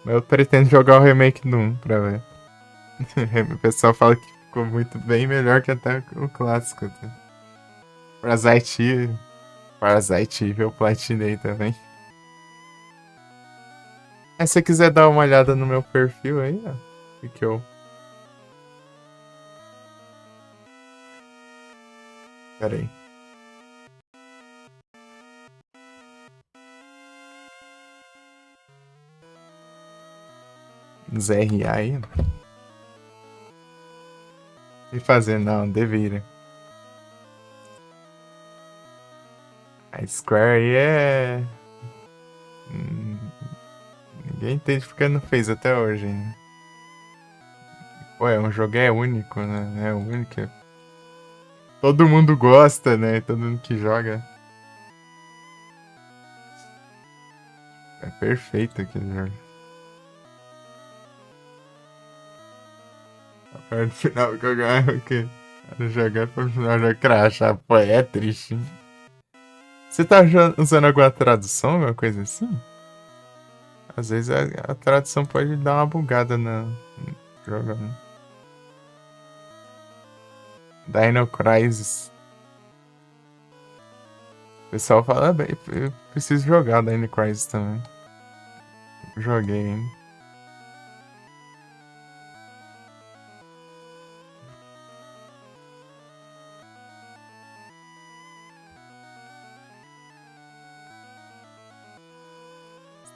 Mas eu pretendo jogar o remake do 1 pra ver. O pessoal fala que ficou muito bem melhor que até o clássico. Tá? Parasite Eve eu platinei também. Aí se você quiser dar uma olhada no meu perfil aí, ó. Que eu. Pera aí. ZRA aí. E fazer, não, deveria. A Square aí é. Hum, Ninguém entende porque não fez até hoje ainda. Pô, é um jogo é único, né? É único. Todo mundo gosta, né? Todo mundo que joga. É perfeito aquele jogo. A parte final que eu ganho que era jogar pro final já crachar. Pô, é triste. Hein? Você tá usando alguma tradução, alguma coisa assim? Às vezes a tradução pode dar uma bugada no jogo. Né? Dino Crisis. O pessoal fala, bem, eu preciso jogar Dino Crisis também. Joguei, hein?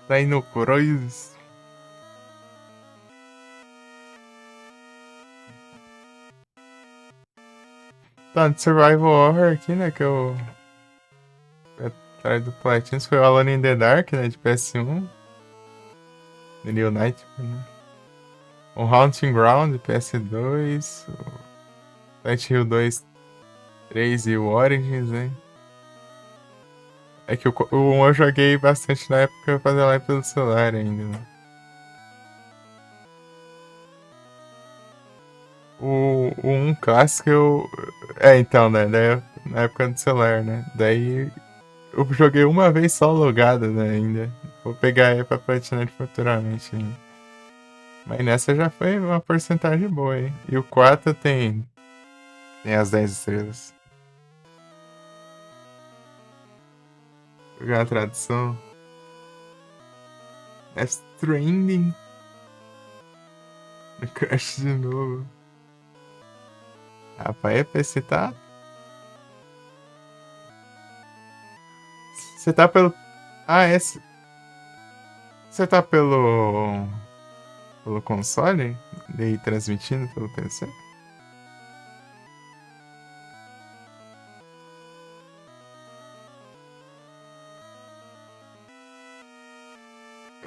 Dino Crisis. Tá de Survival Horror aqui, né? Que eu. Atrás do Platinum foi o Alone in the Dark, né? De PS1. The New Night. Né? O Haunting Ground de PS2. O Silent Hill 2, 3 e o Origins, né? É que o 1 eu joguei bastante na época fazendo live pelo celular ainda. Né? O 1 clássico eu. É, então, né? Na época do celular, né? Daí eu joguei uma vez só logado, né? Ainda. Vou pegar aí pra platinar futuramente ainda. Mas nessa já foi uma porcentagem boa, hein? E o 4 tem as 10 estrelas. Jogar a tradução. É Stranding. Crash de novo. Rapaz, PC tá. Você tá pelo. Ah, é. Você tá pelo console? E transmitindo pelo PC?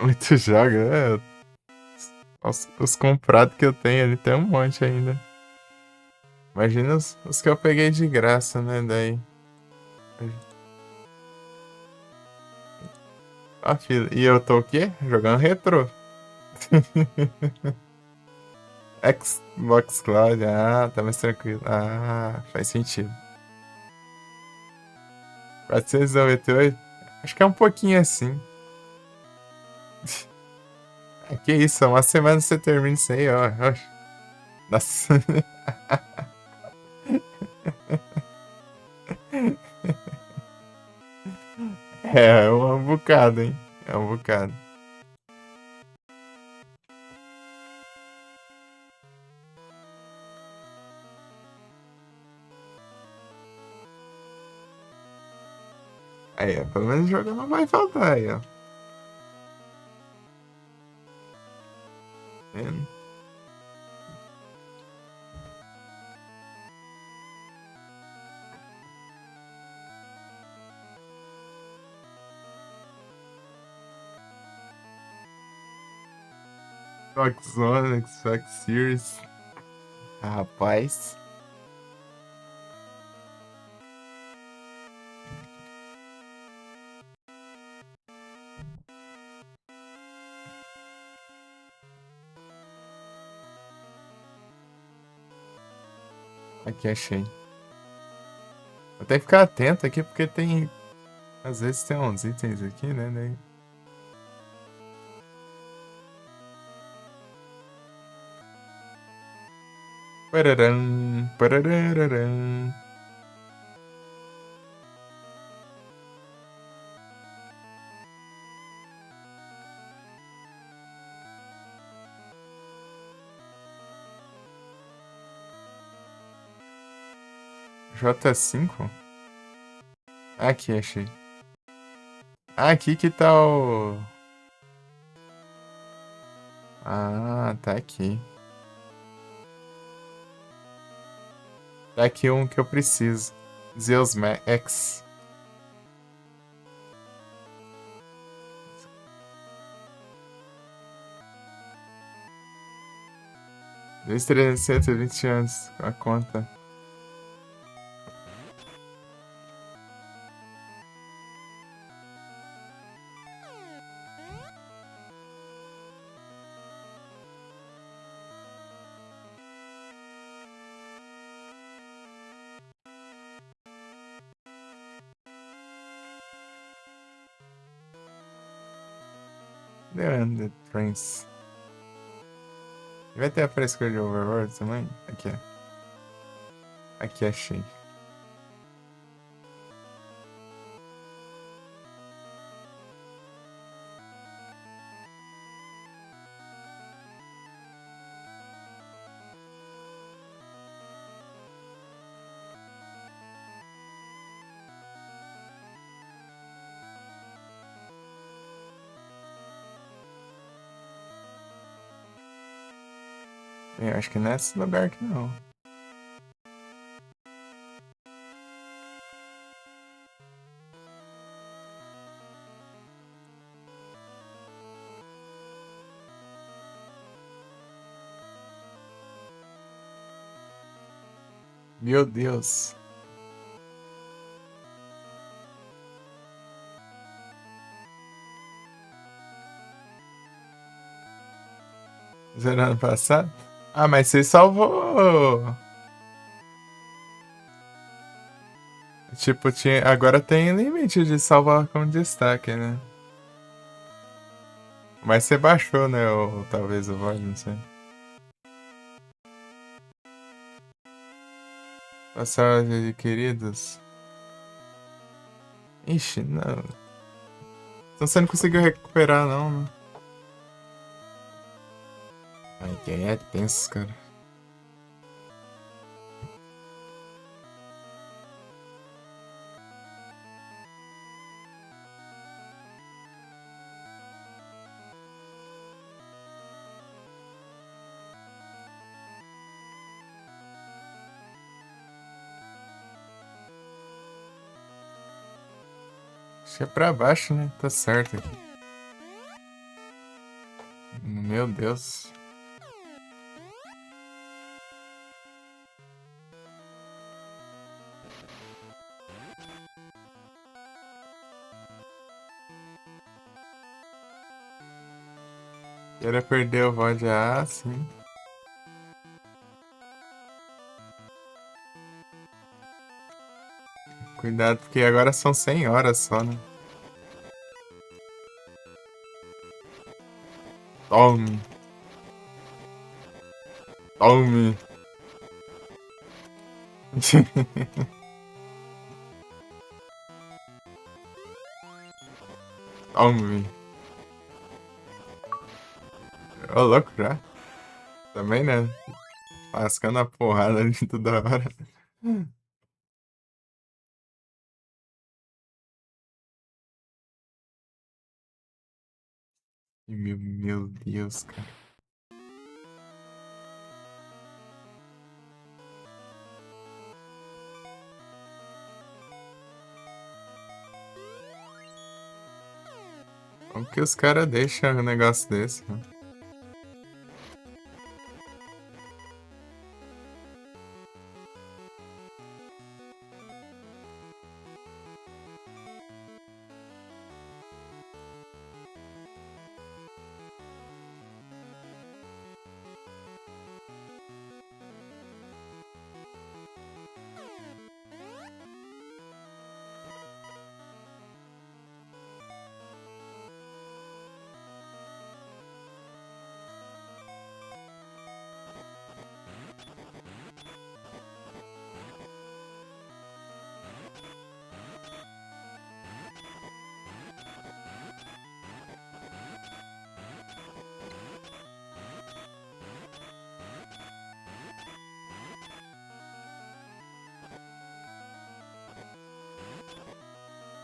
Muito joga, né? Os comprados que eu tenho ali tem um monte ainda. Imagina os que eu peguei de graça, né? Daí. Ah, filho, e eu tô o quê? Jogando retrô. Xbox Cloud, tá mais tranquilo. Faz sentido. 498? Acho que é um pouquinho assim. Que isso, uma semana você termina isso aí, ó. Nossa. É um bocado, hein? É um bocado. Aí, ó, pelo menos jogo não vai faltar aí, ó. É. Xbox One, Xbox Series. Rapaz. Aqui achei. Vou até ficar atento aqui porque tem. Às vezes tem uns itens aqui, né? Pararam, pararararam. J5? Aqui, achei. Aqui que tá o... Ah, tá aqui. Tá aqui um que eu preciso. Zeus X. 2.320 anos a conta. The Prince. Vai ter a frescura de Overworld também? Aqui, ó. Aqui achei. Eu acho que não é esse lugar aqui não. Meu Deus. Zero ano passado? Ah, mas você salvou. Tipo, tinha... agora tem limite de salvar como destaque, né? Mas você baixou, né? Ou talvez o VoD, não sei. Passar de queridos. Ixi, não. Então você não conseguiu recuperar, não, né? Ai, que é tenso, cara. Acho que é pra baixo, né? Tá certo aqui. Meu Deus. Queria perder o VoD. Ah, sim. Cuidado, porque agora são 100 horas só, né? Tome. Tome. Tome. Ô, louco já. Também, né? Lascando a porrada ali toda hora. Meu Deus, cara. Como que os caras deixam um negócio desse, mano?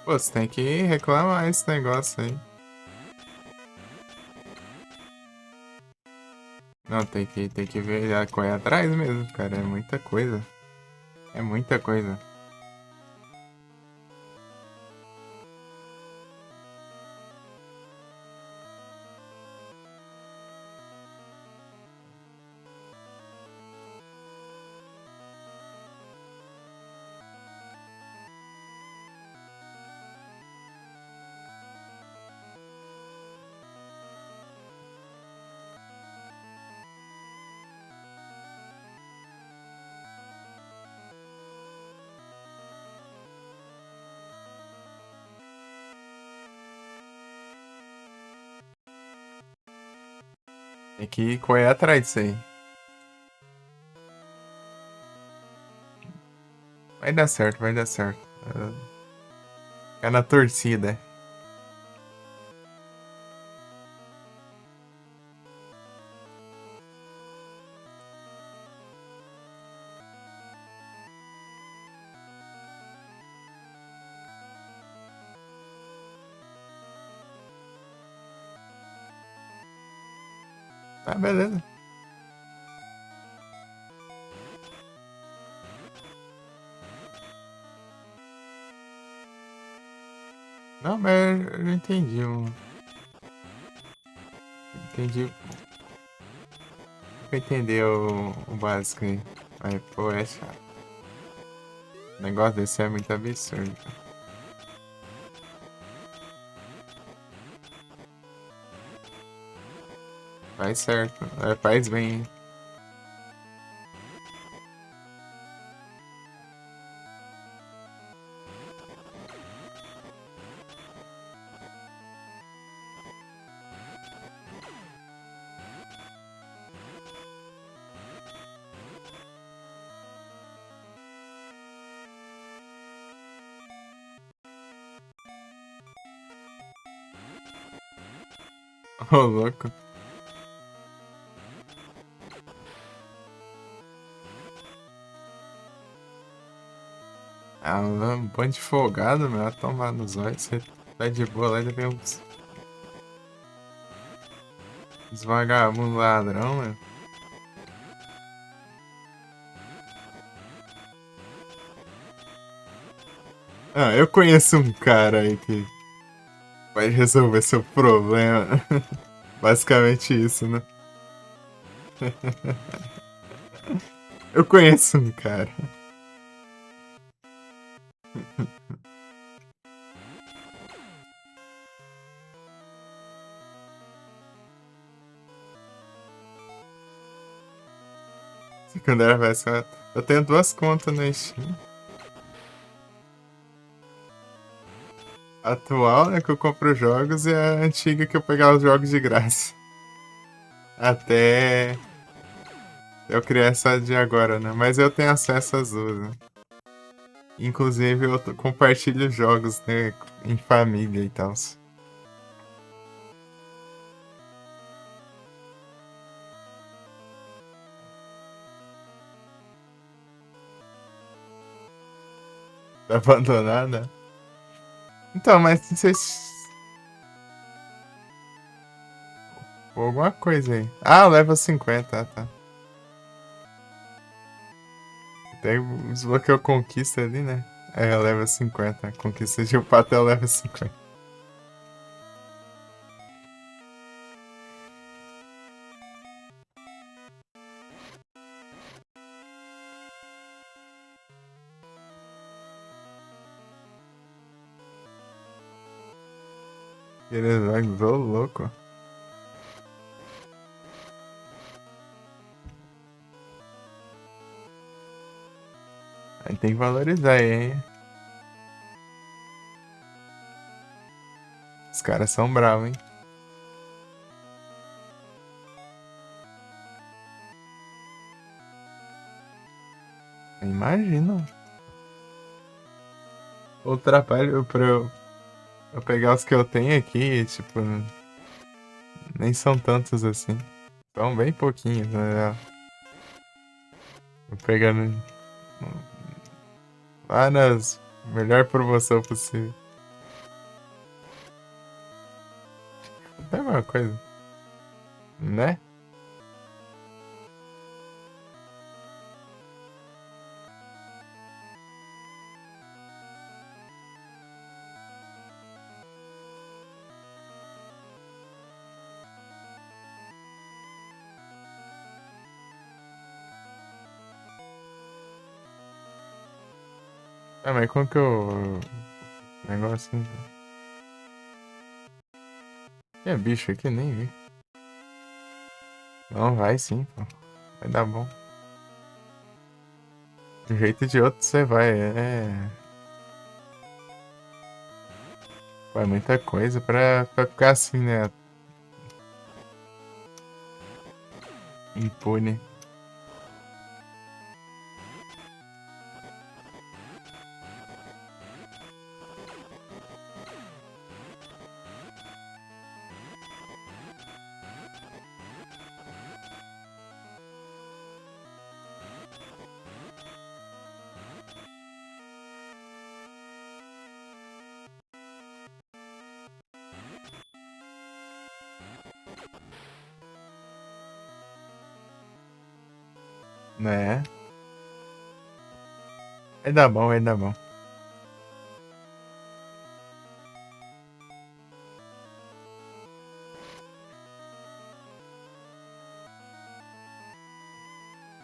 Pô, você tem que reclamar esse negócio aí. Não, tem que ver, correr atrás mesmo, cara. É muita coisa. É muita coisa. Tem que correr atrás disso aí. Vai dar certo, vai dar certo. Fica na torcida. Tá, beleza. Não, mas eu não entendi. Entendi. Eu entendi o básico aí. Mas, pô, é chato. O negócio desse é muito absurdo. Faz certo. Faz bem, hein? Ô, louco. Ah, um bando de folgado, meu. Vai tomar nos olhos. Você tá de boa lá, ainda vem uns vagabundos ladrão, meu. Ah, eu conheço um cara aí que vai resolver seu problema. Basicamente isso, né? Eu conheço um cara. Secundária básica. Eu tenho duas contas na Steam. A atual, né, que eu compro jogos, e a antiga que eu pegava os jogos de graça. Até eu criar essa de agora, né? Mas eu tenho acesso às duas, né? Inclusive, eu compartilho jogos, né, em família e tal. Tá abandonada? Então, mas vocês. Alguma coisa aí. Ah, leva 50, tá. Tem desbloqueou conquista ali, né? É, leva 50. Conquista de Upatel leva 50. Aqueles jogos, ô louco. Aí tem que valorizar aí, hein? Os caras são bravos, hein? Imagina. O trabalho pra eu pegar os que eu tenho aqui, tipo, nem são tantos assim. São bem pouquinhos, né? Tô pegando lá nas melhor promoção possível. mesma coisa. Né? Ah, mas como que eu... Negócio assim... É bicho aqui, nem vi. Não, vai sim, pô. Vai dar bom. De um jeito ou de outro você vai, Pô, é muita coisa pra ficar assim, né? Impune. Né? Vai dar bom, vai dar bom.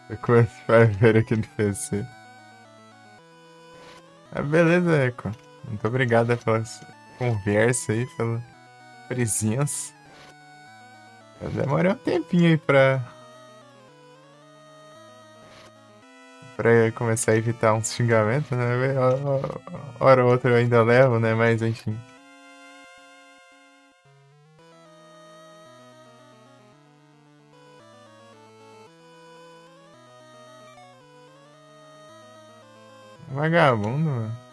Depois vai ver aqui no PC. Ah, beleza, Eco. Muito obrigado pela conversa aí, pela presença. Eu demorei um tempinho aí pra começar a evitar uns xingamentos, né? Hora ou outra eu ainda levo, né? Mas enfim. Vagabundo, mano.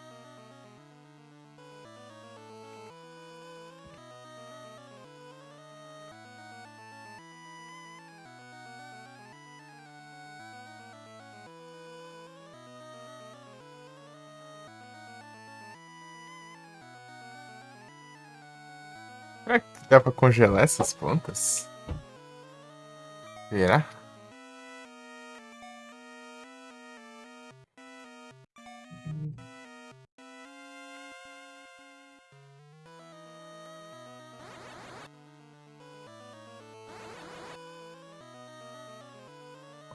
Será que dá pra congelar essas pontas? Será?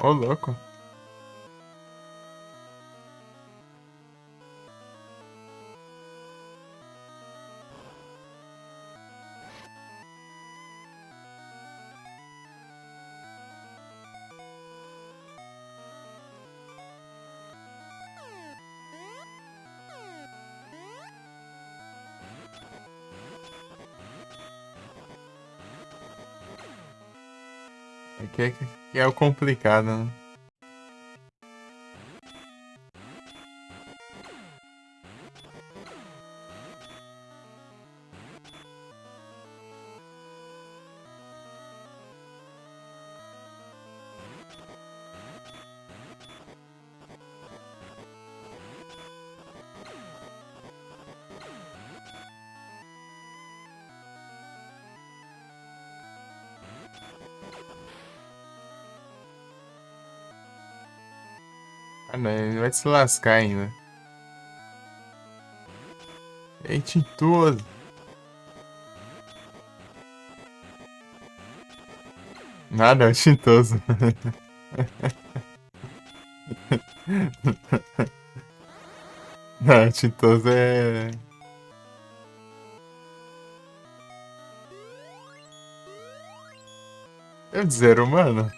Ô, louco. Que é o complicado, né? Ah, não, ele vai se lascar ainda. É tintoso. Nada, é tintoso. Não, tintoso é. É dizer humano?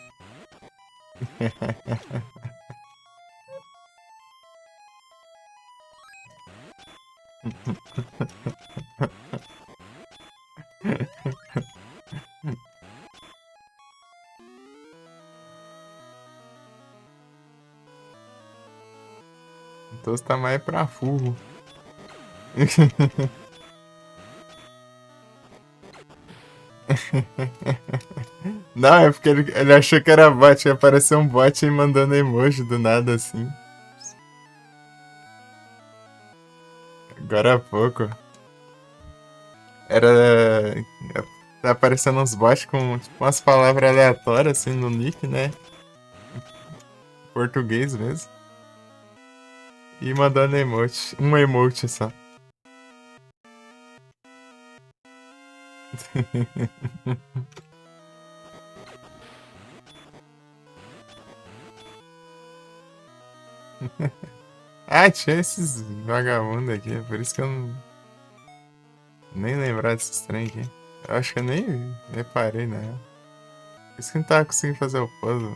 Tintoso tá mais pra furro. Não, é porque ele achou que era bot, ia aparecer um bot aí mandando emoji do nada assim. Agora há pouco. Era. Tá aparecendo uns bots com tipo, umas palavras aleatórias assim no nick, né? Português mesmo. E mandando emote. Um emote só. Ah, tinha esses vagabundos aqui, por isso que eu não. Nem lembrar desses trem aqui. Eu acho que eu nem reparei, né? Por isso que não tava conseguindo fazer o puzzle.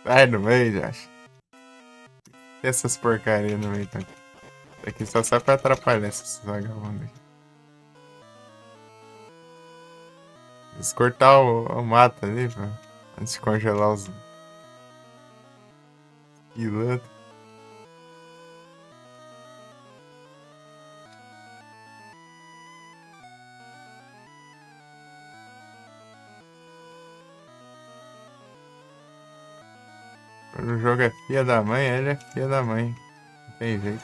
Sai no meio, Josh. E essas porcarias no meio também. Aqui só sai pra atrapalhar esses vagabundos aqui. Eles cortar o mato ali, pô. Antes de congelar os pilantras. Quando o jogo é filha da mãe, ele é filha da mãe. Não tem jeito.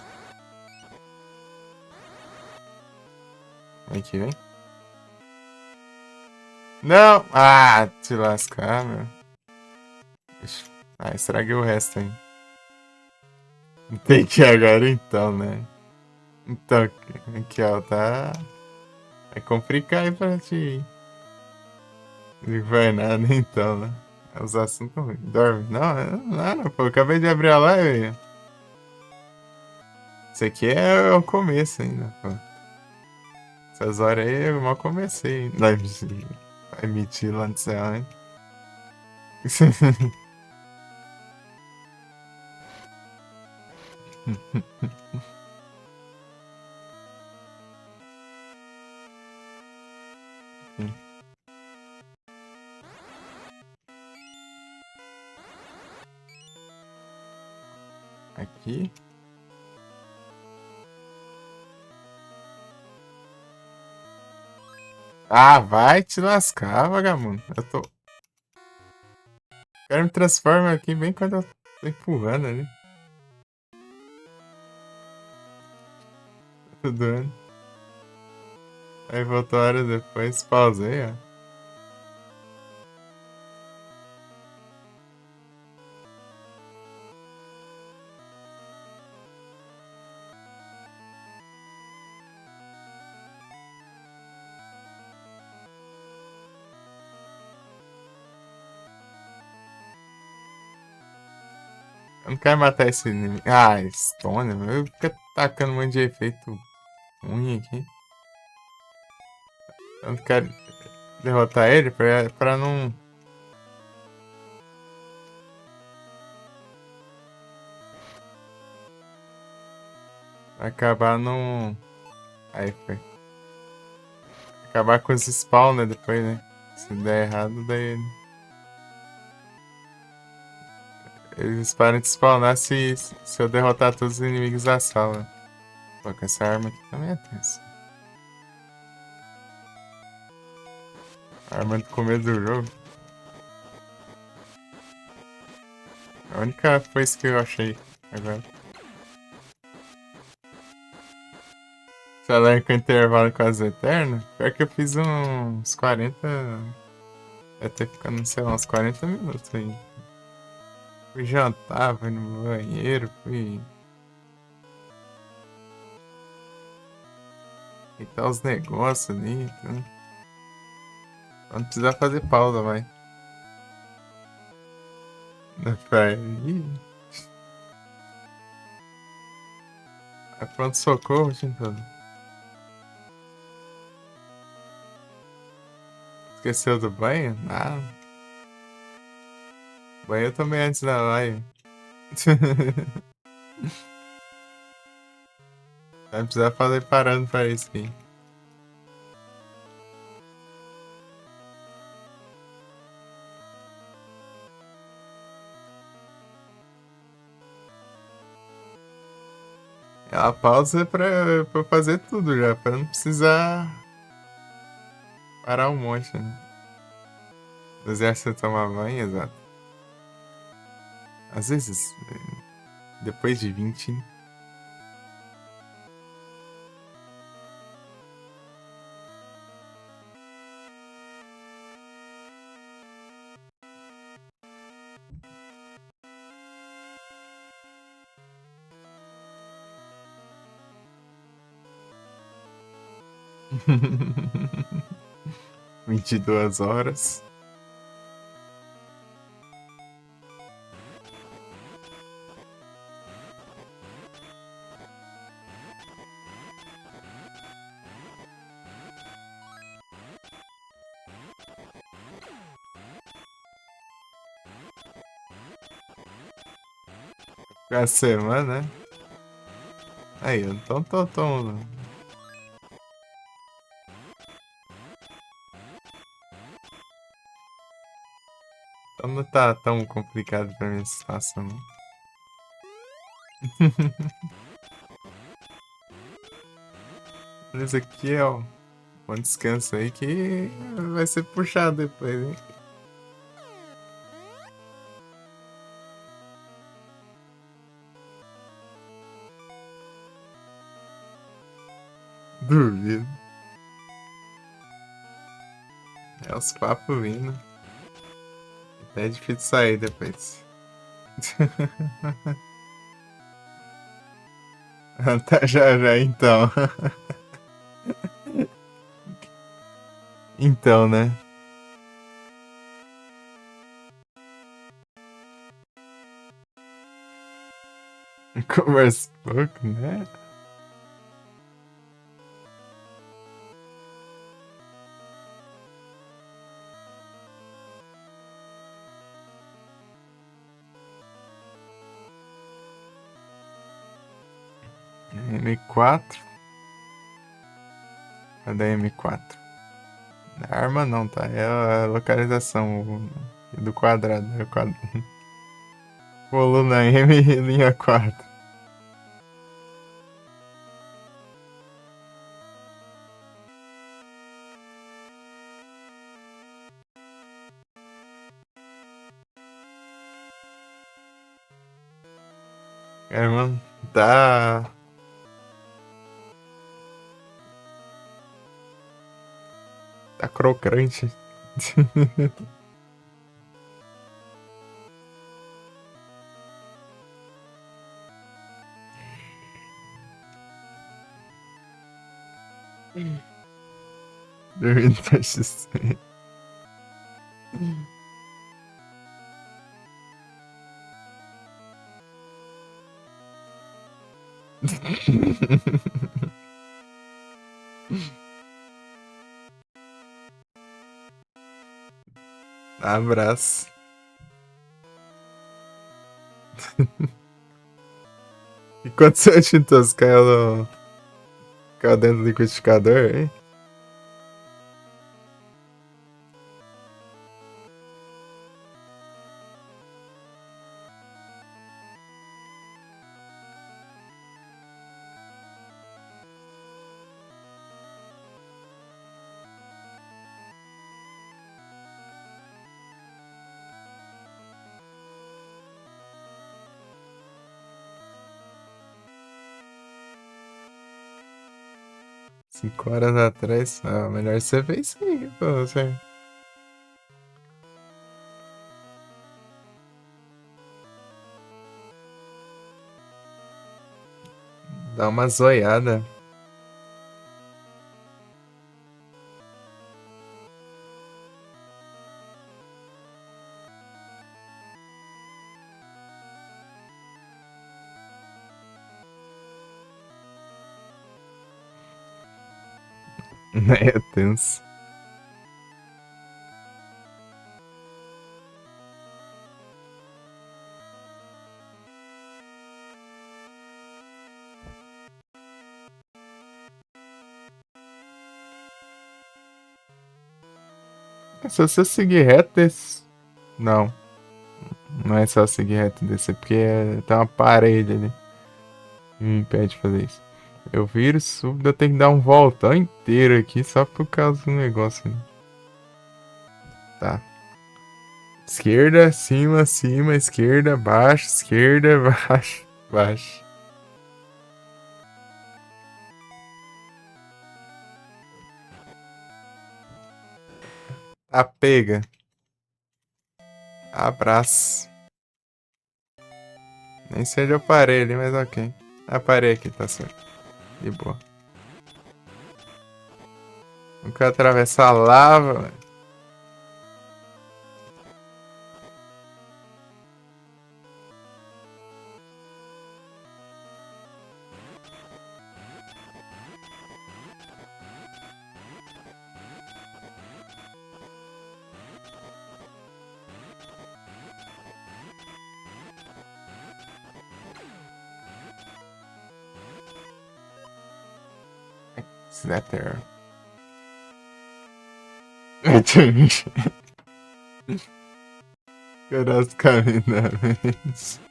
Vem aqui, vem. Não! Ah, te lascar, meu. Ixi. Ah, estraguei o resto, hein. Tem que ir agora então, né? Então, aqui, ó, tá. Vai complicar aí pra ti. Não vai nada então, né? Os assuntos ruins. Dorme. Não, não, pô. Eu acabei de abrir a live. Isso aqui é o começo ainda, pô. Essas horas aí eu mal comecei. Vai emitir lá no céu, hein? Aqui. Ah, vai te lascar, vagabundo. Eu tô. O cara me transforma aqui bem quando eu tô empurrando ali. Tô doendo. Aí voltou hora depois, pausei, ó. Eu não quero matar esse inimigo. Ah, Stone, eu fico tacando um monte de efeito ruim aqui. Eu não quero derrotar ele pra não. Acabar não. Aí foi. Acabar com os spawner depois, né? Se der errado, daí. Eles param de spawnar se eu derrotar todos os inimigos da sala. Pô, com essa arma aqui também é tensa. Arma do começo do jogo. A única coisa que eu achei agora. Falar com intervalo quase eterno. Pior que eu fiz uns 40. Até ficando, sei lá, uns 40 minutos aí. Fui jantar, fui no banheiro, fui. Deitar os negócios ali. Então não precisa fazer pausa, vai. Ih, é pronto socorro, gente. Esqueceu do banho? Ah, banho eu tomei antes da live. Vai precisar fazer parando pra isso aqui. A pausa é pra eu fazer tudo já, pra não precisar parar um monte, né? Do exército tomar banho, exato. Às vezes, depois de 20, né? Vinte e duas horas. A semana, né? Aí, então tô. Então não tá tão complicado pra mim a situação. Mas aqui, ó. Bom descanso aí que vai ser puxado depois, hein? Duvido. É os papos vindo. Até é difícil sair depois. Tá, já, já, então. Então, né? Conversa pouco, né? M4. Cadê M4? A arma não, tá? É a localização do quadrado. É o quadrado. Coluna M, linha 4. É, mano, tá crocante. Dormindo pra XP. Abraço. E quantos centímetros caiu dentro do liquidificador, hein? Cinco horas atrás. Ah, melhor você ver isso aí, pô. Você dá uma zoiada. É tenso. Se você seguir reto, não. Não é só seguir reto e descer, porque tem uma parede ali. Me impede de fazer isso. Eu viro, subo, eu tenho que dar um voltão inteiro aqui só por causa do negócio. Né? Tá. Esquerda, cima, cima, esquerda, baixo, esquerda, baixo, baixo. Apega. Abraço. Nem sei onde eu parei ali, mas ok. Ah, parei aqui, tá certo. De boa. Nunca atravessar a lava, velho. Is that there? Good as caminhões.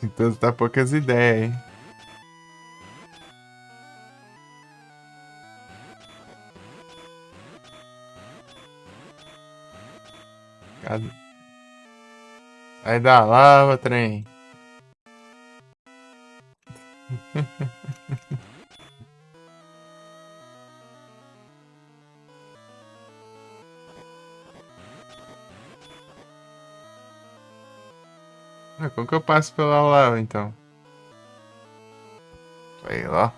Então tá poucas ideias, hein? Sai da lava, trem. Como que eu passo pela lava, então? Sei lá.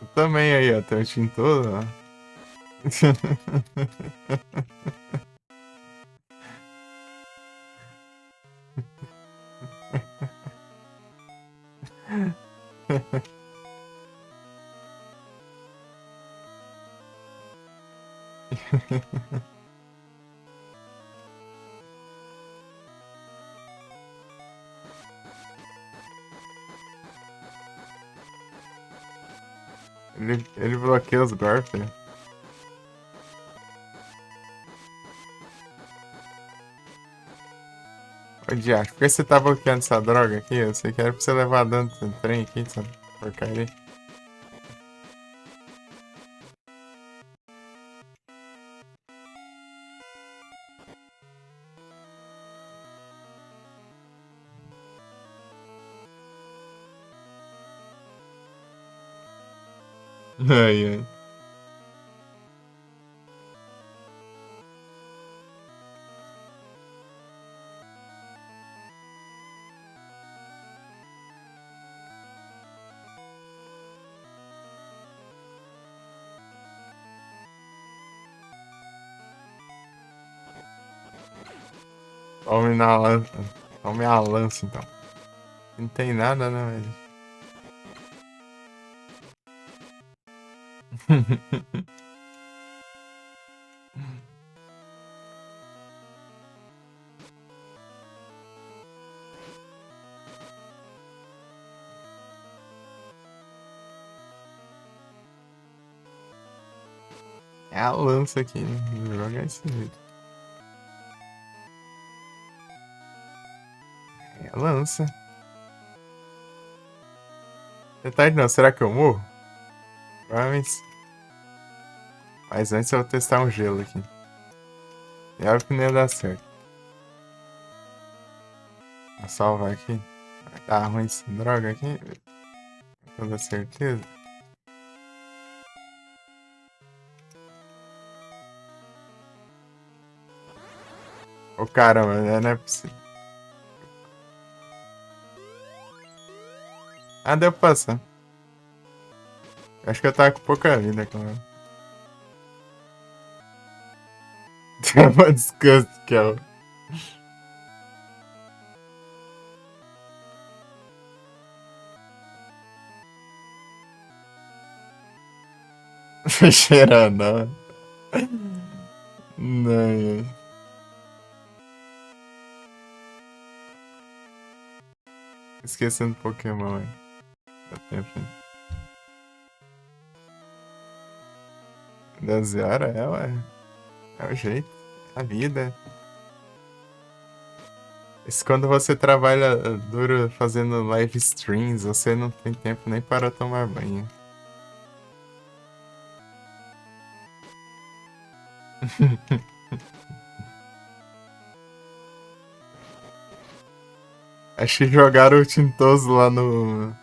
Eu também aí, ó. Tem o extintor, ó. Ele bloqueia os golpes. Ô, Diaco, por que você tá bloqueando essa droga aqui? Eu sei que era pra você levar dano do trem aqui, essa porcaria. Ai, ai. Tome na lança. Tome a lança, então. Não tem nada, né, velho? É a lança aqui, né? Vou jogar esse jeito. É a lança. Detalhe não, será que eu morro? Provavelmente. Mas antes eu vou testar um gelo aqui. E olha que não ia dar certo. Vou salvar aqui. Vai dar ruim essa droga aqui. Com toda certeza. Ô caramba, não é possível. Ah, deu pra passar. Acho que eu tava com pouca vida, cara. Tem uma descanso que é o. Cheirando, não. Não. Esquecendo Pokémon, hein. Dá tempo, hein. 12 horas, ué. É o jeito. A vida. Isso quando você trabalha duro fazendo live streams, você não tem tempo nem para tomar banho. Acho que jogaram o Tintoso lá no.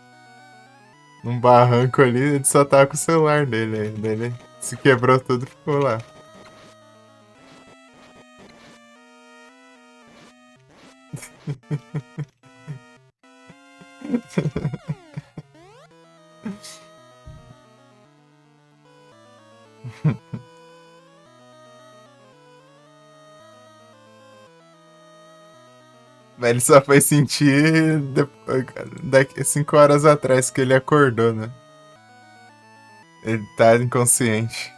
Num barranco ali, ele só tava com o celular dele aí. Daí ele se quebrou tudo e ficou lá. Mas ele só foi sentir daqui 5 horas atrás que ele acordou, né? Ele tá inconsciente.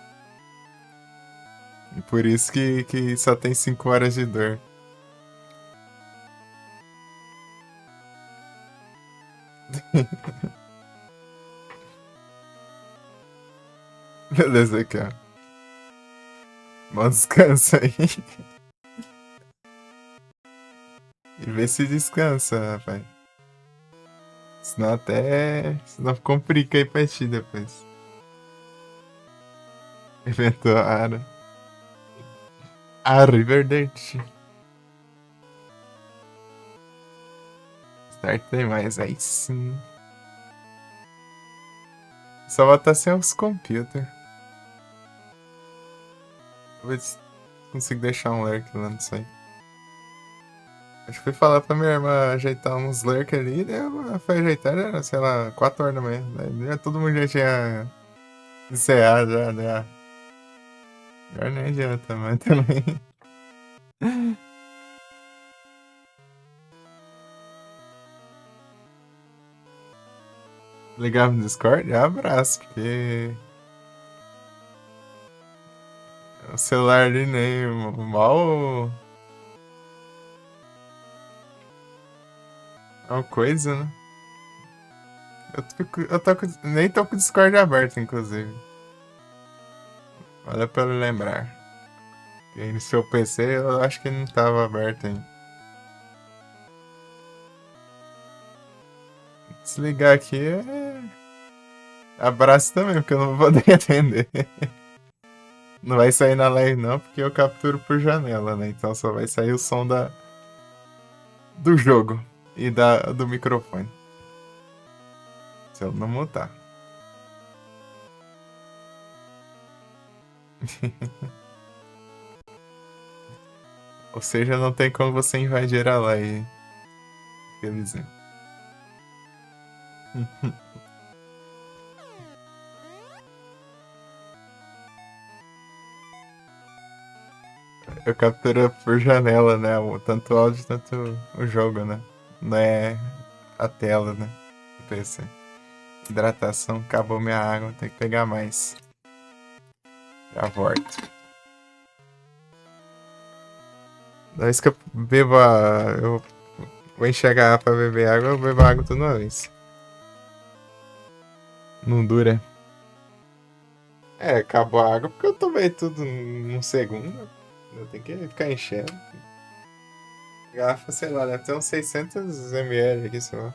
E por isso que só tem 5 horas de dor. Beleza, aqui, ó. Bom descanso aí. E vê se descansa, rapaz. Senão até. Senão complica aí pra ti depois. Inventou a Ara. Arrivederci. Start tem mais, aí sim. Só botar sem os computers. Vou ver se consigo deixar um lurk lá nisso aí. Acho que fui falar pra minha irmã ajeitar uns lurk ali, daí ela foi ajeitar, era, sei lá, 4 horas da manhã. Daí já todo mundo já tinha encerrado, já. Agora nem adianta, mas também. Ligava no Discord? Abraço, porque o celular ali nem mal. É uma coisa, né? Nem tô com o Discord aberto, inclusive. Olha pra eu lembrar. E no seu PC eu acho que não tava aberto ainda. Desligar aqui é. Abraço também, porque eu não vou poder atender. Não vai sair na live não, porque eu capturo por janela, né? Então só vai sair o som do jogo e do microfone. Se eu não mutar. Ou seja, não tem como você invadir a live. Quer dizer. Eu capturo por janela, né? Tanto o áudio, tanto o jogo, né? Não é a tela, né? Do PC. Hidratação, acabou minha água, tem que pegar mais. Já volto. Da vez que eu bebo eu vou encher a garrafa pra beber água, eu bebo água toda uma vez. Não dura. É, acabou a água porque eu tomei tudo num segundo. Eu tenho que ficar enchendo. Garrafa, sei lá, deve ter uns 600 ml aqui, sei lá.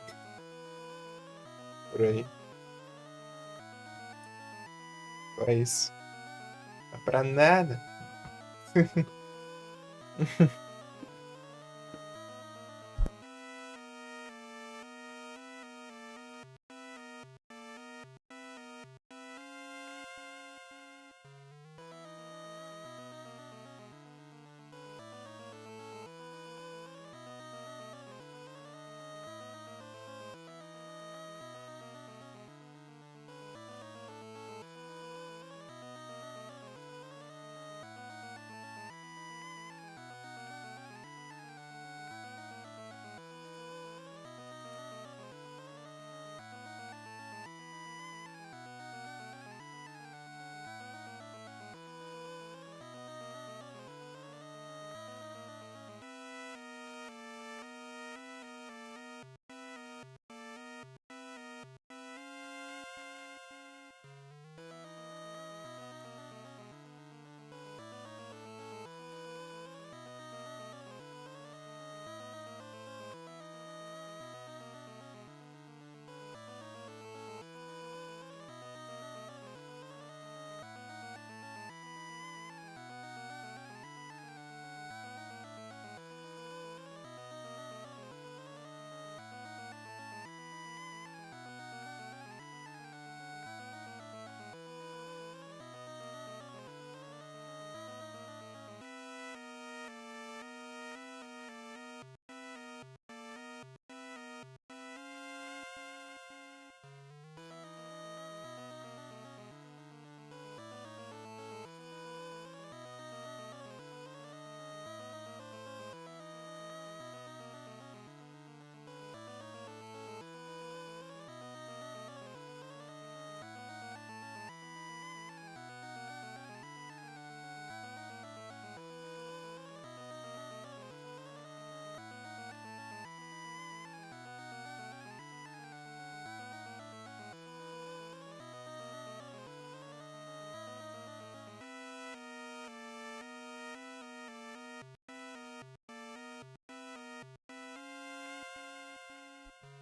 Por aí. Só isso. Não dá pra nada.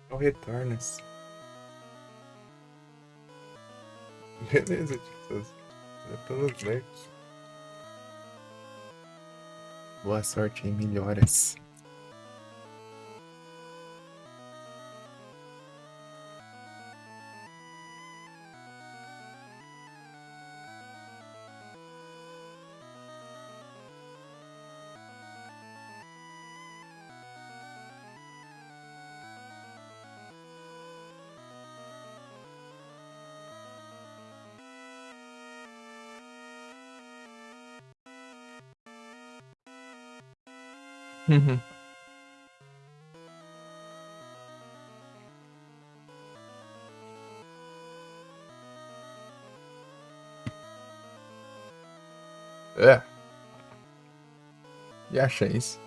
Não retornas. Beleza, tipo, já estamos bem. Boa sorte em melhoras. É, e acha isso?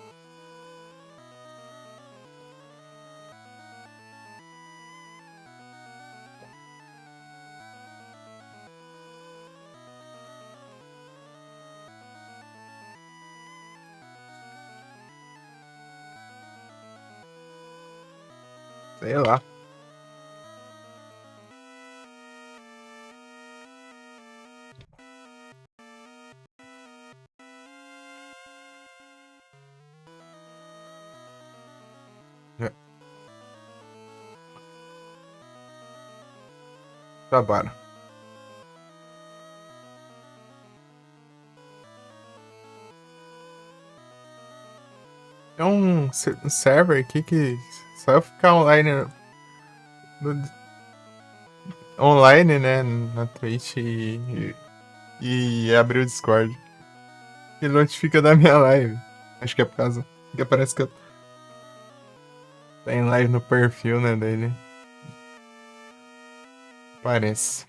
Sei lá. É, trabalho. É um server aqui que só eu ficar no- online, né, na Twitch e abrir o Discord. Ele notifica da minha live. Acho que é por causa que aparece que eu tenho live no perfil, né, dele. Parece.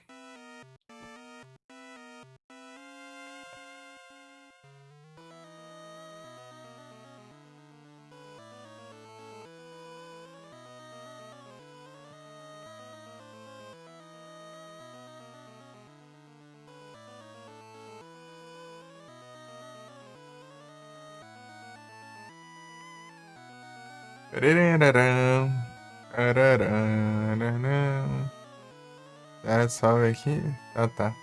Ararararam, ararararam. Dá salve aqui. Ah, tá.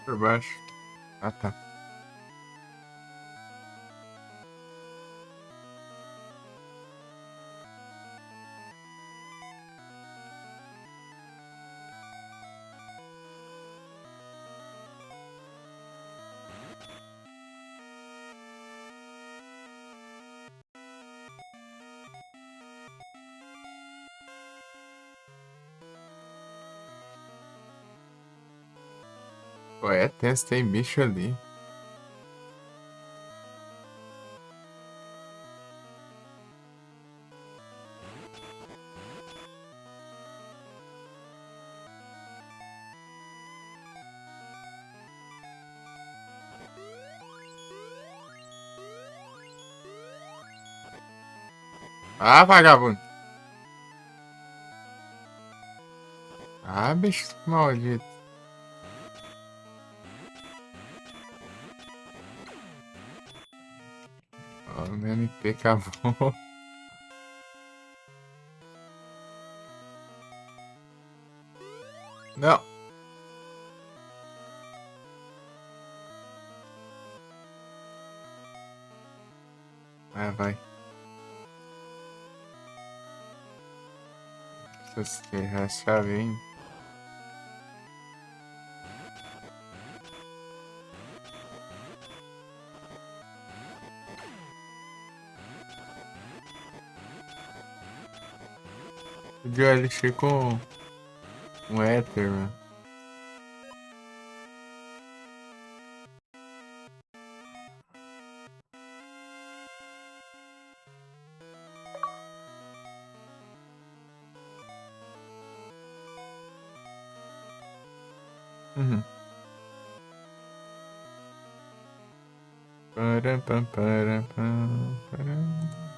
Por baixo. Ah, tá. Pô, é tenso, tem bicho ali. Ah, vagabundo. Ah, bicho maldito. Ó, o meu MP acabou. Não. Ah, vai. Se você errar a chave, hein? O Joel com um éter, mano. Uhum. Param, pam, param, pam, param.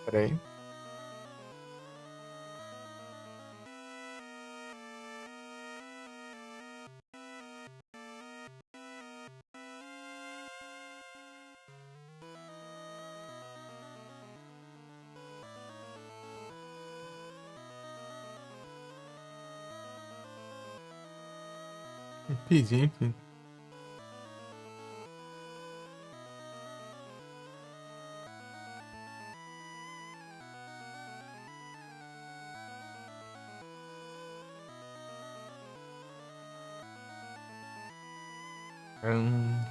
Peraí. Rapidinho, filho.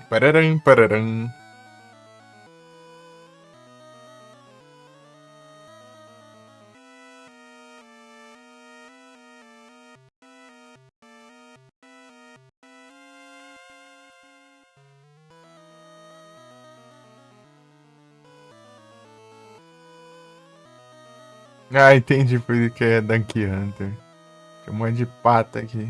Pararam, pararam. Ah, entendi por que é Donkey Hunter. Tem um monte de pata aqui.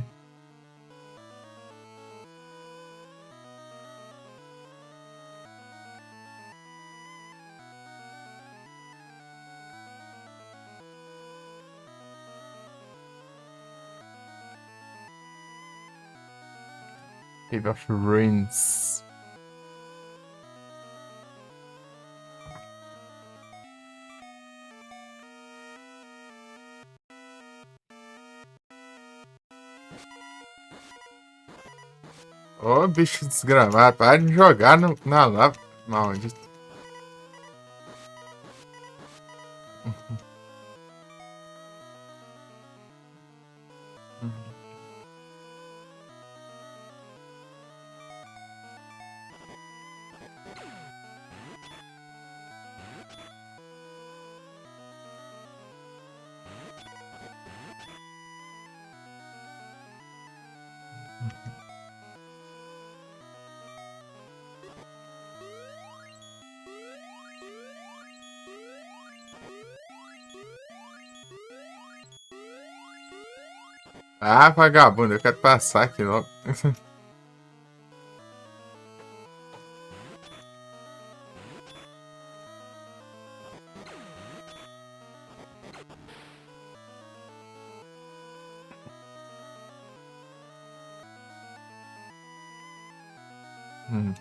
Cave of Ruins. Ô, bicho desgramado. Para de jogar na lava. Maldito. Ah, vagabundo, eu quero passar aqui logo. Hum.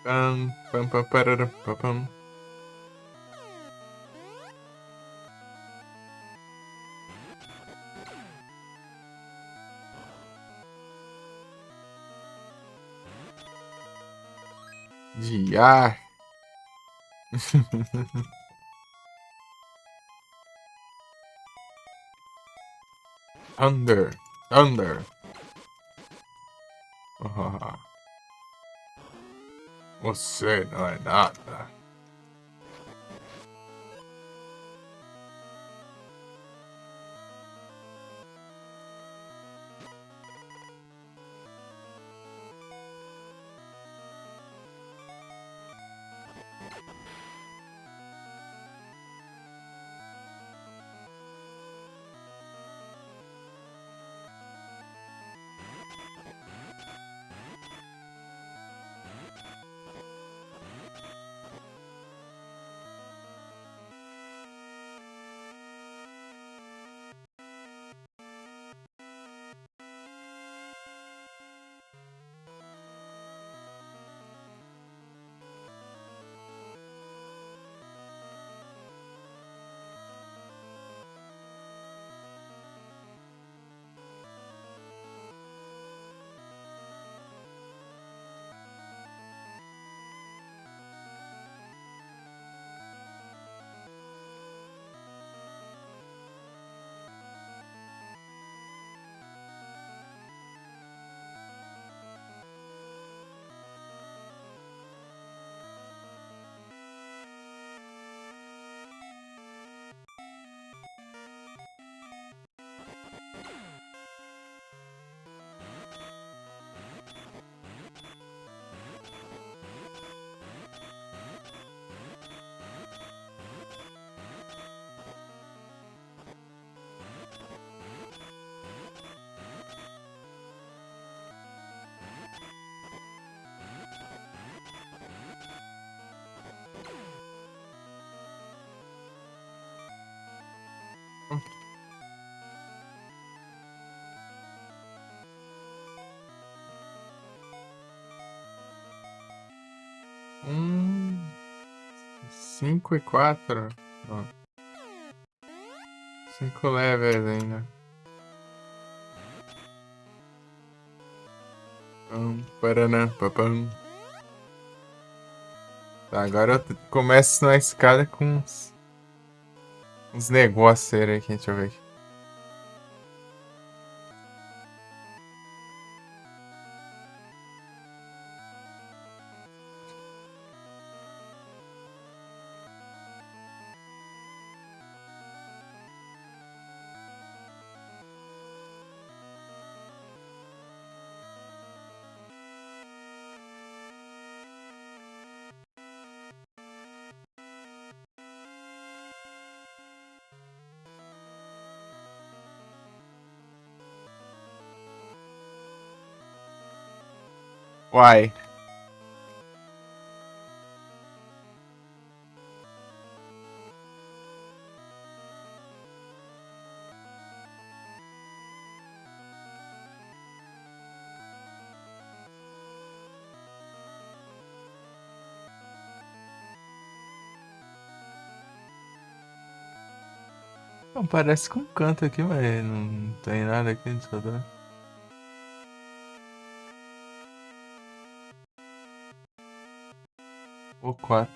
Pam, pam, pam, pararam, pam, pam. Diar. Thunder, thunder. Ah, você não é nada. 5 e 4. 5 levels ainda. Paraná, papam. Tá, agora eu começo na escada com uns negócios aí, aqui, deixa eu ver aqui. Uai. Não, parece com um canto aqui, mas não tem nada aqui no celular. O 4.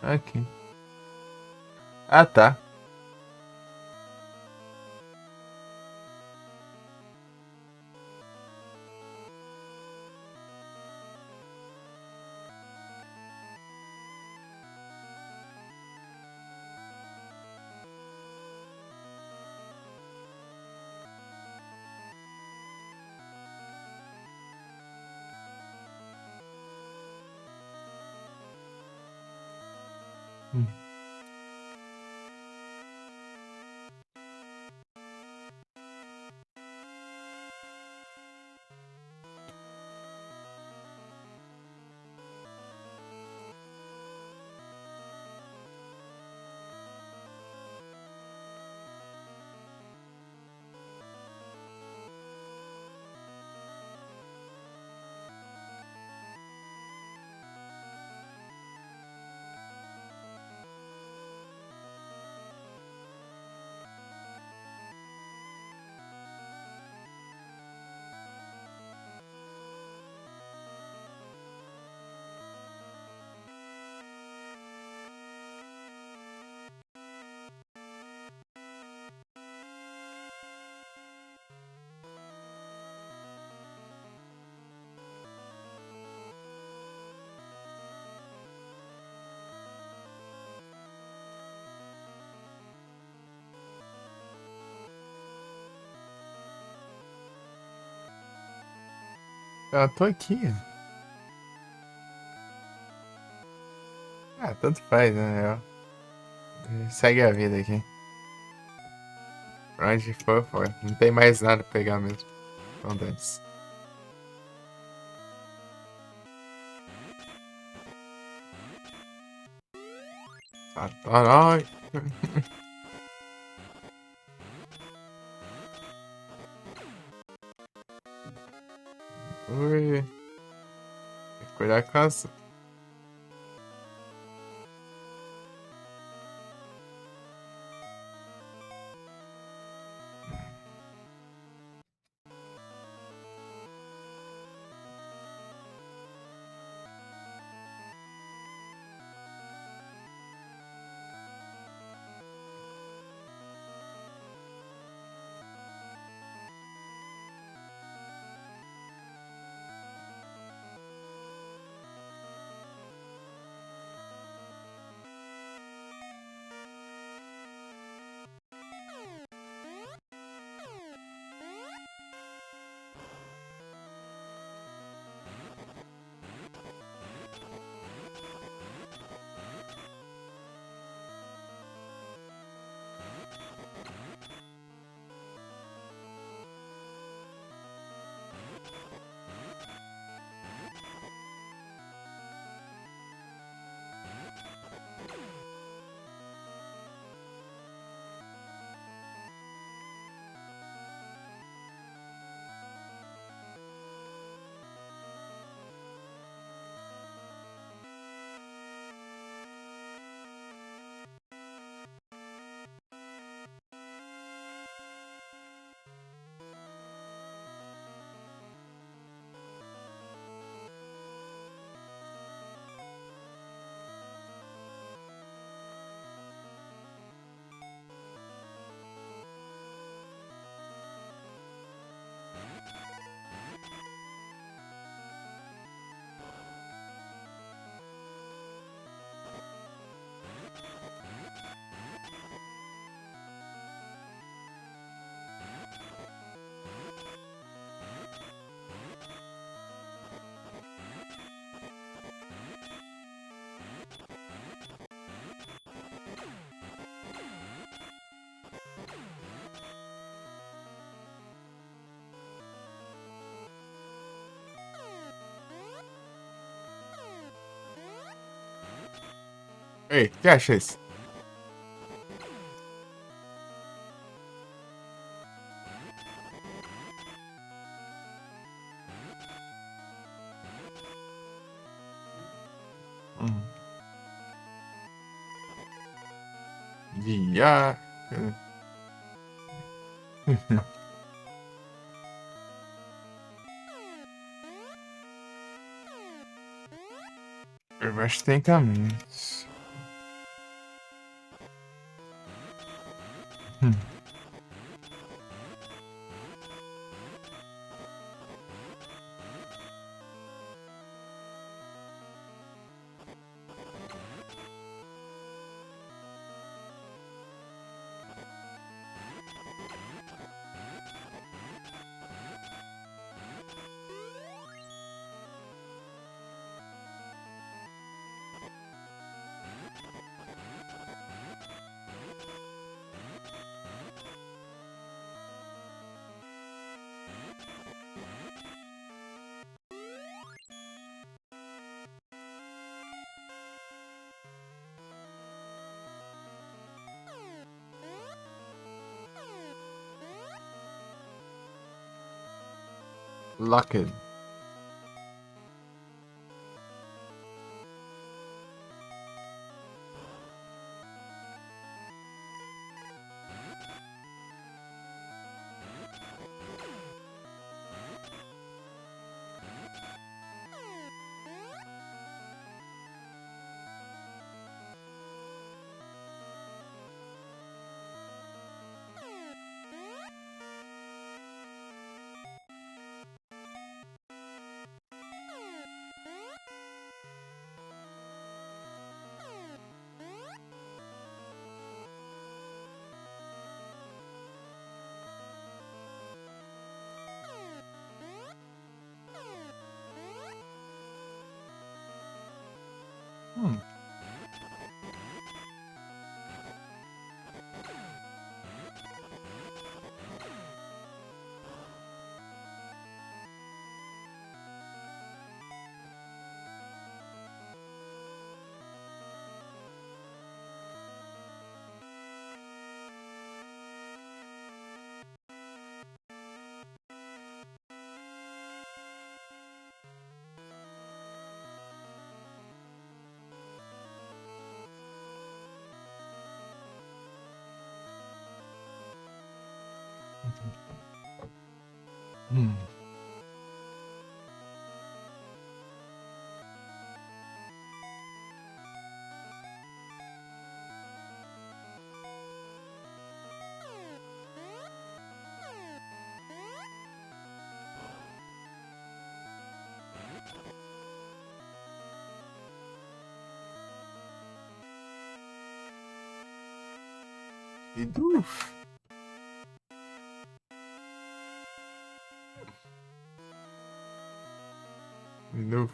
Aqui. Ah, tá. Hum. Eu tô aqui. Ah, tanto faz, né? Segue a vida aqui. Pra onde for, foi. Não tem mais nada pra pegar mesmo. Então, dane-se. Satanás. Ui. Tem que cuidar com as... Ei, que acha esse? Hum. Dia. Eu acho que tem caminhos. Hum. Locked. Hum. Hum. Iduf. Iduf.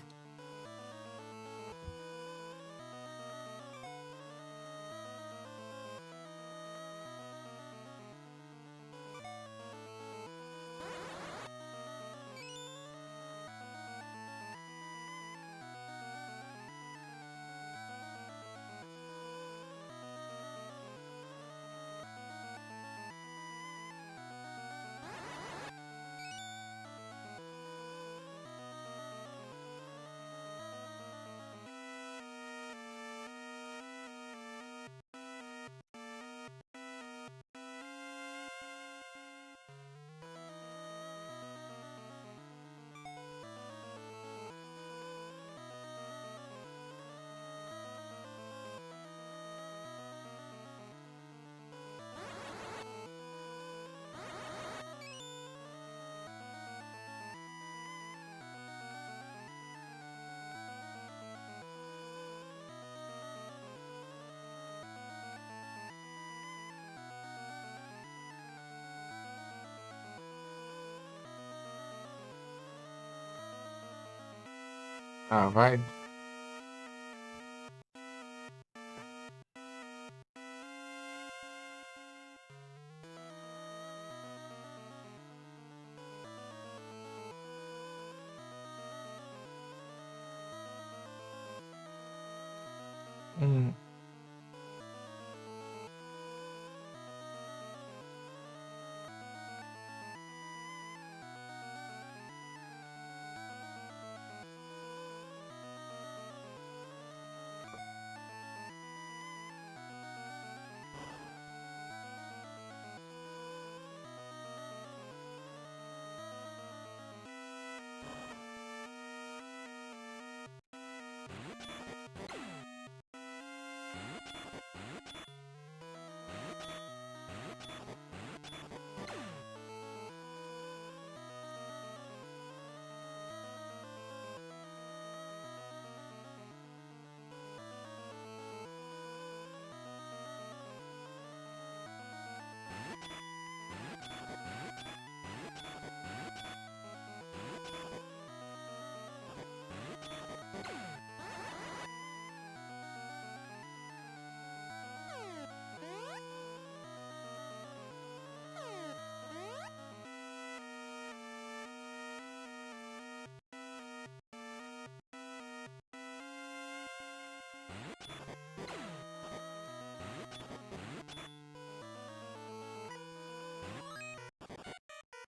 Ah, vai. Hum.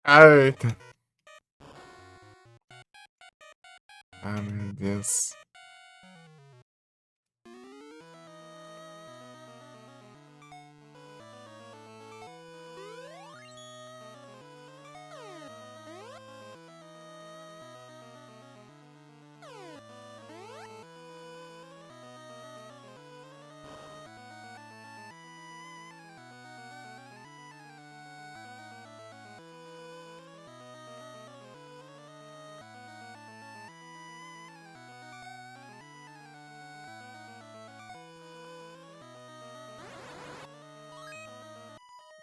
Eita. Ah, meu Deus.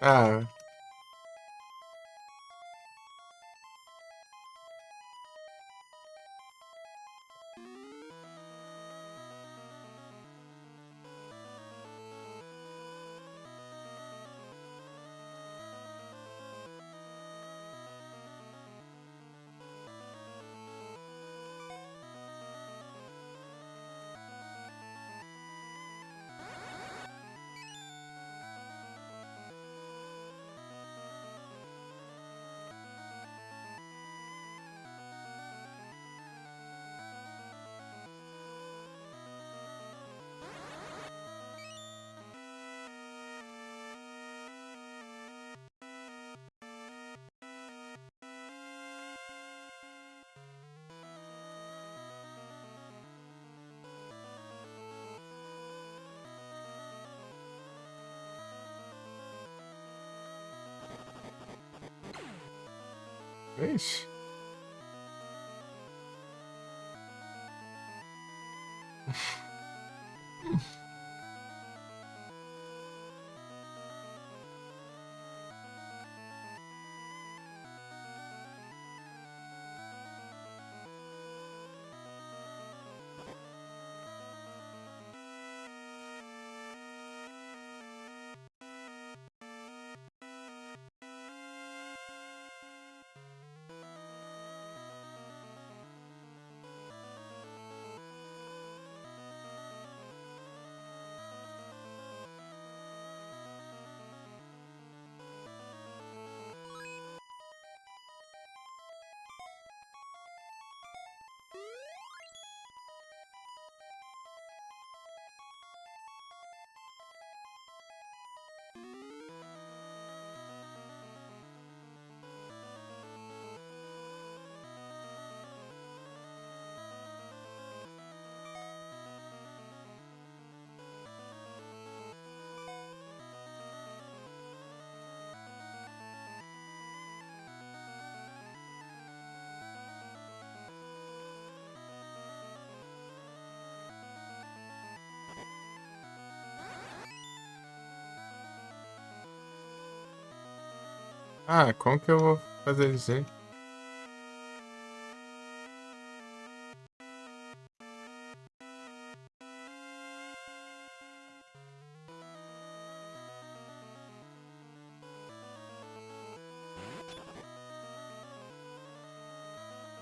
Ah, vixe. Ah, como que eu vou fazer isso aí?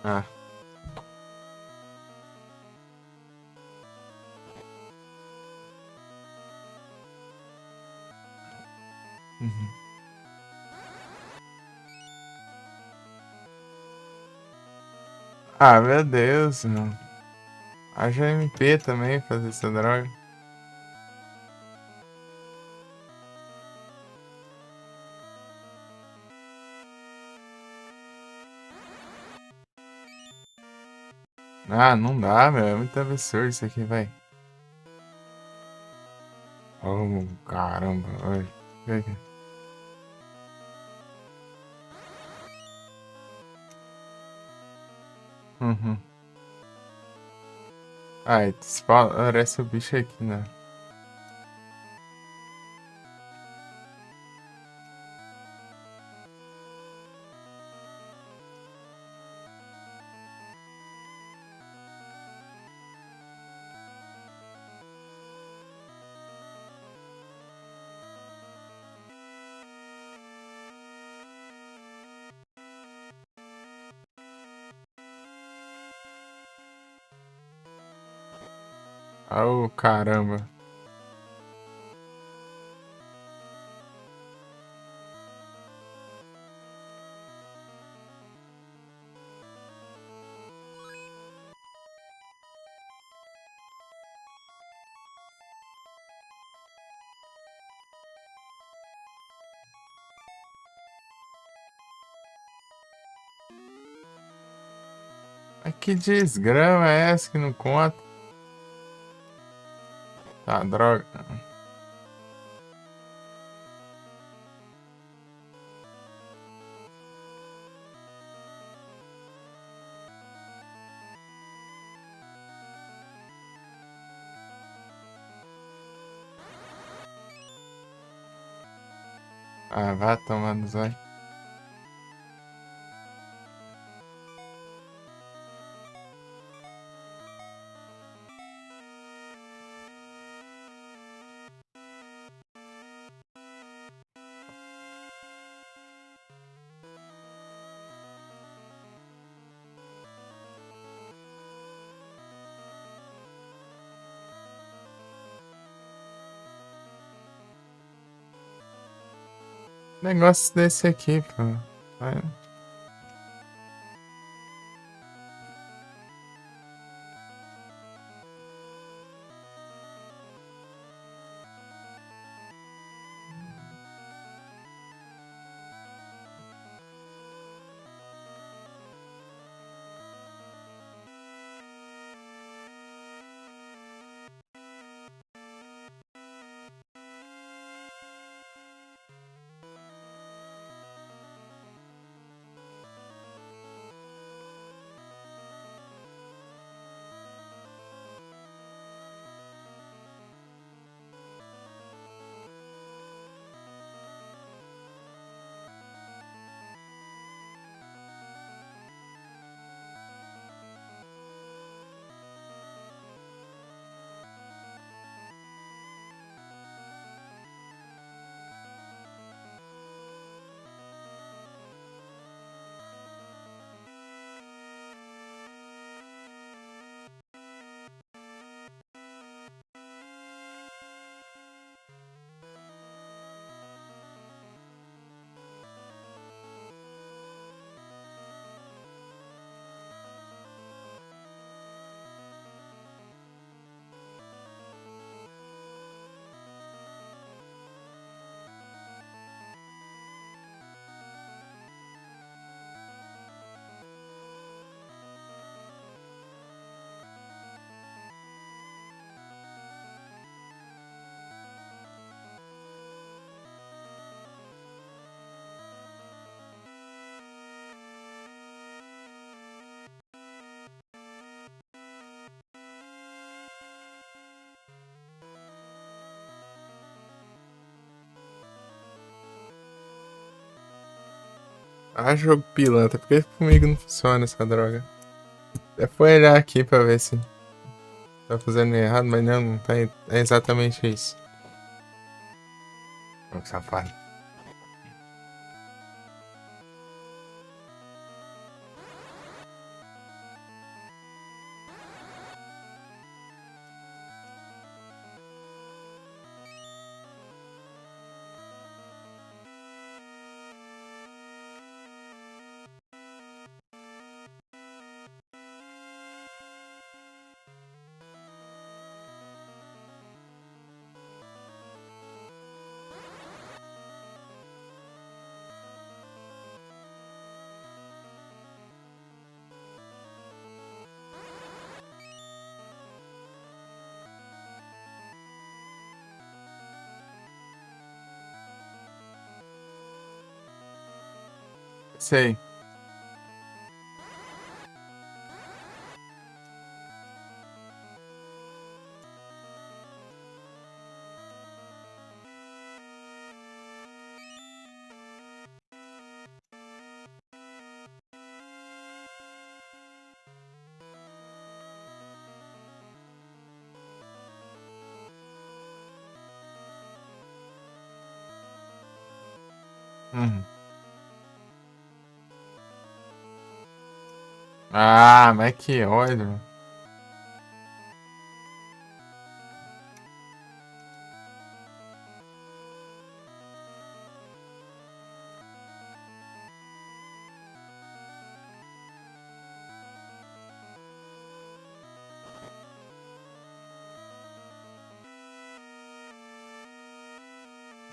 Ah. Uhum. Ah, meu Deus, não. Haja MP também fazer essa droga. Ah, não dá, meu. É muito absurdo isso aqui, vai. Oh, caramba. Oi. Uhum. Ai, parece o bicho aqui, né? Oh, caramba. Mas que desgrama é essa que não conta? Tá, droga. Ah, vai tomar no zóio. Negócio desse aqui, pô. Vai. Ah, jogo pilantra. Por que comigo não funciona essa droga? Eu fui olhar aqui pra ver se tá fazendo errado, mas não, não tá. É exatamente isso. Ô, safado. Sei. Uhum. Ah, mas que ódio.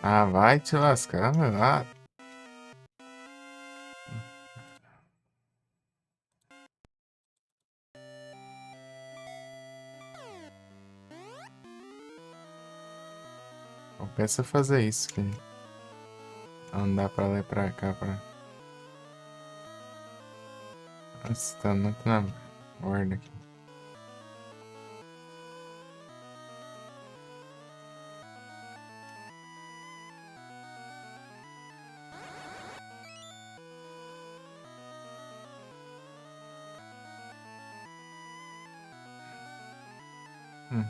Ah, vai te lascar, mano. Ah, Compensa fazer isso, que andar pra lá e pra cá pra... Nossa, tá muito na borda aqui. Hum.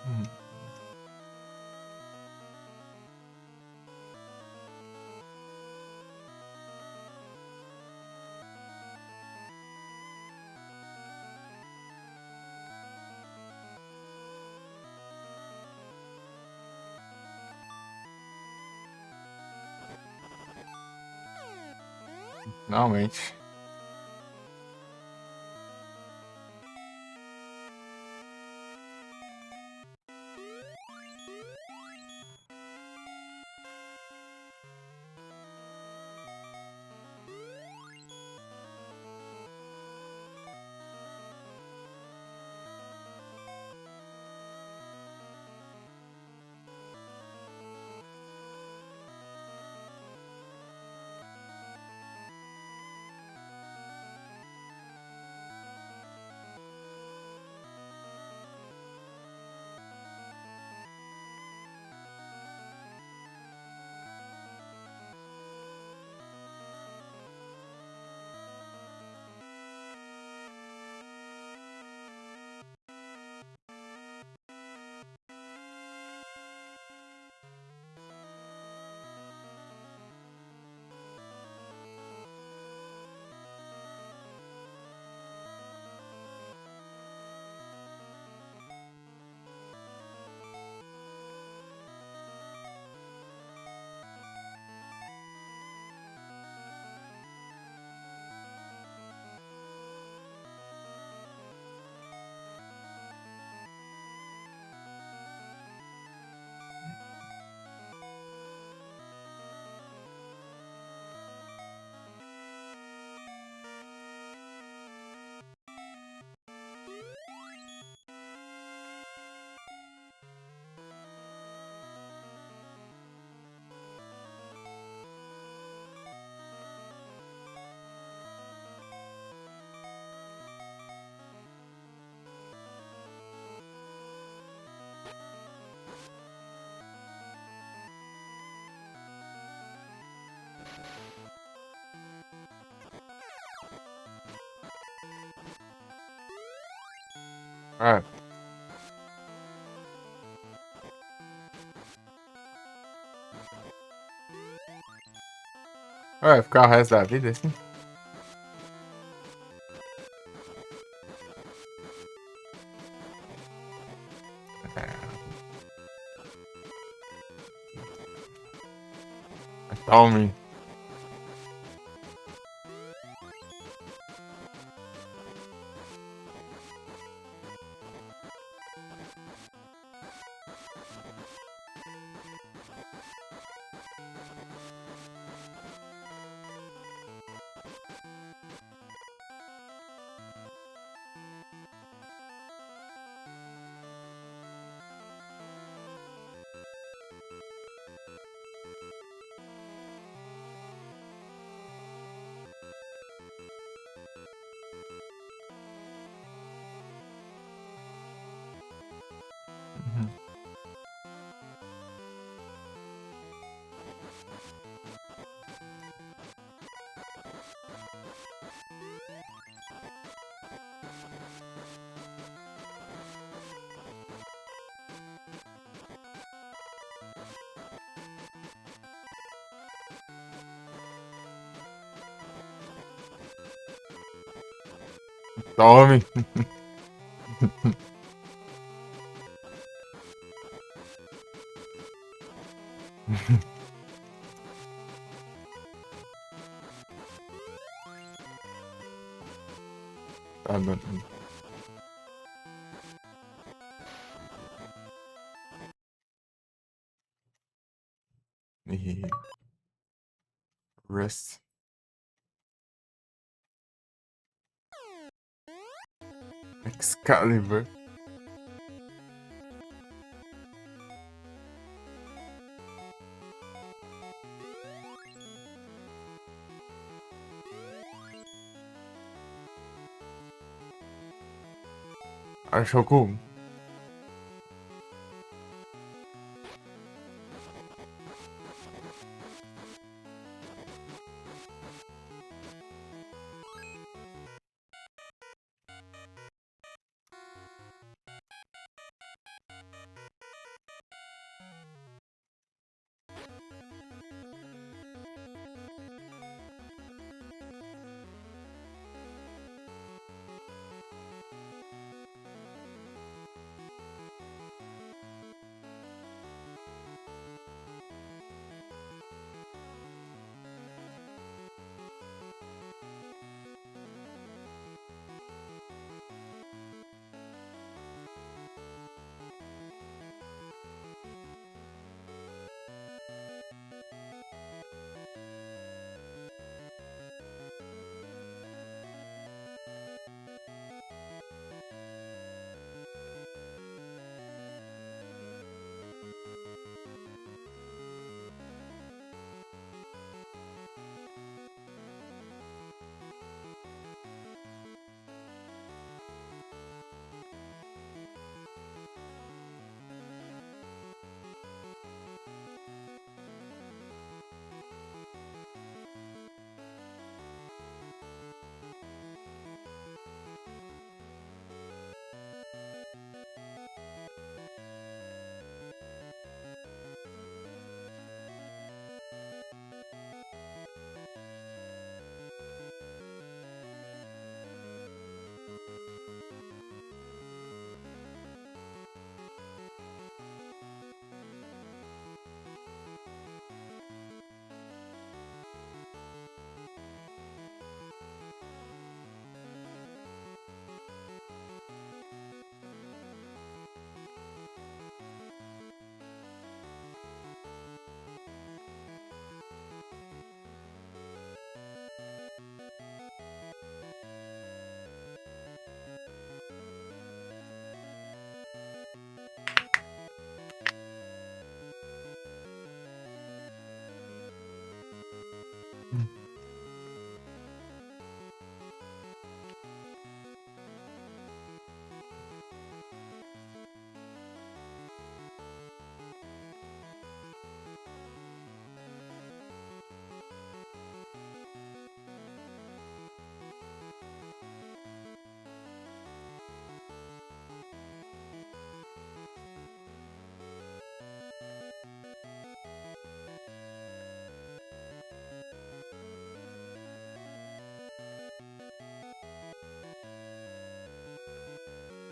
Hum. Finalmente. Ah, vai ficar o resto da vida assim? Tome. Uhum. Tome. Tá dando. E Rust. Excalibur. Arshoku.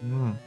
Hum.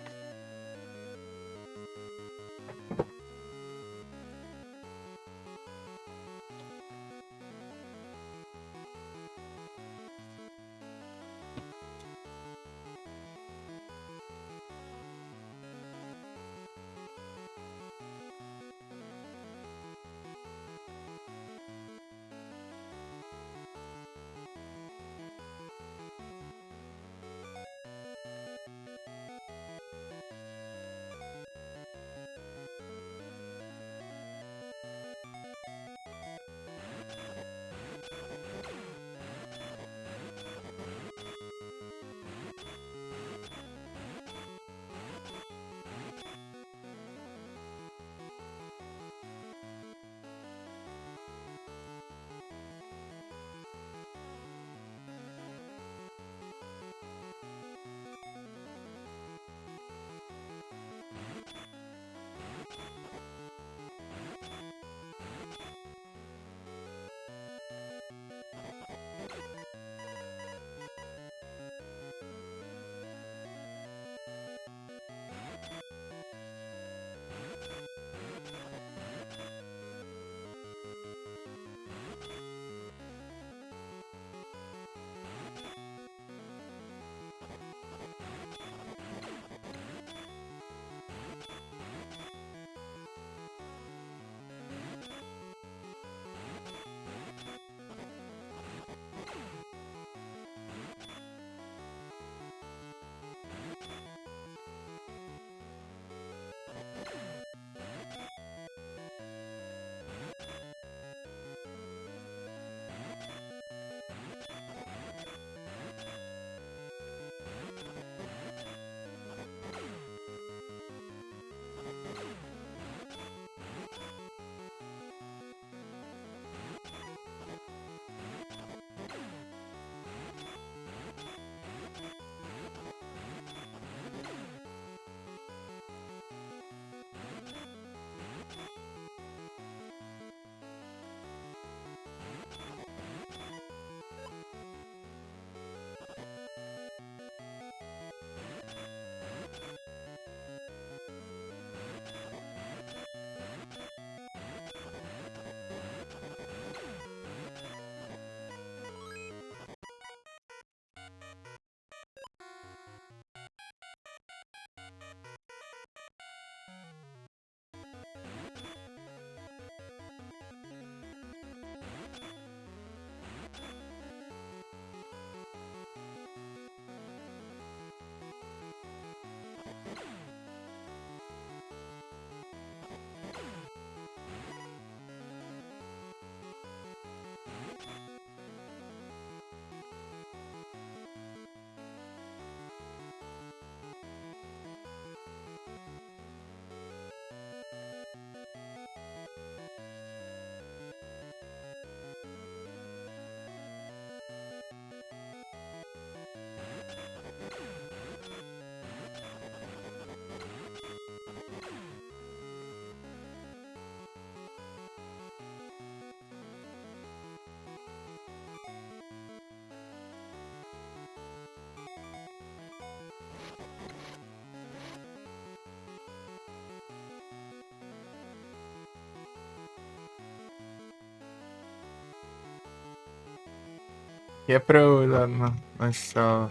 Que é pra eu usar na sala.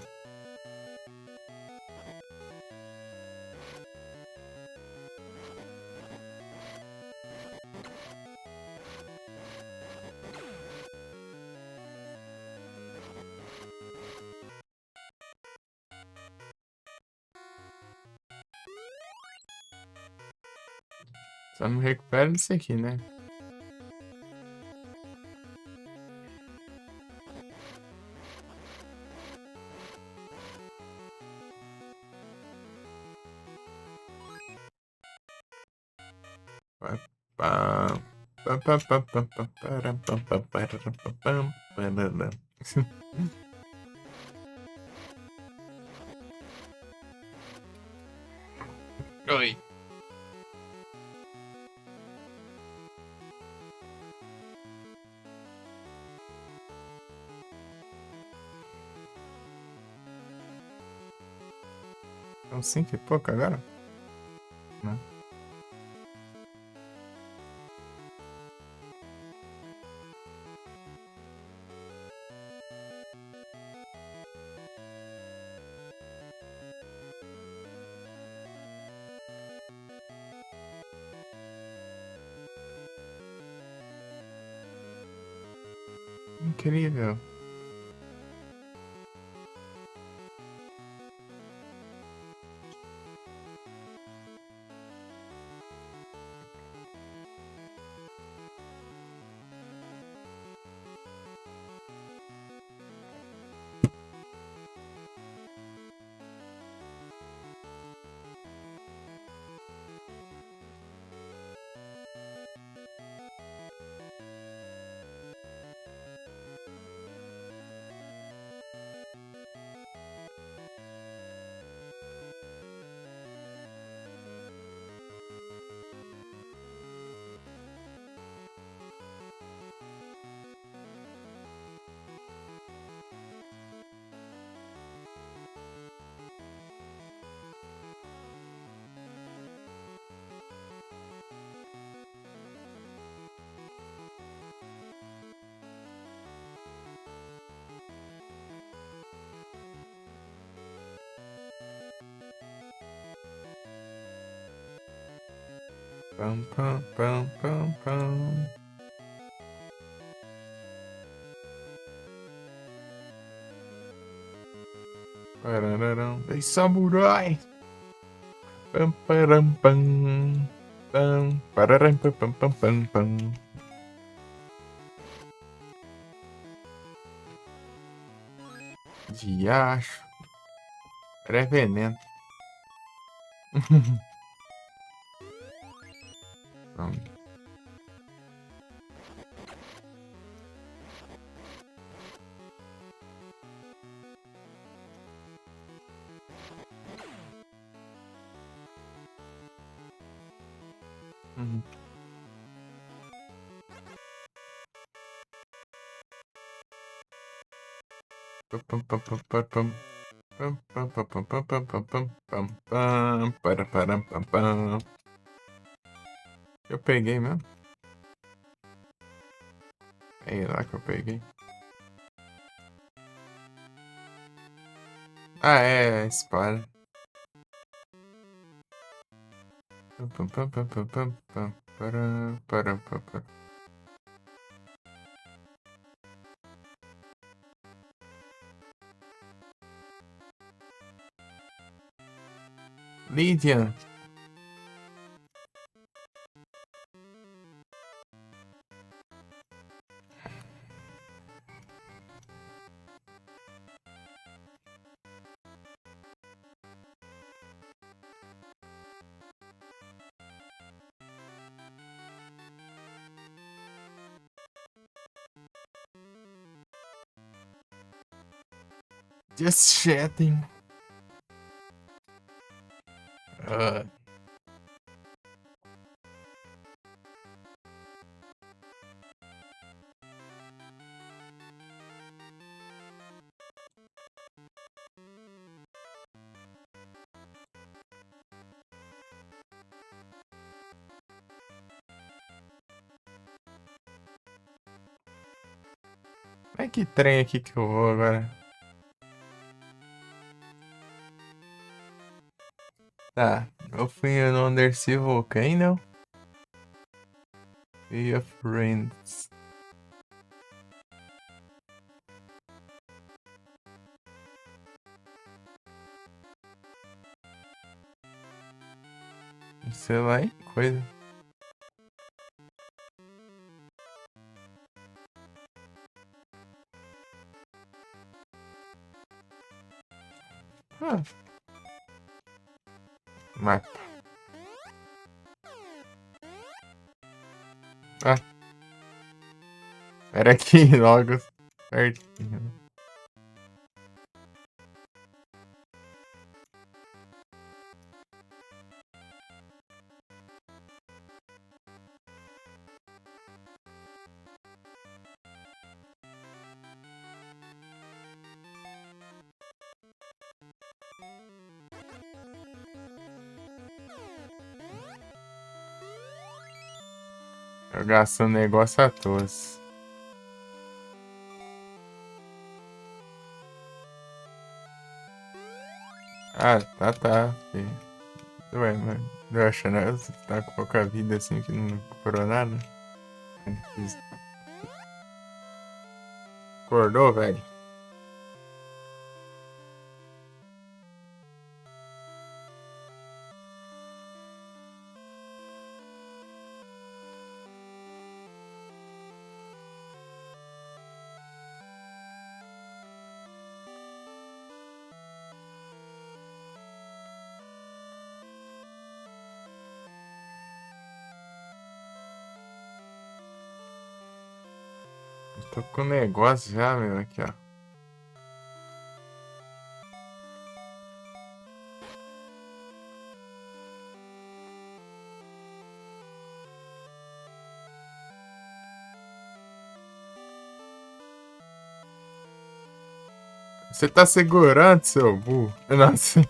Só não recupero isso aqui, né? Pá, pá, pá, pá, pá, pá, pá, para, pá, pá, para, pá, pá, parará. Oi. São 5 e pouco agora? Não. Incrível. Pam, pam, pam, pam, pam. Parararão. Ei, samurai! Pam, param, pam. Pam, pararam, pam, pam, pam, pam, pam. Diacho. Era veneno. Pronto. Uhum. Pam, pam, pam, pam, pam, pam. Pam, pam, pam, pam, pam, pam, pam, pam, pam, pam, para, param, pam, pam. Eu peguei mesmo? É lá que eu peguei. Ah, é, a espada. Pam, pam, pam, pam, pam, pam, pam, para, pam, pam. Lydia. Just chatting. Ah, Ai, que trem aqui que eu vou agora. Tá, eu fui no Undersea Volcano. Bay of Friends. Sei lá, hein? Coisa. Ah, mapa. Ah, era aqui logo. Certinho. Eu gasto um negócio à toa. Ah, tá. Ué, mas eu achando que você tá com pouca vida assim que não recuperou nada. Acordou, velho? Tô com negócio já, meu, aqui, ó. Você tá segurando, seu burro? Nossa.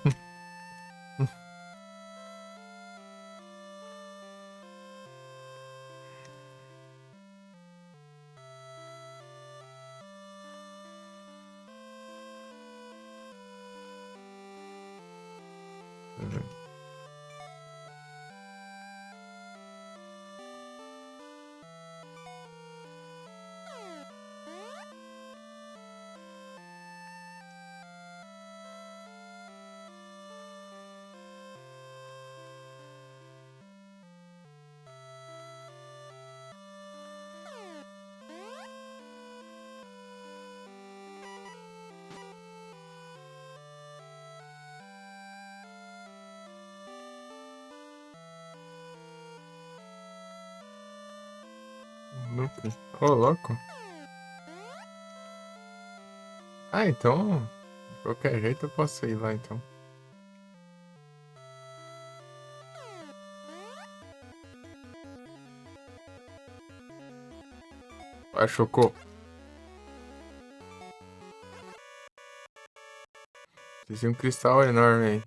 Ô, louco. Ah, então, de qualquer jeito eu posso ir lá, então. Ah, chocou. Tinha um cristal enorme aí.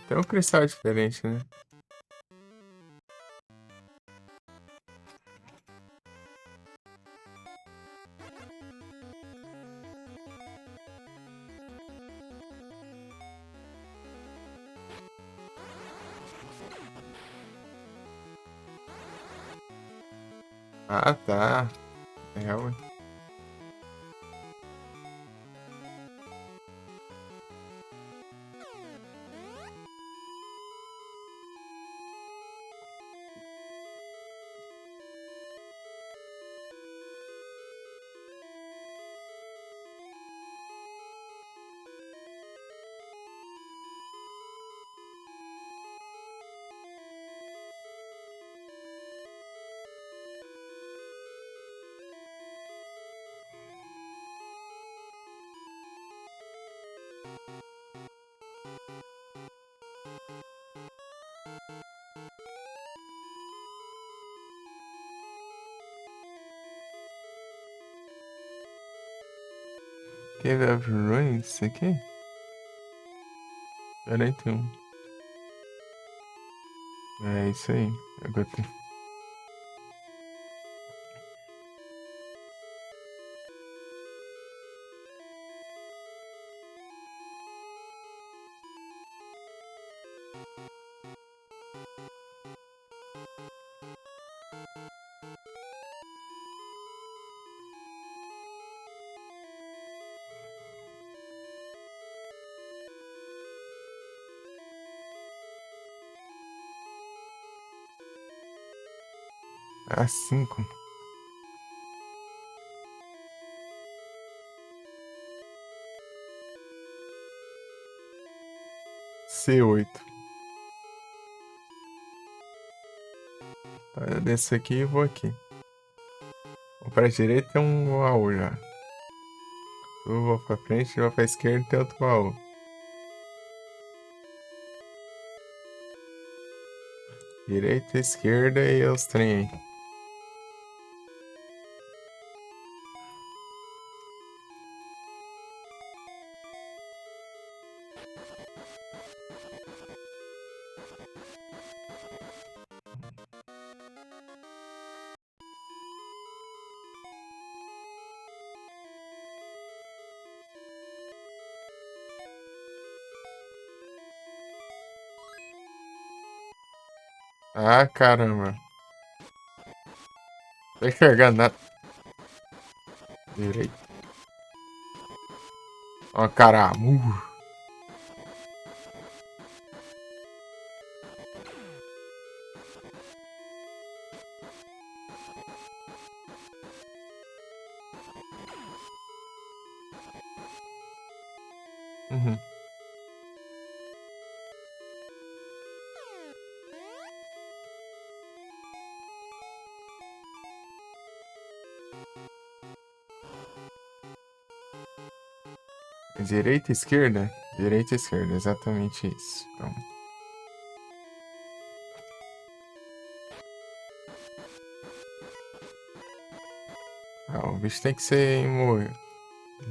Tem um cristal diferente, né? Ah, tá. É realmente. Cave of Ruins, isso aqui? 41. É isso aí. Agora tem... Ah, 5. C8. Tá, eu desço aqui e vou aqui. Vou pra direita tem um baú já. Eu vou pra frente, vou pra esquerda tem outro baú. Direita, esquerda e os trem aí. Ah, caramba. Tá enxergando nada. Direita. Ó, caramujo. Uhum. Direita, esquerda? Direita, esquerda, exatamente isso. Então, o bicho tem que ser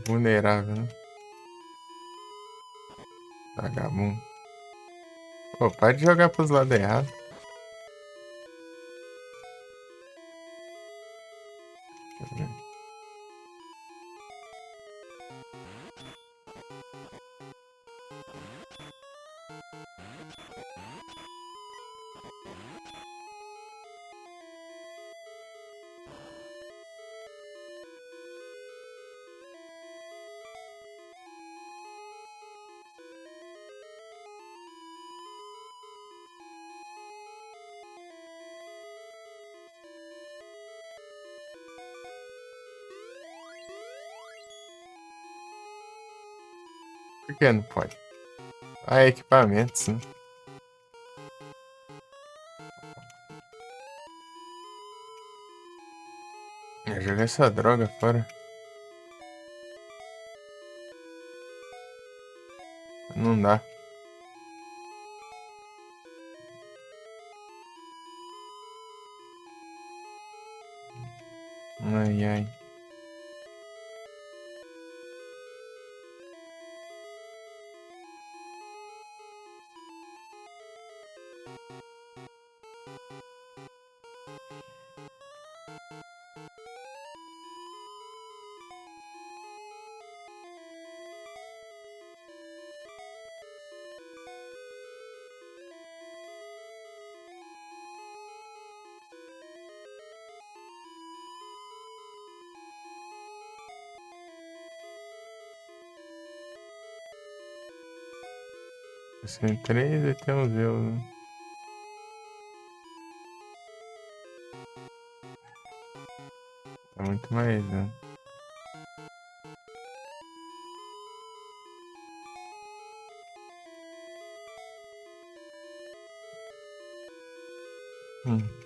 vulnerável, né? Vagabundo. Pô, para de jogar pros lados errados. Deixa eu ver. Por que não pode? Ah, equipamentos, né? Eu joguei essa droga fora. Não dá. Ai, ai. Tem 3 e tem os eu, né? É muito mais, né? Hum.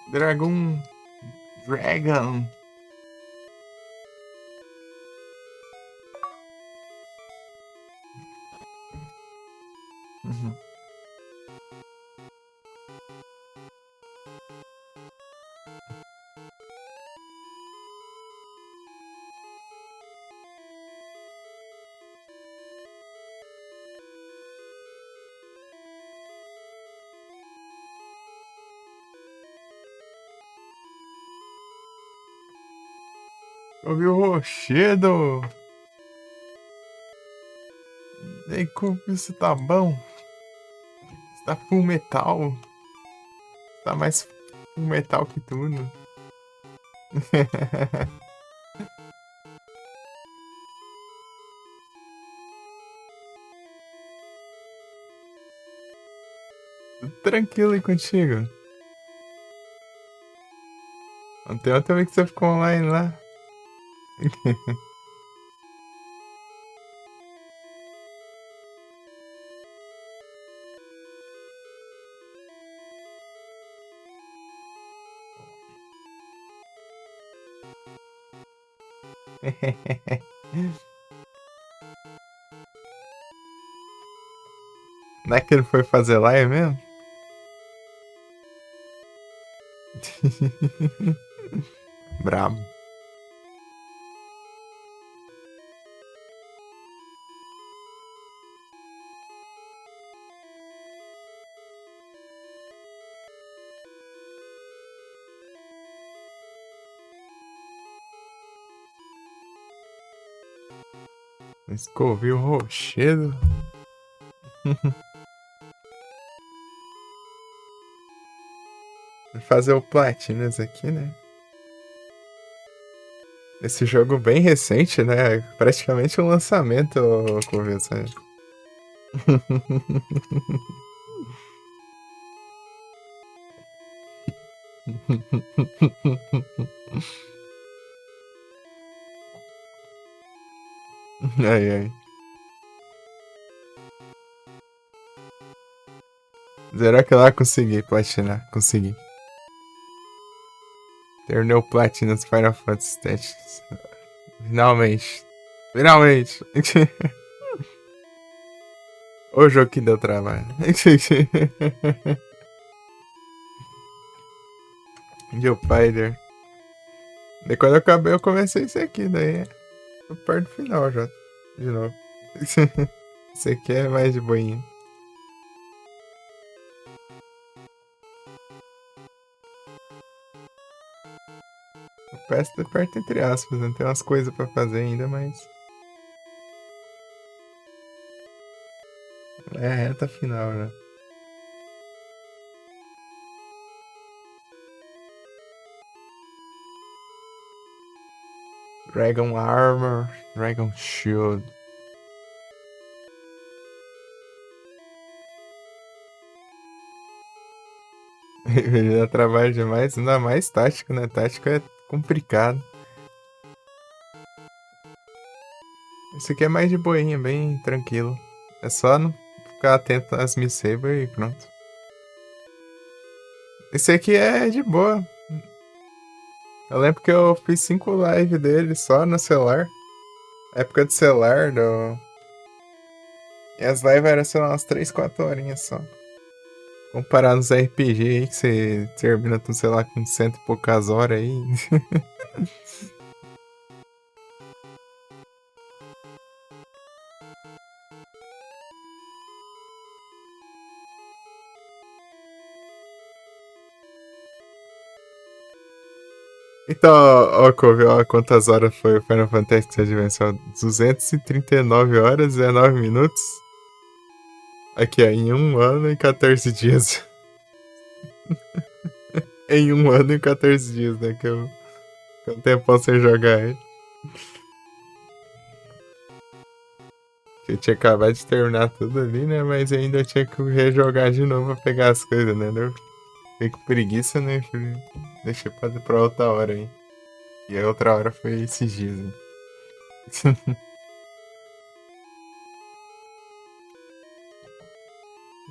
Dragon. Dragon. Uhum. Ouviu o rochedo? E aí, como isso tá bom? Tá full metal. Tá mais full metal que tudo. Tudo tranquilo aí contigo. Ontem eu também que você ficou online lá. Não é que ele foi fazer live mesmo? Brabo. Escovil rochedo. Vou fazer o Platinas aqui, né? Esse jogo bem recente, né? Praticamente um lançamento, conversa. Ai, ai. Zerar que lá consegui platinar. Consegui. Terminei o platina dos Final Fantasy Tactics. Finalmente. Finalmente. O jogo que deu trabalho. Joe Spider. Daí quando eu acabei, eu comecei isso aqui. Daí tô perto do final já. De novo. Isso aqui é mais de boinha. O PS tá perto entre aspas, né? Tem umas coisas pra fazer ainda, mas. É a reta final, né? Dragon Armor, Dragon Shield. Ele dá trabalho demais, ainda mais tático, né? Tático é complicado. Esse aqui é mais de boinha, bem tranquilo. É só não ficar atento às Miss Saber e pronto. Esse aqui é de boa. Eu lembro que eu fiz 5 lives dele só no celular. Época de celular, do... E as lives eram, sei lá, umas 3, 4 horinhas só. Comparar nos RPG aí, que você termina com, sei lá, com cento e poucas horas aí. Então, ó, Cove, ó, quantas horas foi o Final Fantasy Advance? Ó, 239 horas, 19 minutos. Aqui, ó, em 1 ano e 14 dias. Em 1 ano e 14 dias, né? Que eu tempo sem jogar ele. Que eu tinha acabado de terminar tudo ali, né? Mas ainda tinha que rejogar de novo pra pegar as coisas, né? Eu fiquei com preguiça, né? Deixei pra outra hora aí. E a outra hora foi esses dias, hein?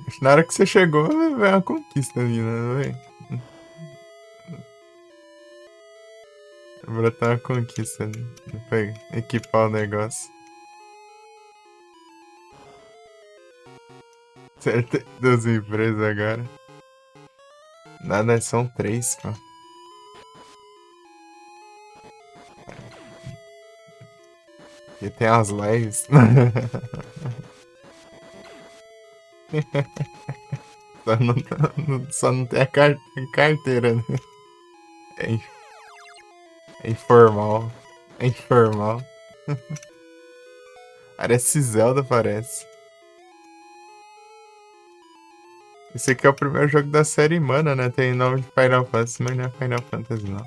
Acho que na hora que você chegou, veio uma conquista ali, né? Véi? Brotar uma conquista ali. Pra equipar o negócio. Certo? Das empresas agora. Nada, são 3, pô. E tem as lives. Só não tem a carteira, né? É, é informal. É informal. Parece Zelda, parece. Esse aqui é o primeiro jogo da série Mana, né? Tem nome de Final Fantasy, mas não é Final Fantasy, não.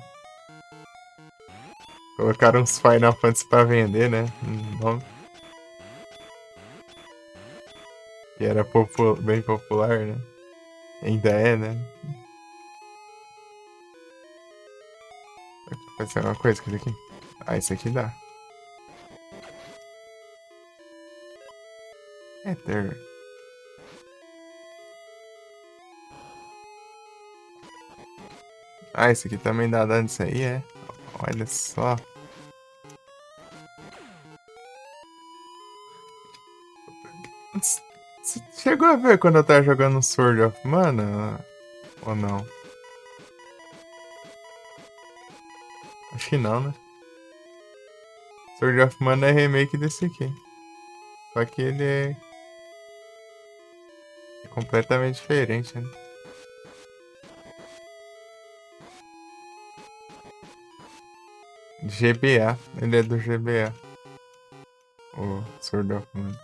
Colocaram uns Final Fantasy pra vender, né? Um nome que era bem popular, né? Ainda é, né? Vai ser uma coisa que aqui. Ah, isso aqui dá. Ether. Ah, isso aqui também dá dano isso aí, é? Olha só. Você chegou a ver quando eu tava jogando Sword of Mana? Ou não? Acho que não, né? Sword of Mana é remake desse aqui. Só que ele é completamente diferente, né? GBA. Ele é do GBA. O Sword of Mana.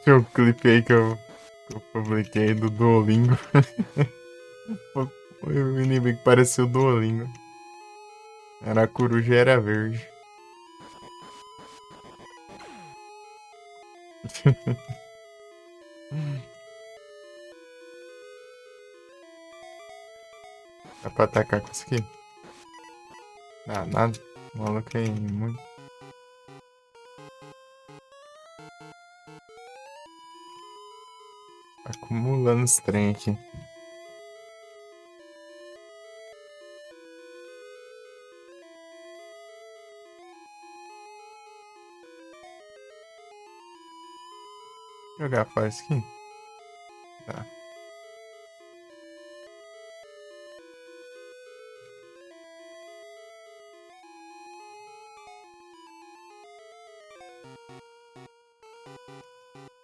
Tinha um clipe aí que eu publiquei do Duolingo. O inimigo parecia o Duolingo. Era a coruja e era verde. Dá pra atacar com isso aqui? Ah, nada. O maluco é muito. Acumulando os trem aqui. Jogar fora isso aqui? Tá.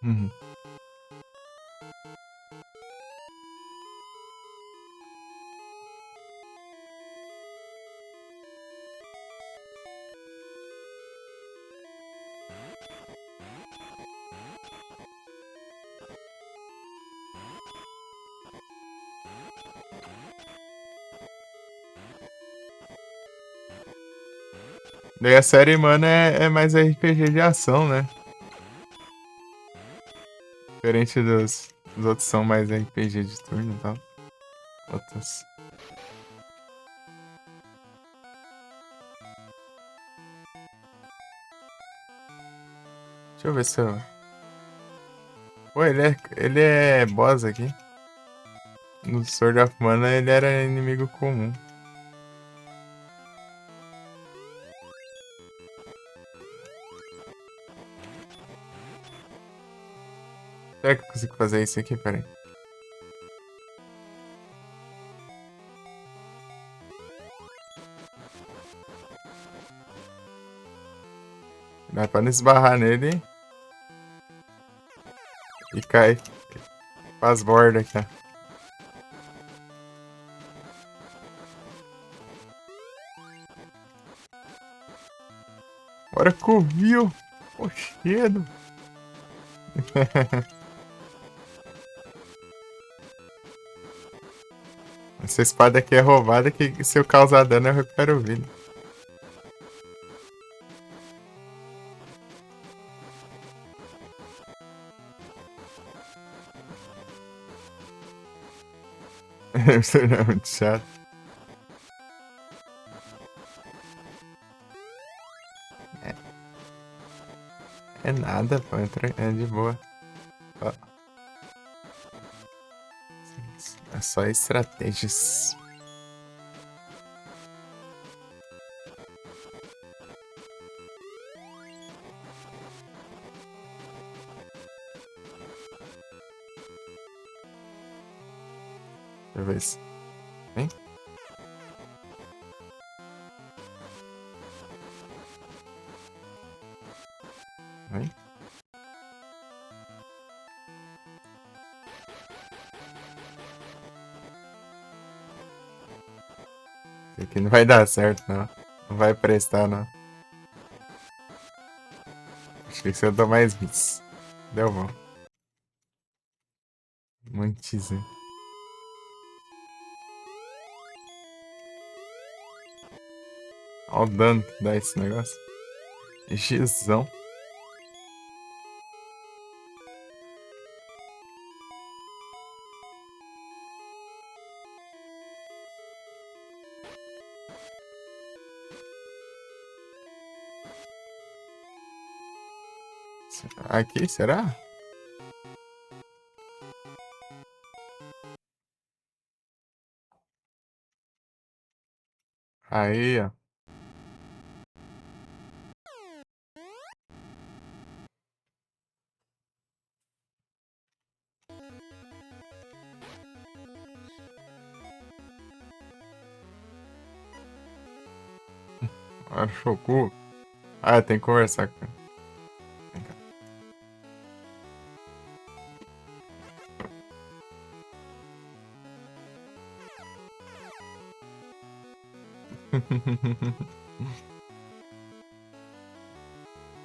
Uhum. Daí a série, mano, é mais RPG de ação, né? Diferente dos outros são mais RPG de turno e tal. Outros. Deixa eu ver se eu. Pô, ele é boss aqui. No Sword of Mana ele era inimigo comum. Será que eu consigo fazer isso aqui? Pera aí. Dá pra não esbarrar nele e cai pras bordas aqui, ó. Bora Covil! Oxedo! Essa espada aqui é roubada que se eu causar dano eu recupero vida. Isso é muito chato. É nada, pô. É de boa. Ó, é só estratégias. Deixa eu ver se. Vem. Vem. Isso aqui não vai dar certo, não. Não vai prestar, não. Acho que se eu dou mais hits. Deu bom. Muitíssimo. Olha o dano que dá esse negócio. Gizão. Aqui, será? Aí, ó. Achocu. Ah, tem que conversar com ele. Vem cá.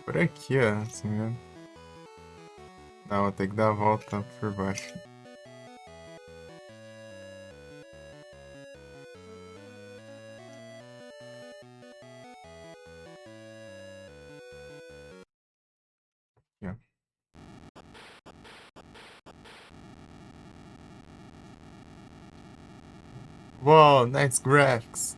Por aqui, ó. Se não me engano. Não, vou ter que dar a volta por baixo. Aqui, ó. Uou, nice graphics.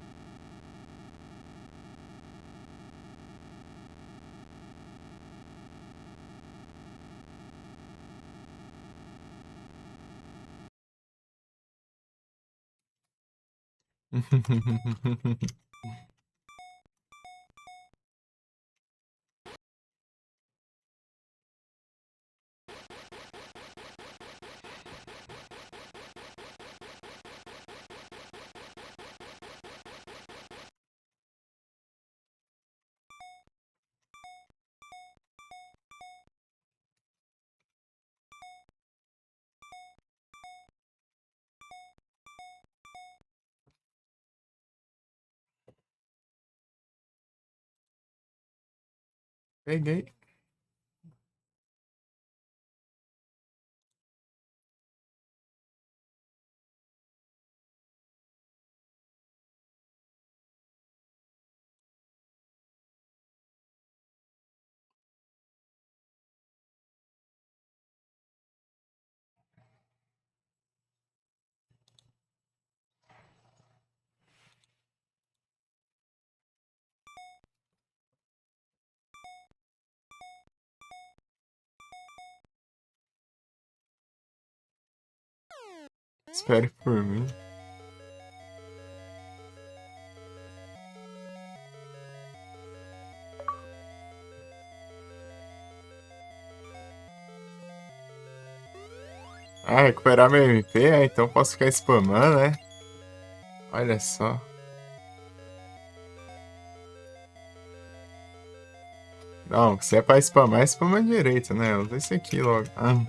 Peguei. Espere por mim. Ah, recuperar meu MP? Ah, então posso ficar spamando, né? Olha só. Não, se é pra spamar, spama direito, né? Usa esse aqui logo. Ah.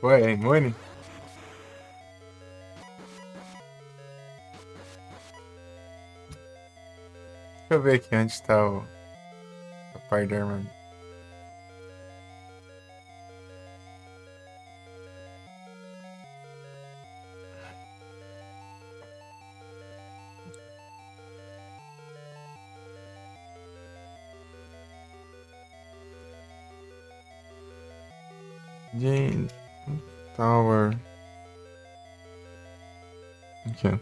Ué, é imune? Deixa eu ver aqui onde tá a parte da armadura. De Tower. Aqui.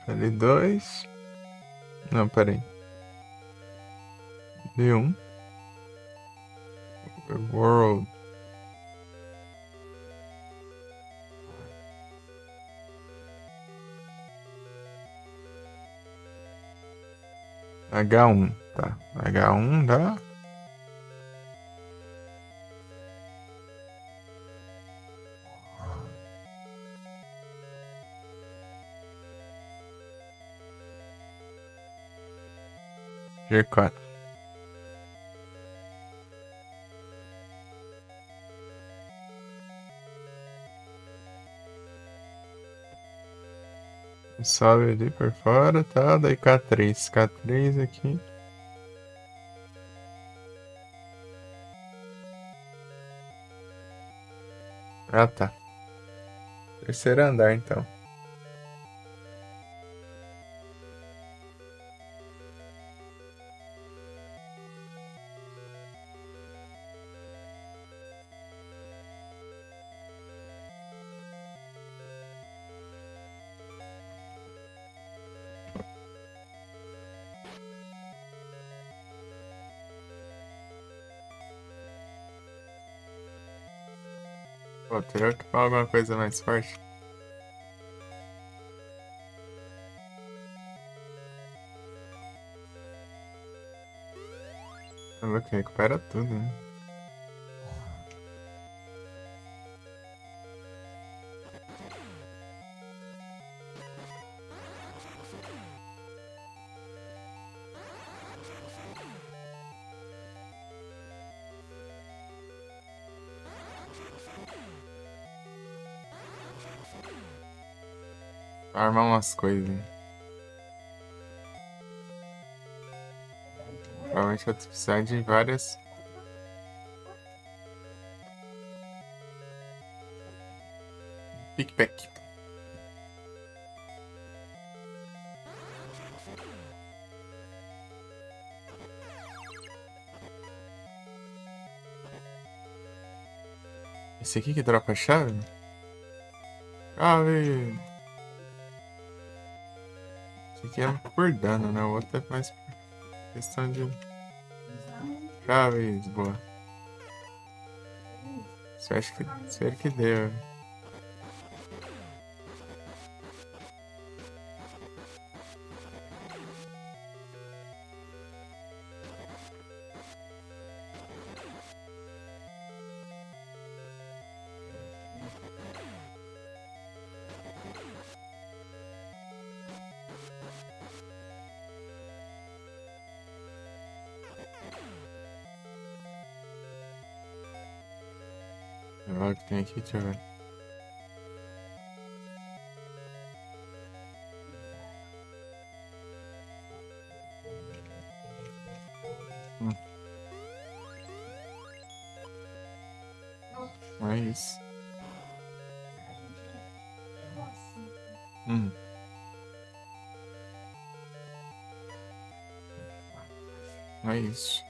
L2. Não, peraí. D1. World. H1. Tá. H1 dá. G4. Sobe ali por fora, tá? Daí K3. K3 aqui. Ah, tá. Terceiro andar, então. Pô, teria que falar alguma coisa mais forte. Tá louco, recupera tudo, né? Armar umas coisas, hein? Provavelmente eu vou precisar de várias. Pickpack. Esse aqui que dropa a chave? Chave! Esse aqui é por dano, né? O outro é mais por questão de chaves. Boa. Espero que deu. Olha o que tem aqui, deixa eu ver. É isso. Hum. É isso.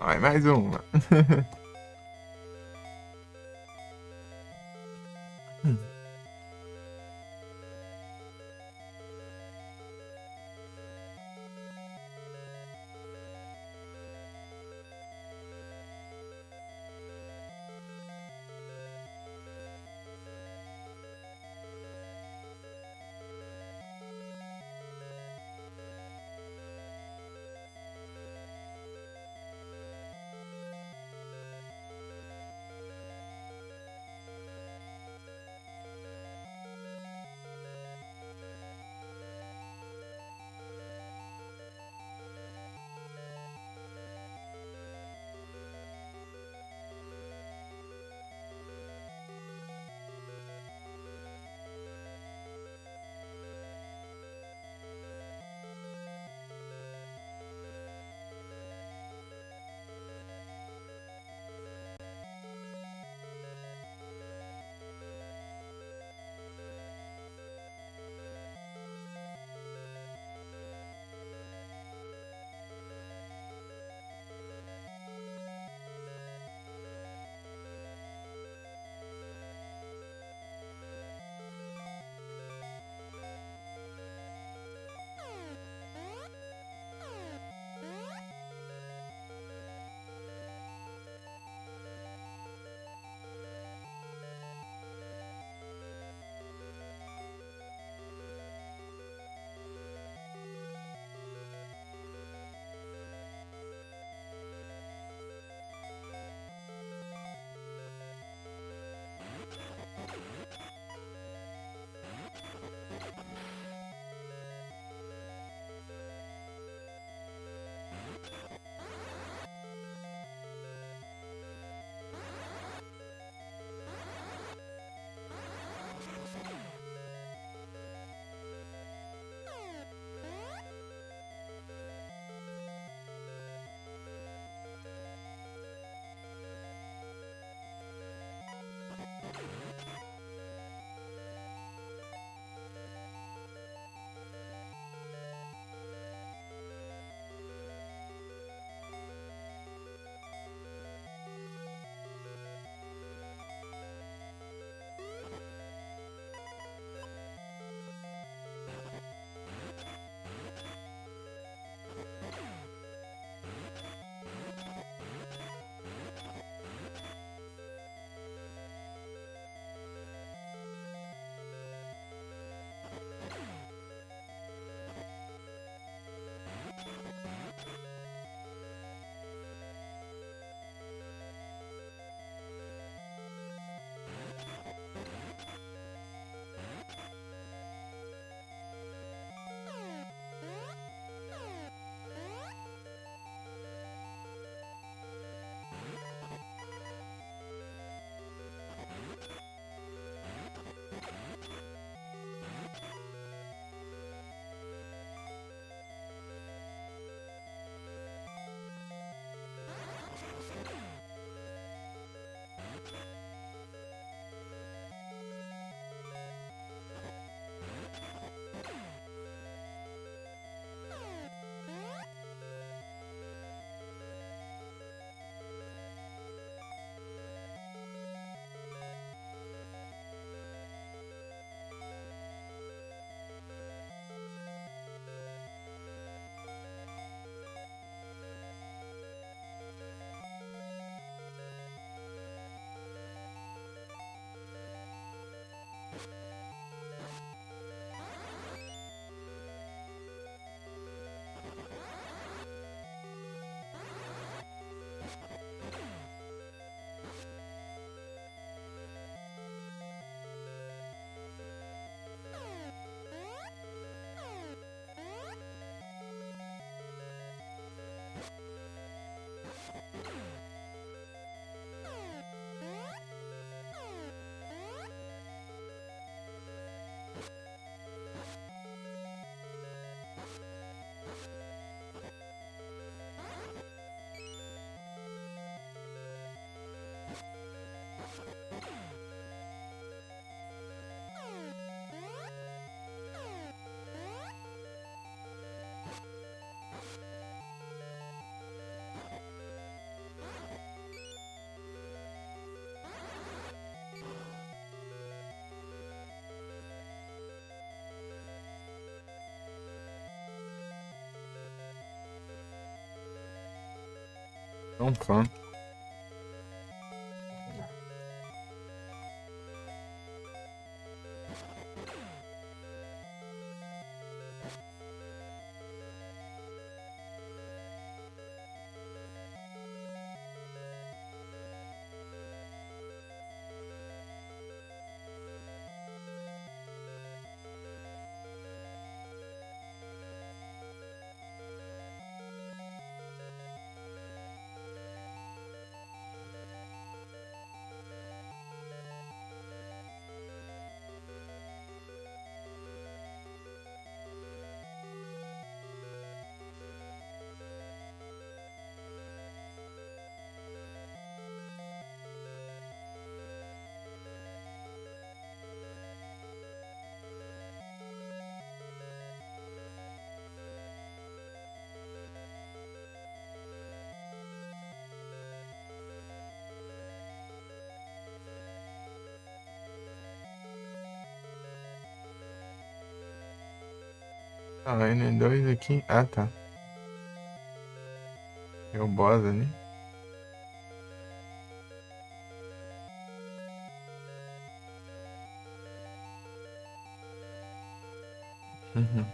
Vai, mais uma. Tão fã. Ah, N2 aqui. Ah, tá. É o boss ali. Uhum.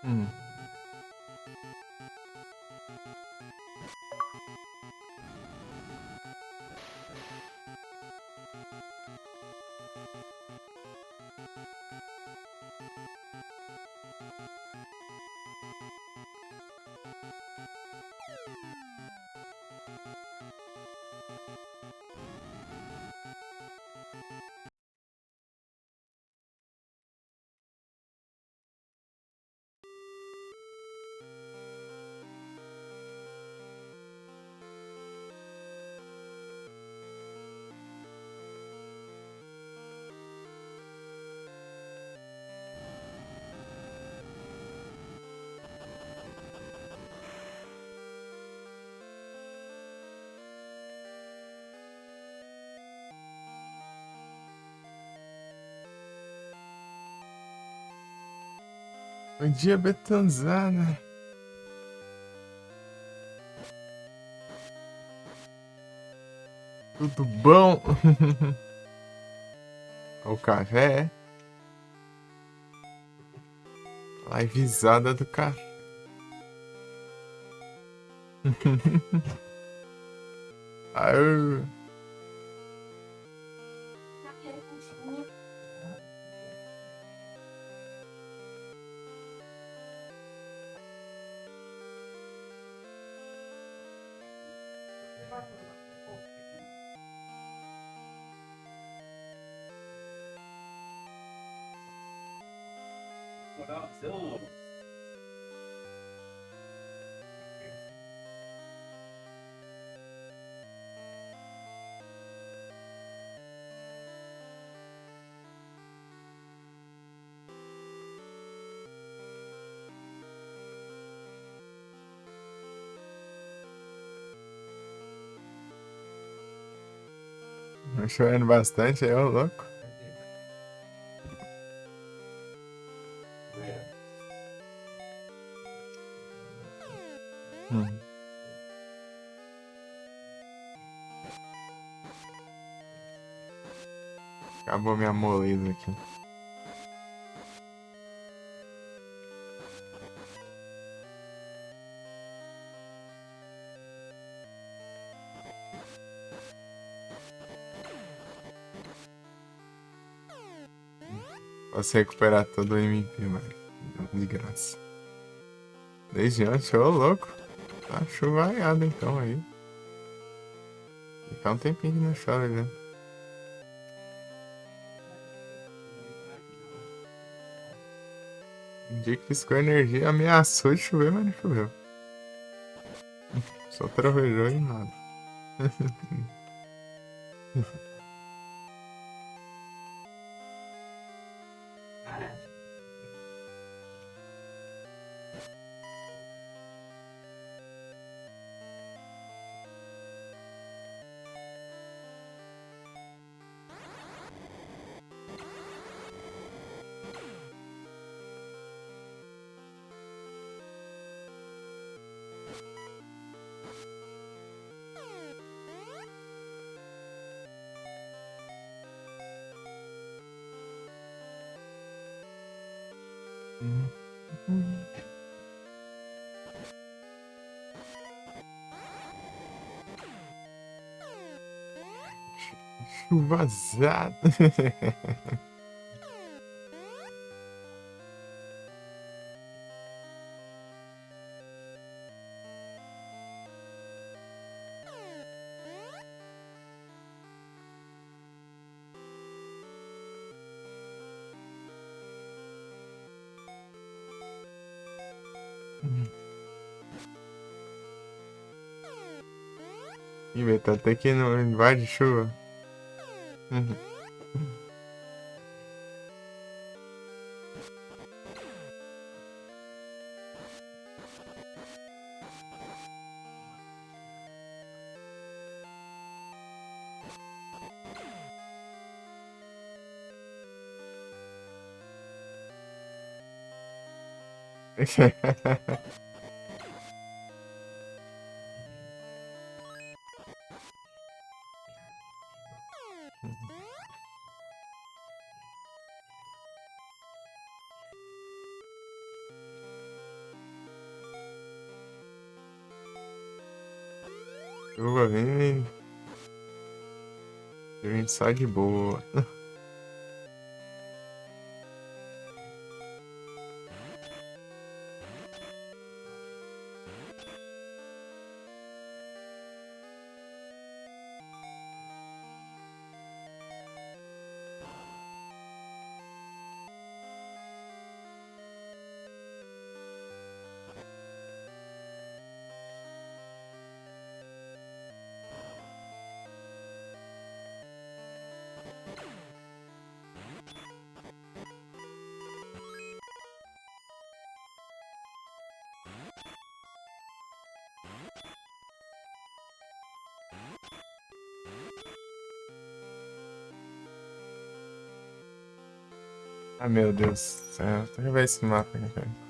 Hum. Bom dia, Betanzana. Tudo bom? O café? Livezada do café. Aô. Chovendo bastante aí, ô louco. Hum. Acabou minha moleza aqui. Posso recuperar todo o MP, mano. De graça. Desde antes, ô louco. Tá chuvaiado então aí. Ficar um tempinho que não chove, né? Um dia que piscou energia, ameaçou de chover, mas não choveu. Só trovejou e nada. Chuvazada. Ih, velho, tá até que não vai de chuva. Chuva vem só de boa. Ah, meu Deus do céu. Deixa eu ver esse mapa aqui, cara.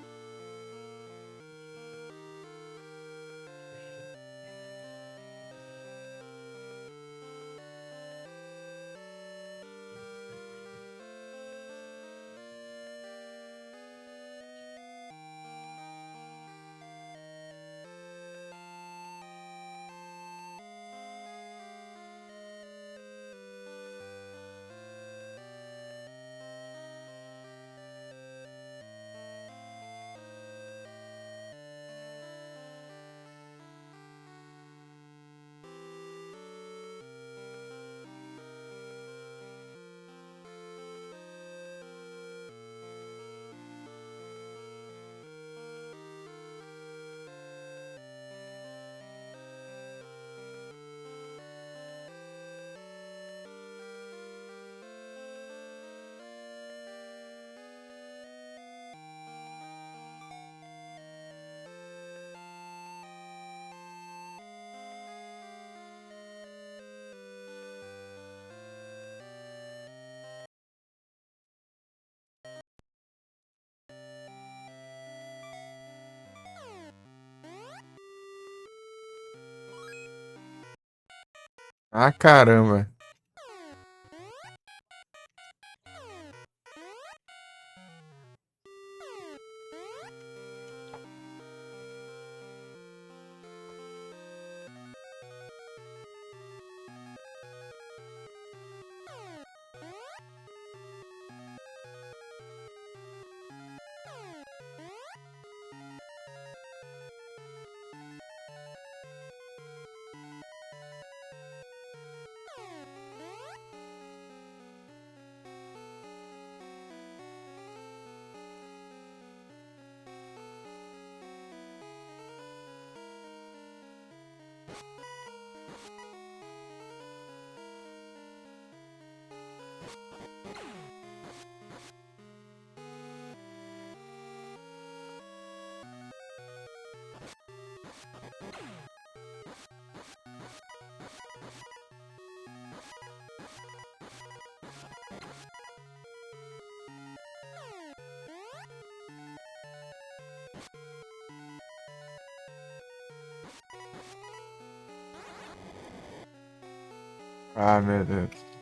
Ah, caramba. Ah, meu Deus.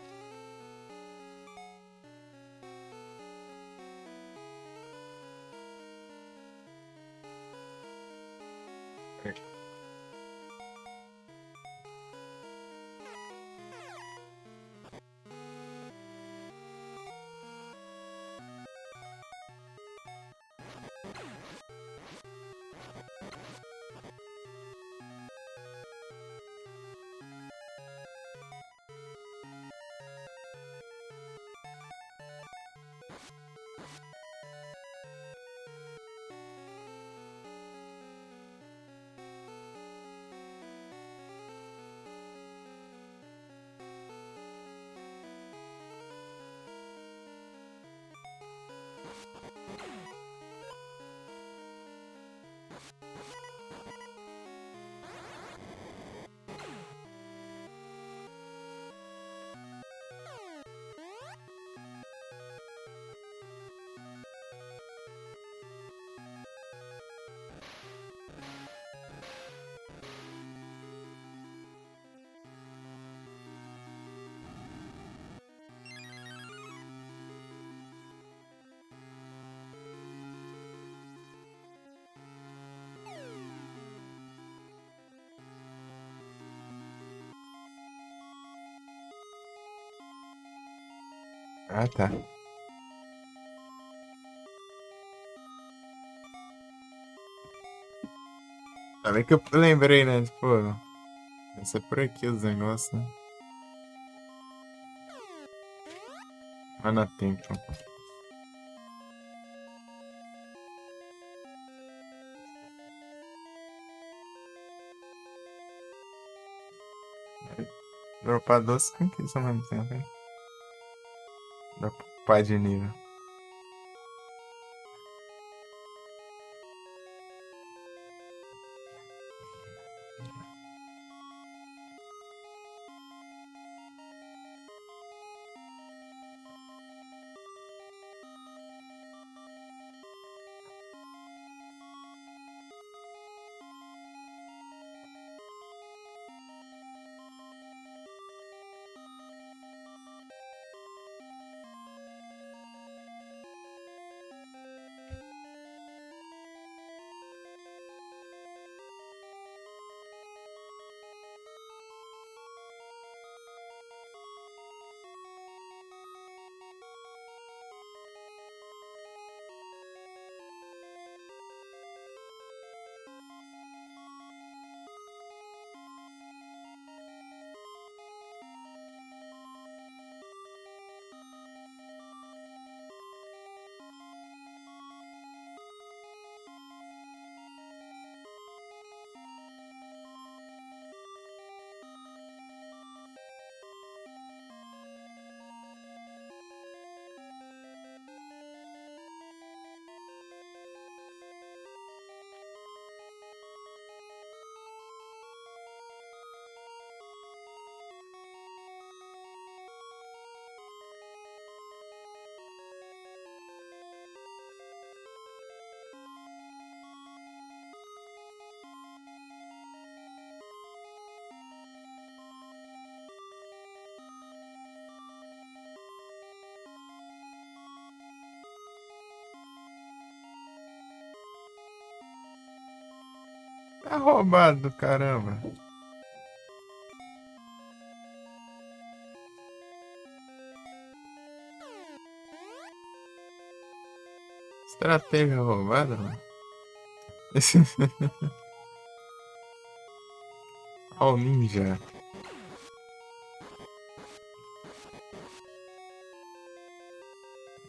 Ah, tá. Ainda bem que eu lembrei, né? Tipo, vai ser por aqui os negócios, né? Mas não dá tempo. Dropar doce com que isso ao mesmo tempo, hein? Dropar de nível. Tá roubado, caramba. Estratégia roubada, mano. Ó, o ninja.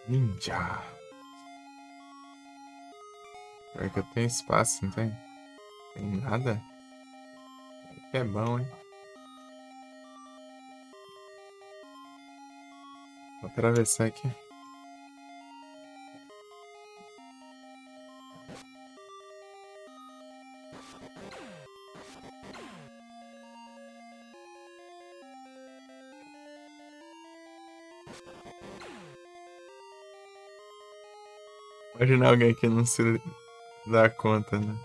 Ninja. Pior que eu tenho espaço, não tem? Tem nada? Que é bom, hein? Vou atravessar aqui. Imagina alguém que não se dá conta, né?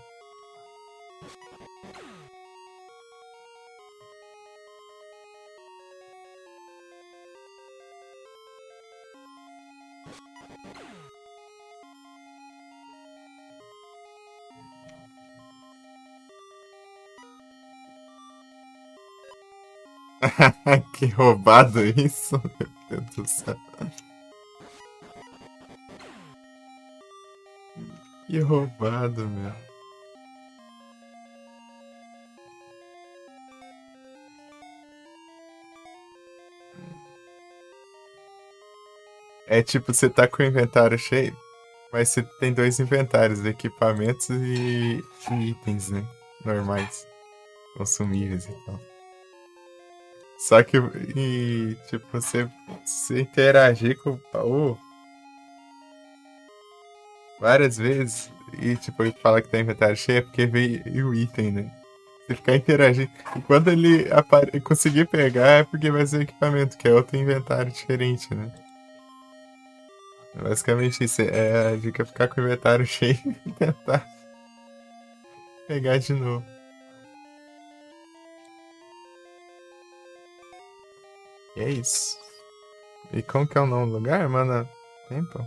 Que roubado isso, meu Deus do céu. Que roubado, meu. É tipo, você tá com o inventário cheio, mas você tem dois inventários, equipamentos e itens, né? Normais, consumíveis e tal. Só que, tipo, você interagir com o baú várias vezes e, tipo, ele fala que tá inventário cheio é porque veio o item, né? Você ficar interagindo. E quando ele conseguir pegar é porque vai ser o equipamento, que é outro inventário diferente, né? Basicamente isso. É a dica ficar com o inventário cheio e tentar pegar de novo. E é isso. E como que é o nome do lugar, mano? Tempo?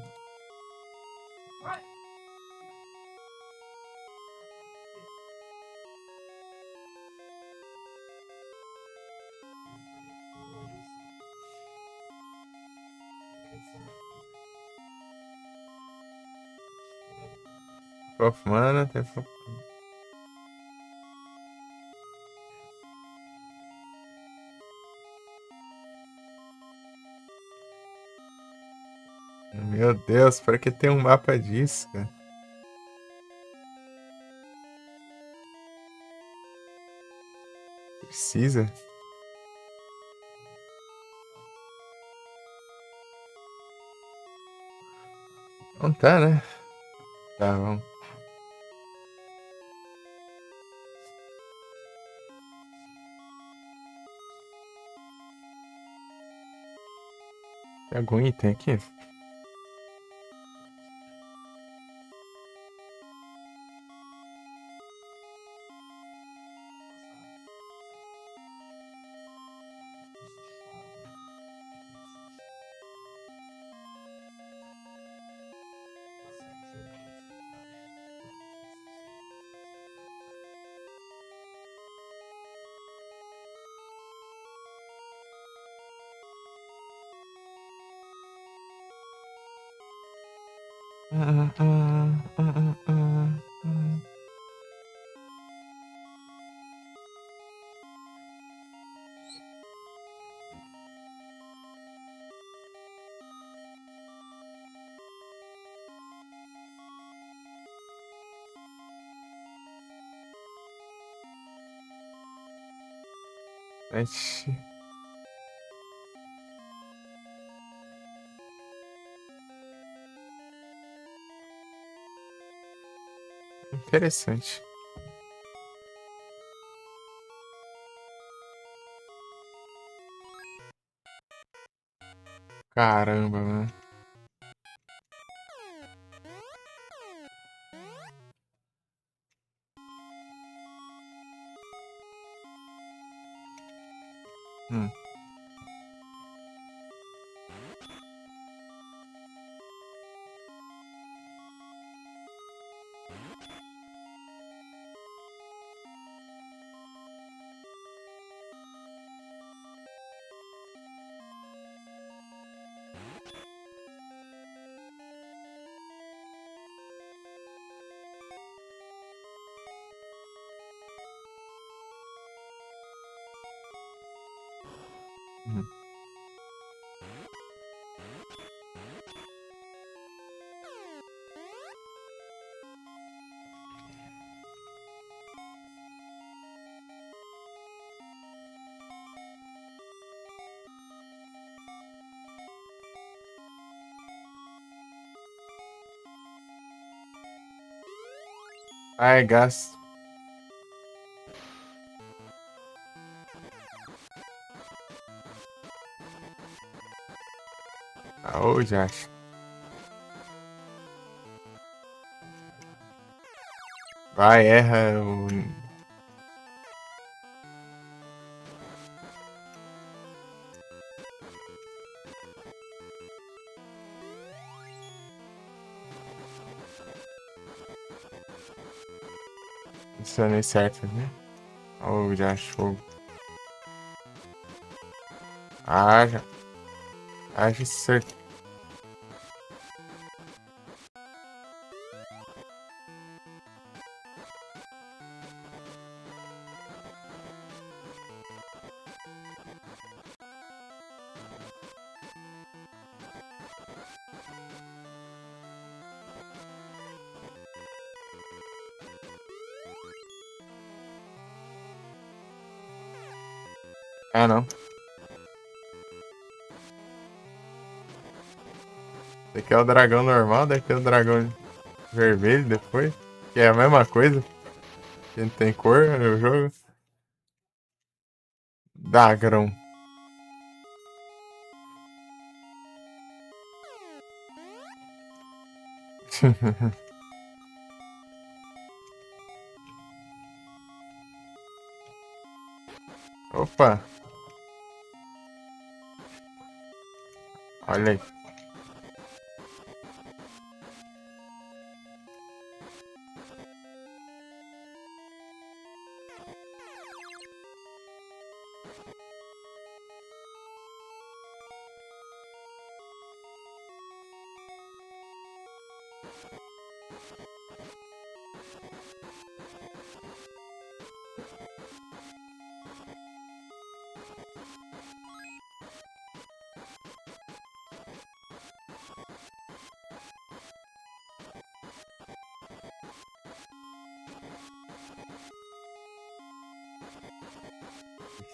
Of Mana, Tempo. Meu Deus, para que tem um mapa disso, cara? Precisa? Não tá, né? Tá, vamos. Tem algum item aqui? Ixi. Interessante. Caramba, mano. Hum. Uhum. Ai, gasto. Ô, já. Vai, erra o. Adicionei certo, né? Ô, já show. Ah, já. Acho certo. Ah, não. Daqui é o dragão normal, daqui é o dragão vermelho depois. Que é a mesma coisa. Que não tem cor no jogo. Dagrão. Opa, olha aí.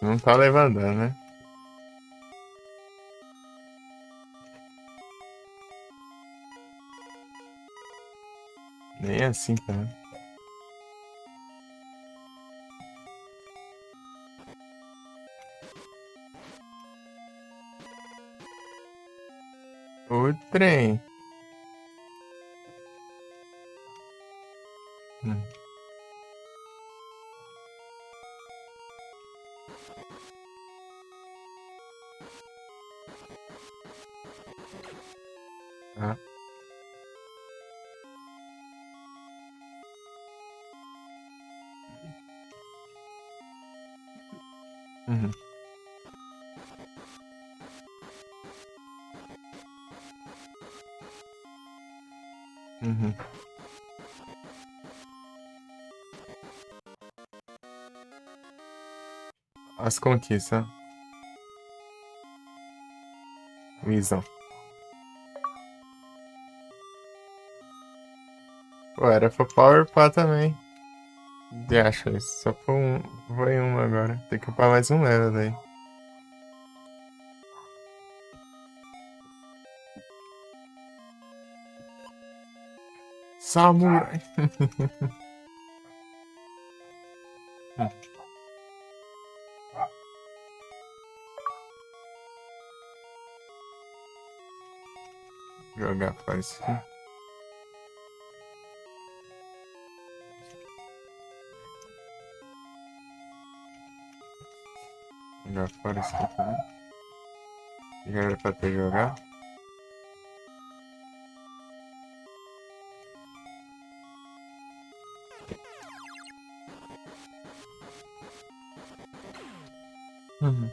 Não tá levantando, né? Nem assim, tá? O trem. Hum. Ah. Uhum. Uhum. As conquistas. Visão. Pô, era pra Power Pá também. De acho isso. Só por um. Foi um agora. Tem que upar mais um level daí. Samurai. Jogar fora isso aqui. Jogar fora isso aqui também. Já era pra ter jogado. Uhum.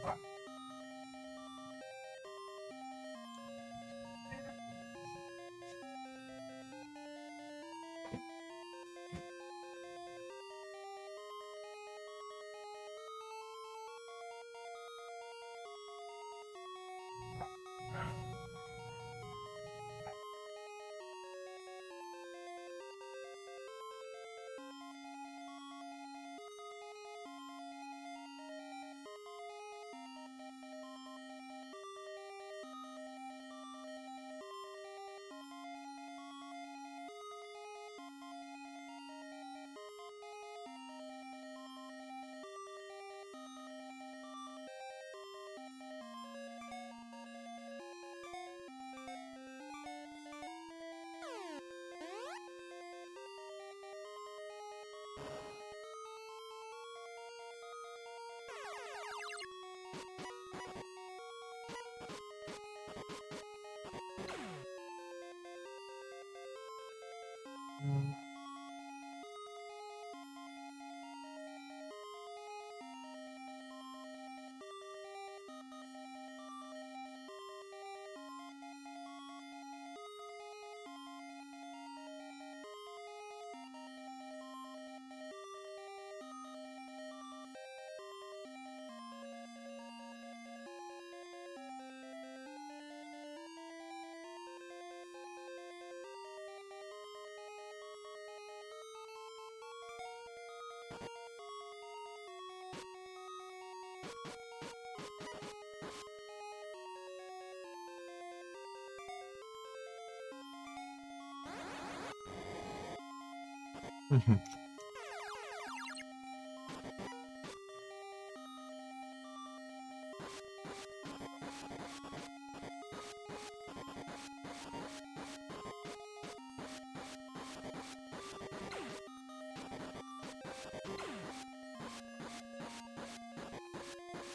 Uhum.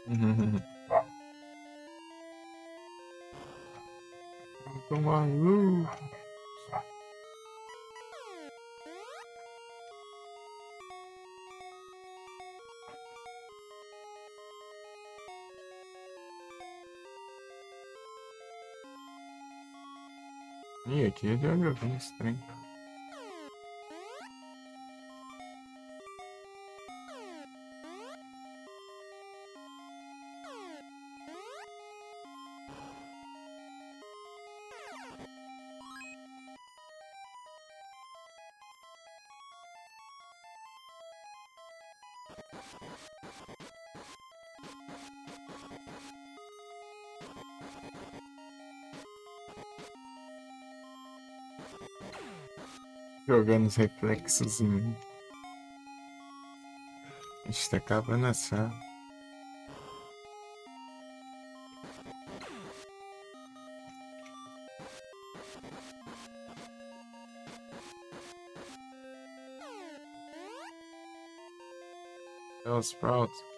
Uhum. Tô maluco. Ih, aqui eu já vi esse trem. Jogando os reflexos em mim. A gente tá acabando essa. É os Sprouts.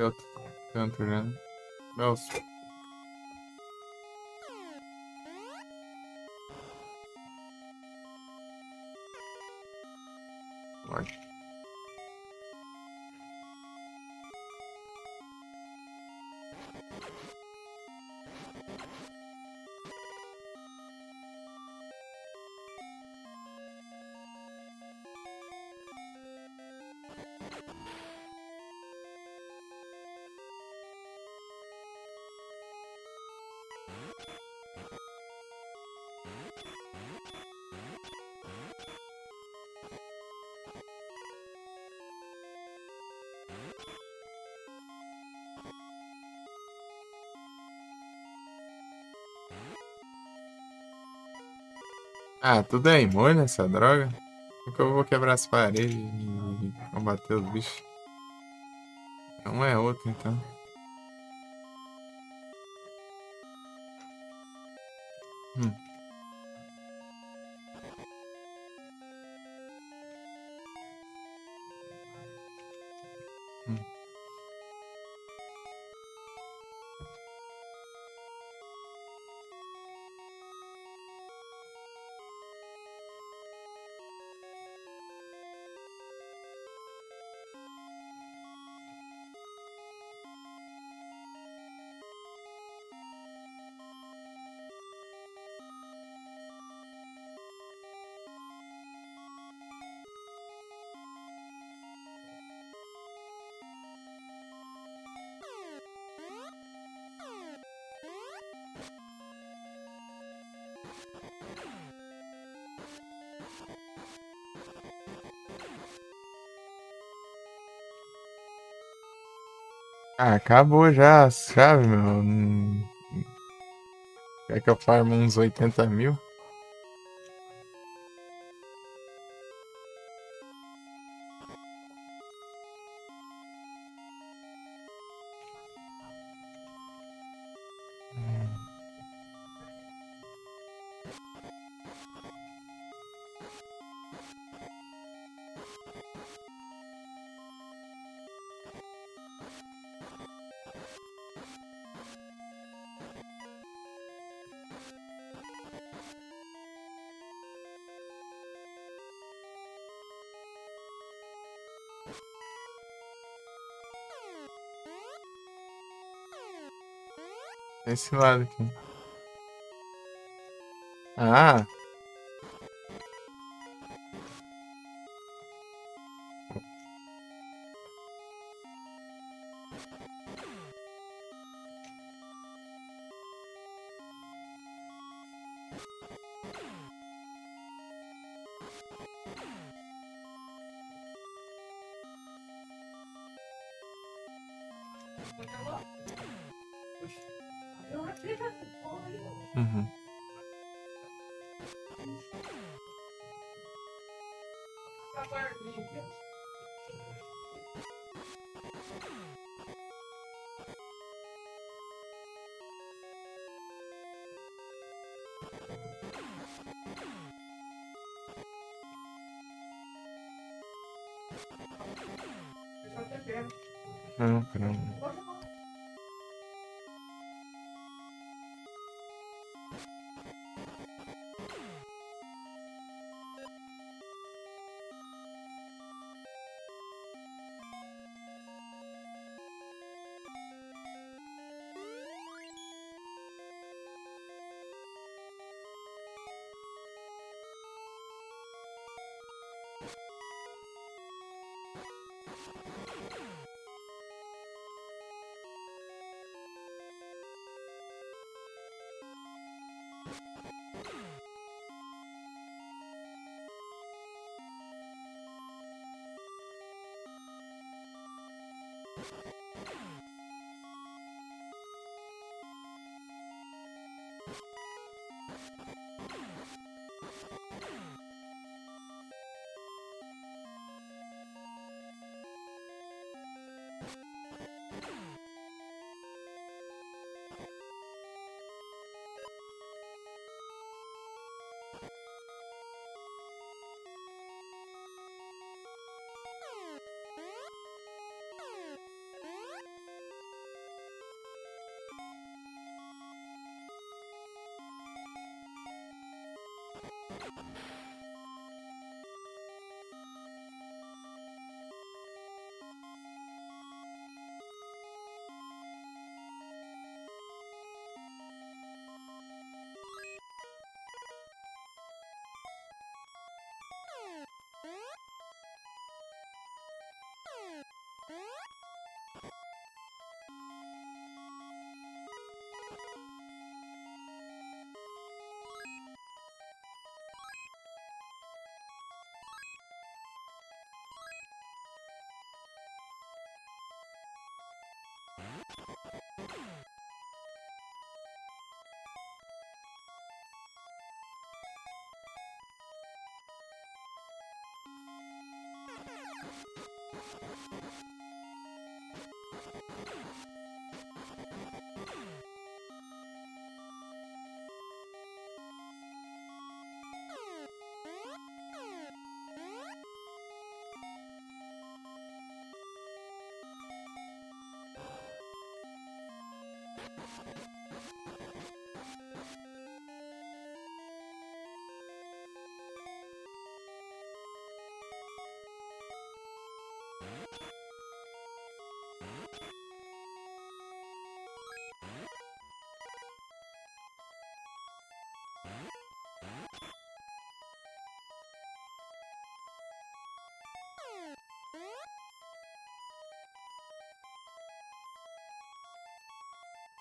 Eu tanto, né? Meus. Vai. Ah, tudo é imune essa droga. Nunca eu vou quebrar as paredes e combater os bichos. Um é outro, então. Hum, hum. Ah, acabou já as chaves, meu. Quer que eu farme uns 80 mil? Esse lado aqui. Ah! Uhum. Não, caramba.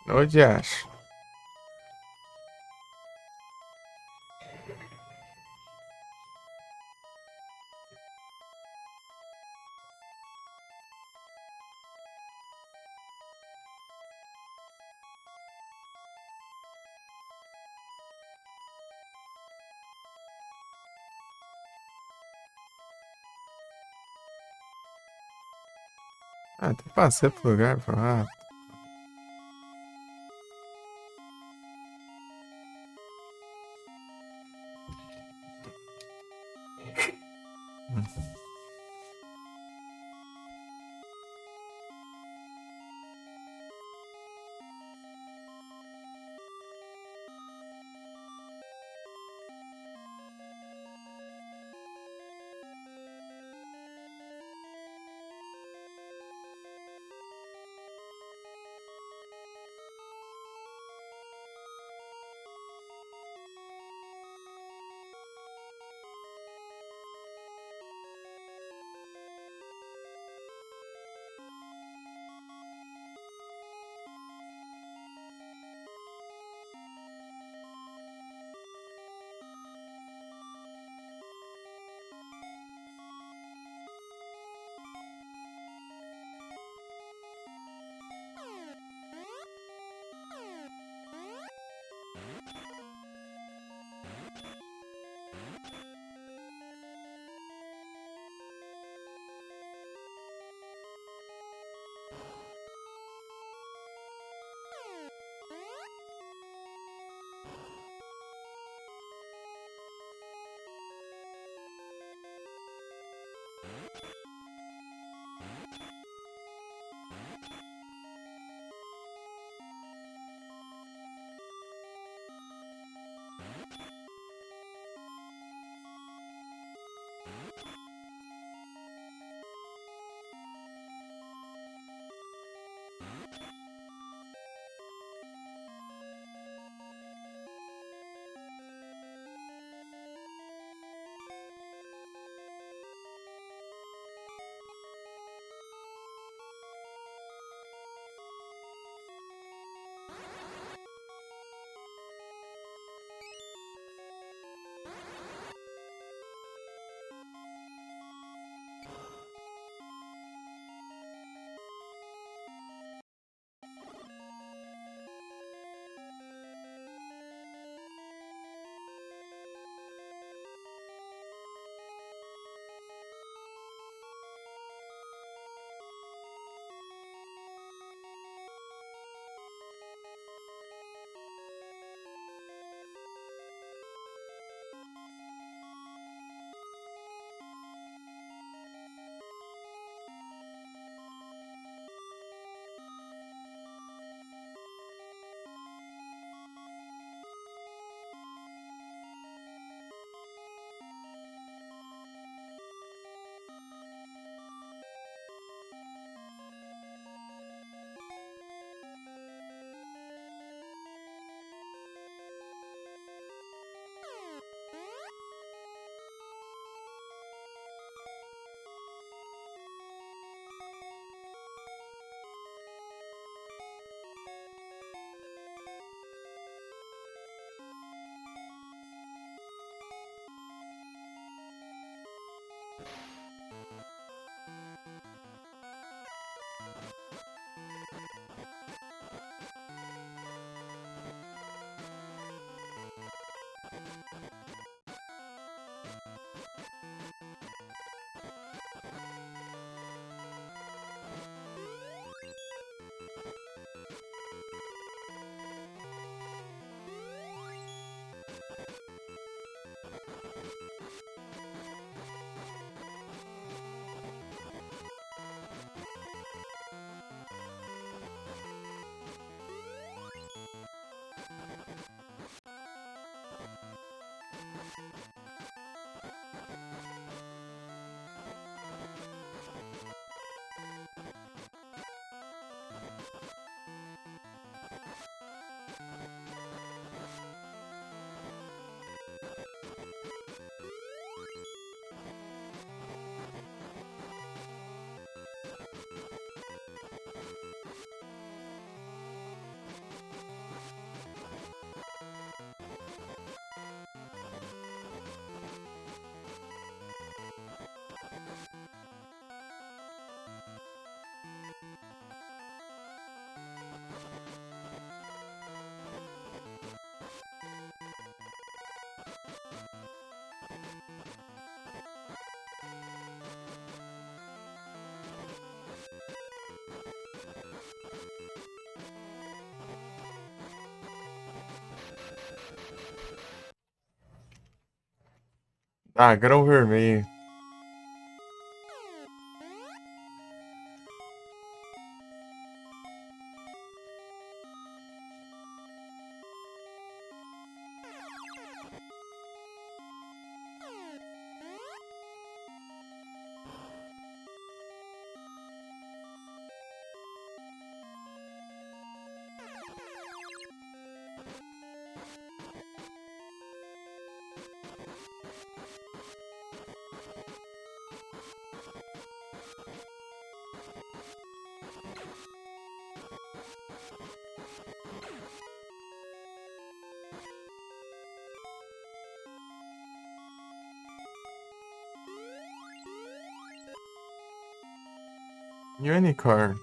Onde acha? Ah, até passei pro lugar e falei, ah, Ah, grão vermelho. Unicorn.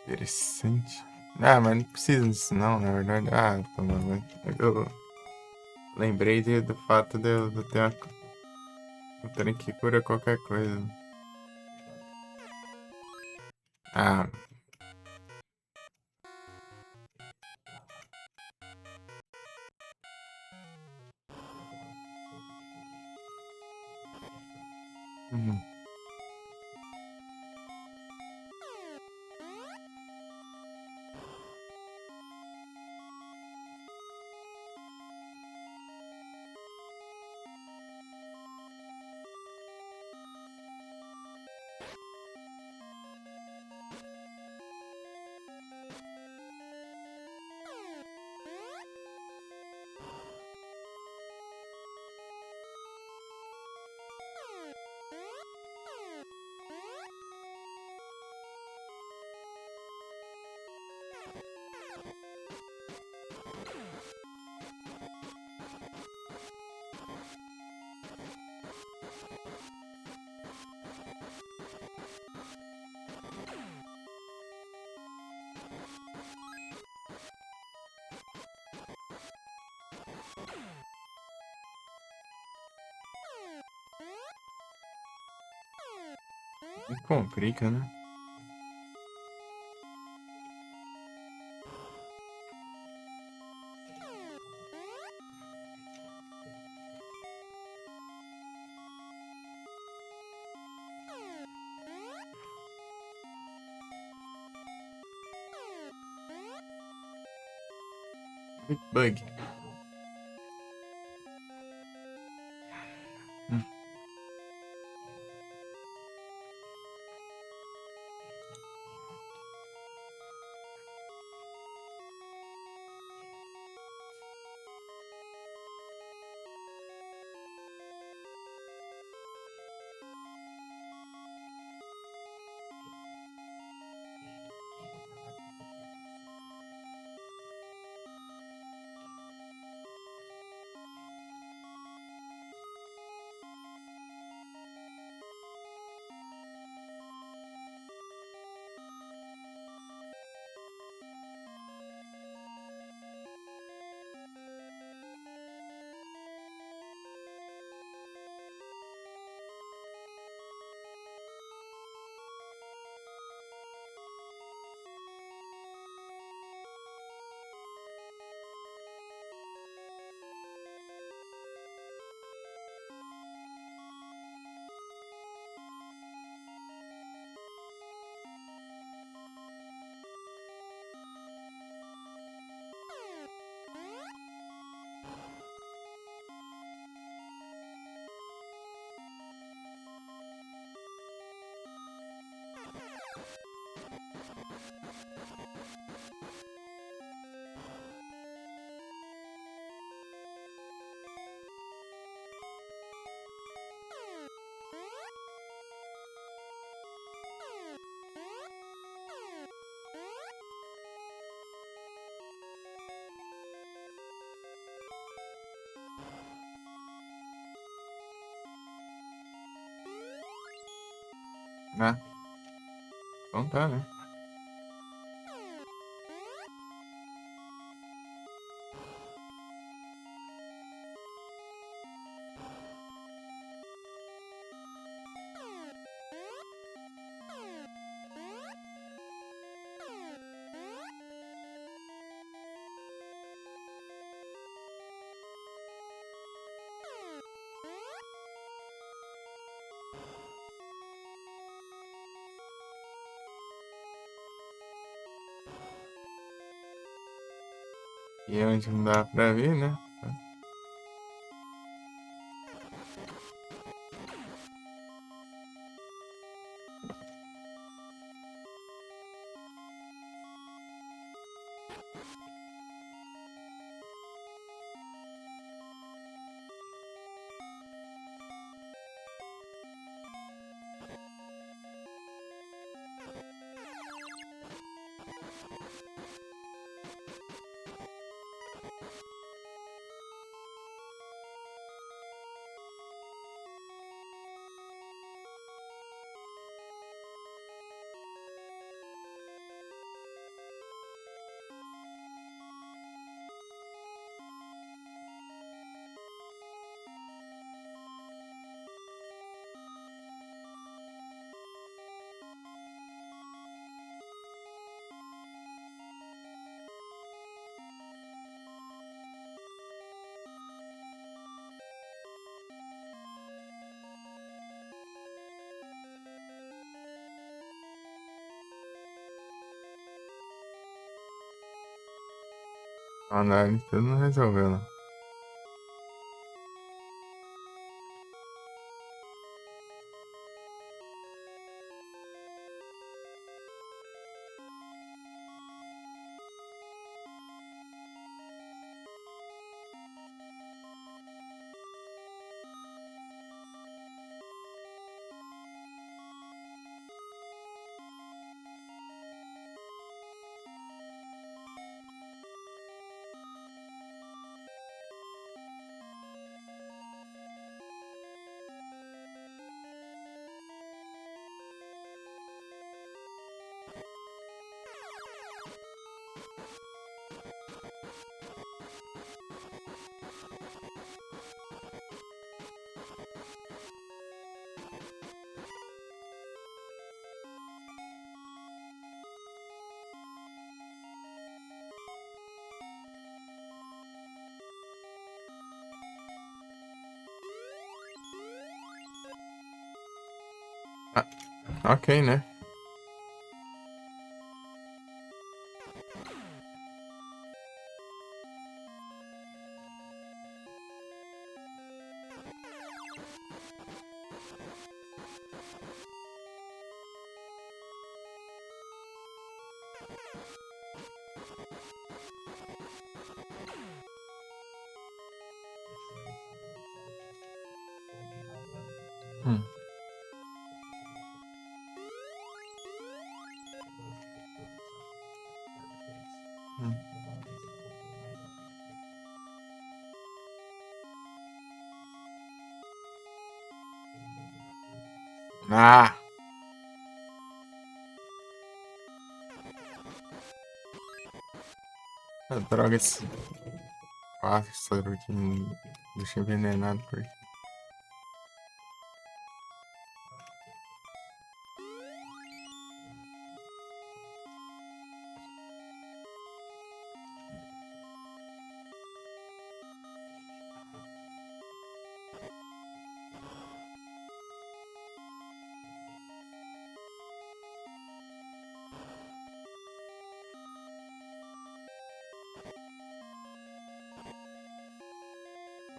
Interessante. Ah, mas não precisa disso não, na verdade. Ah, tá bom. Eu lembrei do fato de eu ter um trem que cura qualquer coisa. Ah, uhum. Me complica, né? Big Bug. Hum. né? Então tá, né? E onde não dá pra ver, né? A análise tudo não resolveu, não. Ah, ok, né? Hum. Hum. Ah! Droga, esse pássaro que me deixa envenenado por aqui.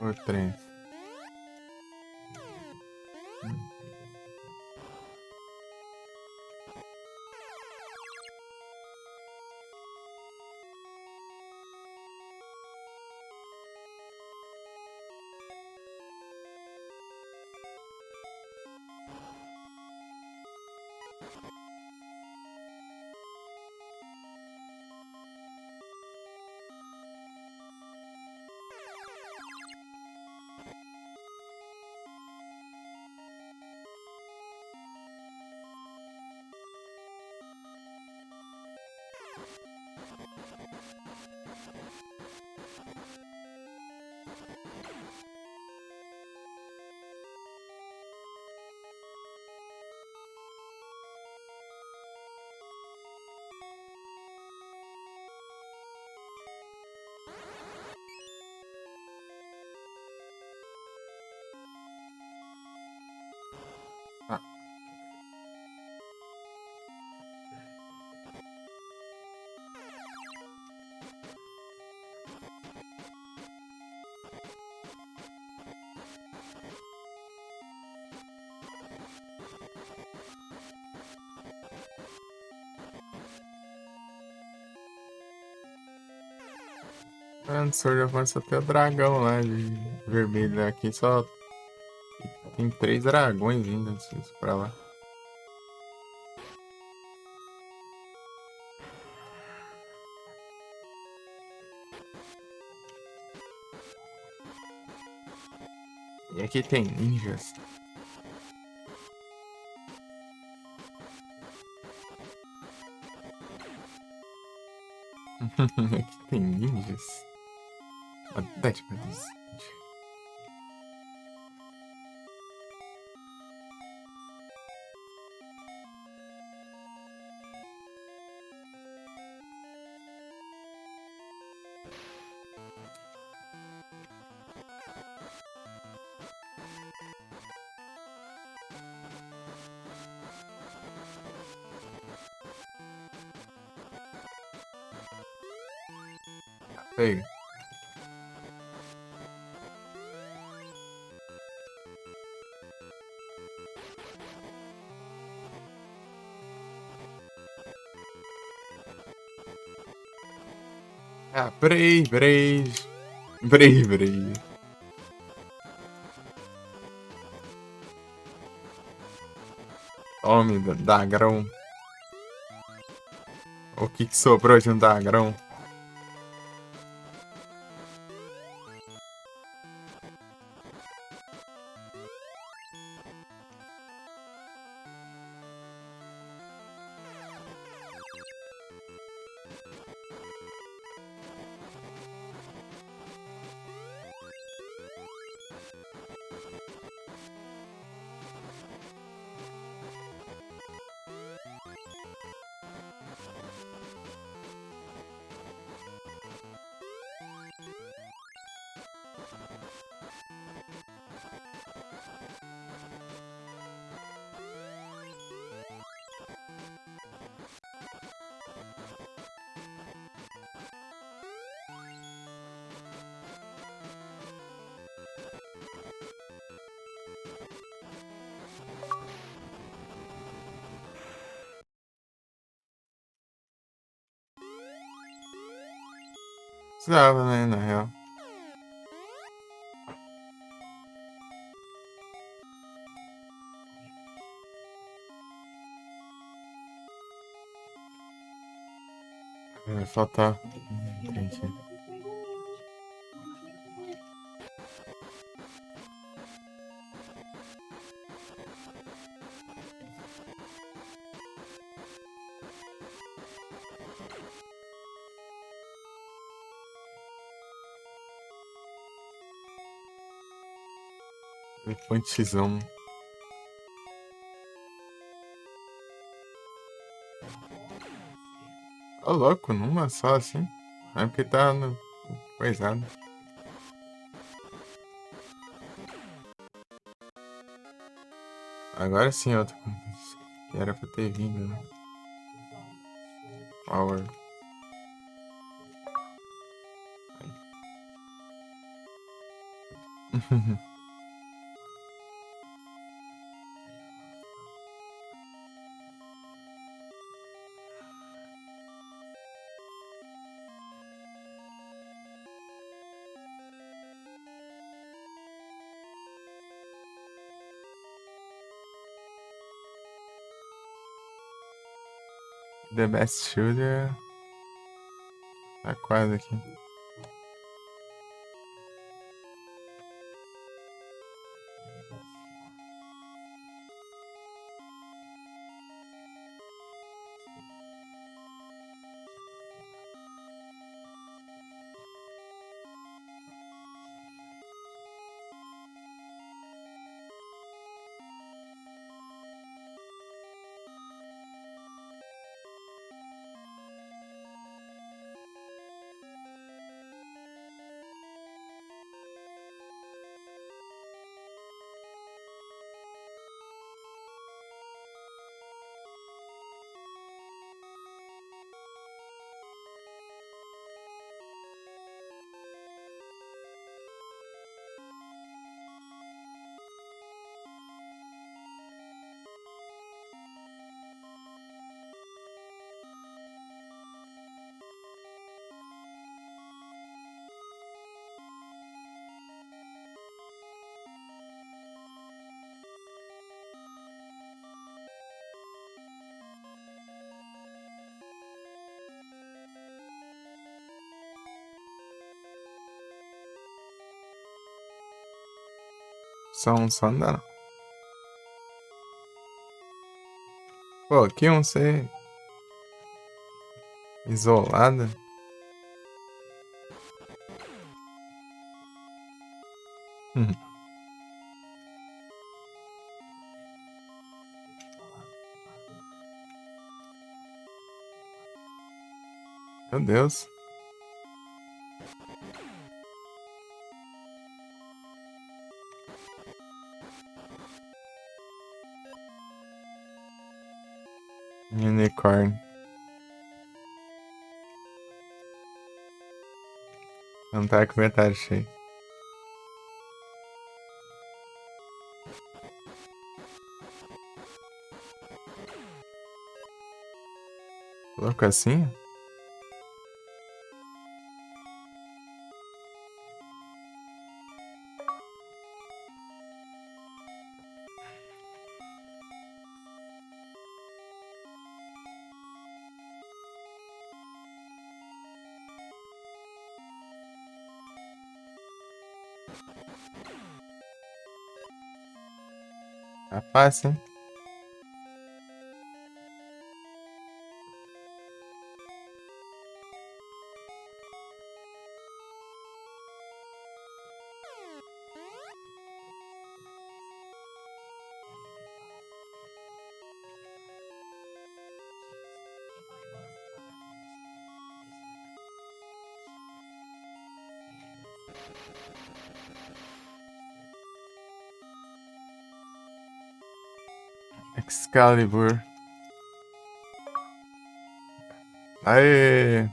O trem. Ah. No Sword of War só tem o dragão lá de vermelho, né? Aqui só tem 3 dragões ainda, isso pra lá. E aqui tem ninjas. Aqui tem ninjas. Verdade, meu Deus. Pega. Ah, peraí, peraí. Peraí, peraí. Tome, dagrão. O que sobrou de um dagrão? Precisava, né, na real. Vai faltar. Entendi. Elefantezão. Ô, louco, numa só assim. É porque tá no. Coisado. Agora sim, outra coisa. Que era pra ter vindo, né? Power. The Best Shooter. Tá quase aqui. Só não dá não. Pô, que um ser isolada. Hum. Meu Deus. Unicorn. Não tá com comentário cheio. Louco assim? Tá fácil, hein? Excalibur. Aê!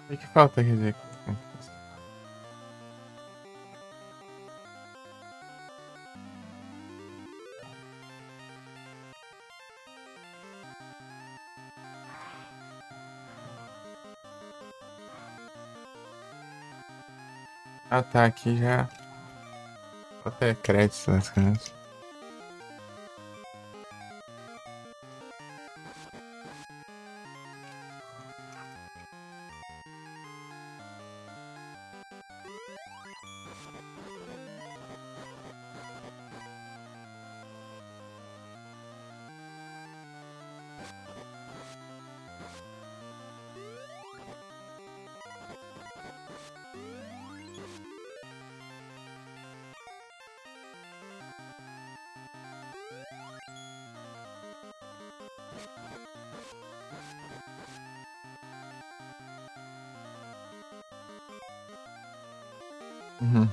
O que falta aqui? Ah, tá. Aqui já. Vou até crédito nas coisas. Uhum.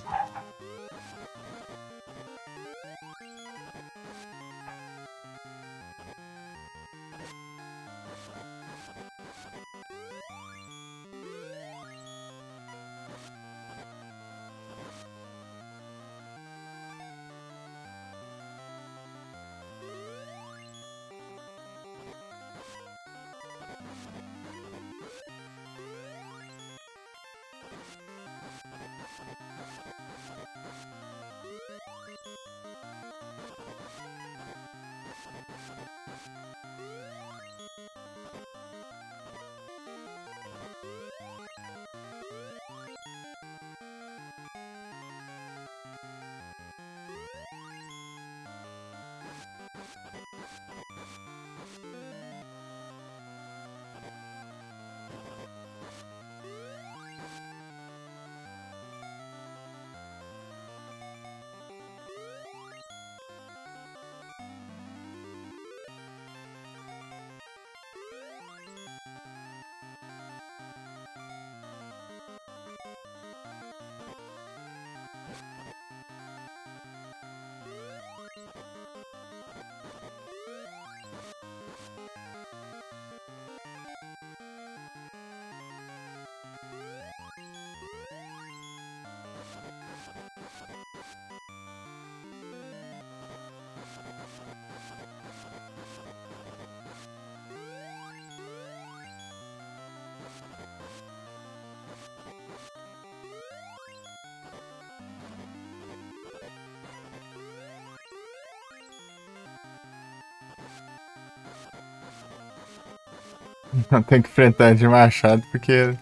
Tem que enfrentar de machado porque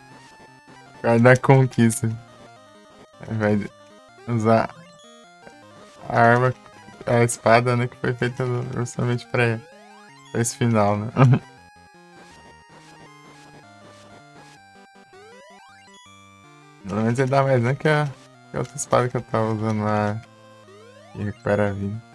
vai dar conquista. Vai usar a arma, a espada, né? Que foi feita justamente pra esse final, né? Pelo menos ele dá mais dano que a outra espada que eu tava usando lá e recupera a vida.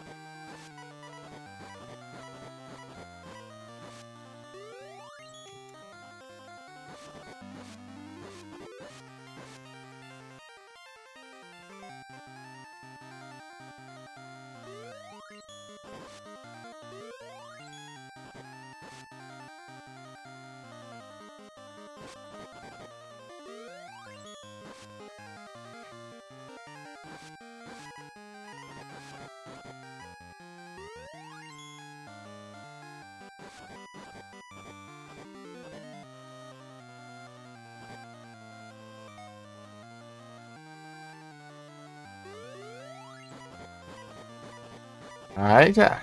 Ai, já.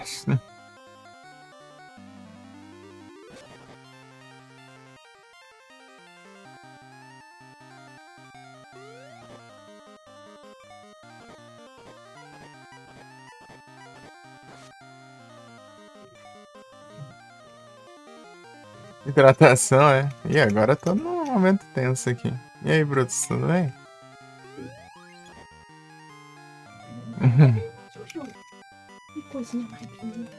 Hidratação, é. E agora eu tô num momento tenso aqui. E aí, Brutus, tudo bem? Que coisinha mais linda.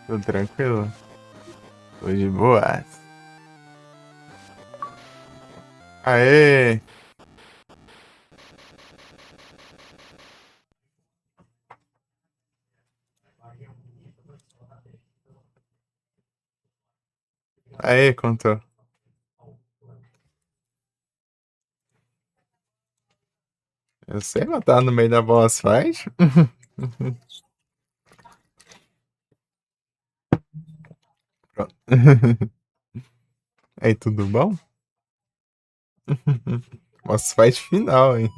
Tudo tranquilo? Tô de boa. Aê! Aê, contou. Eu sei, mas tá no meio da boss fight. Pronto. Aí, tudo bom? Boss fight final, hein?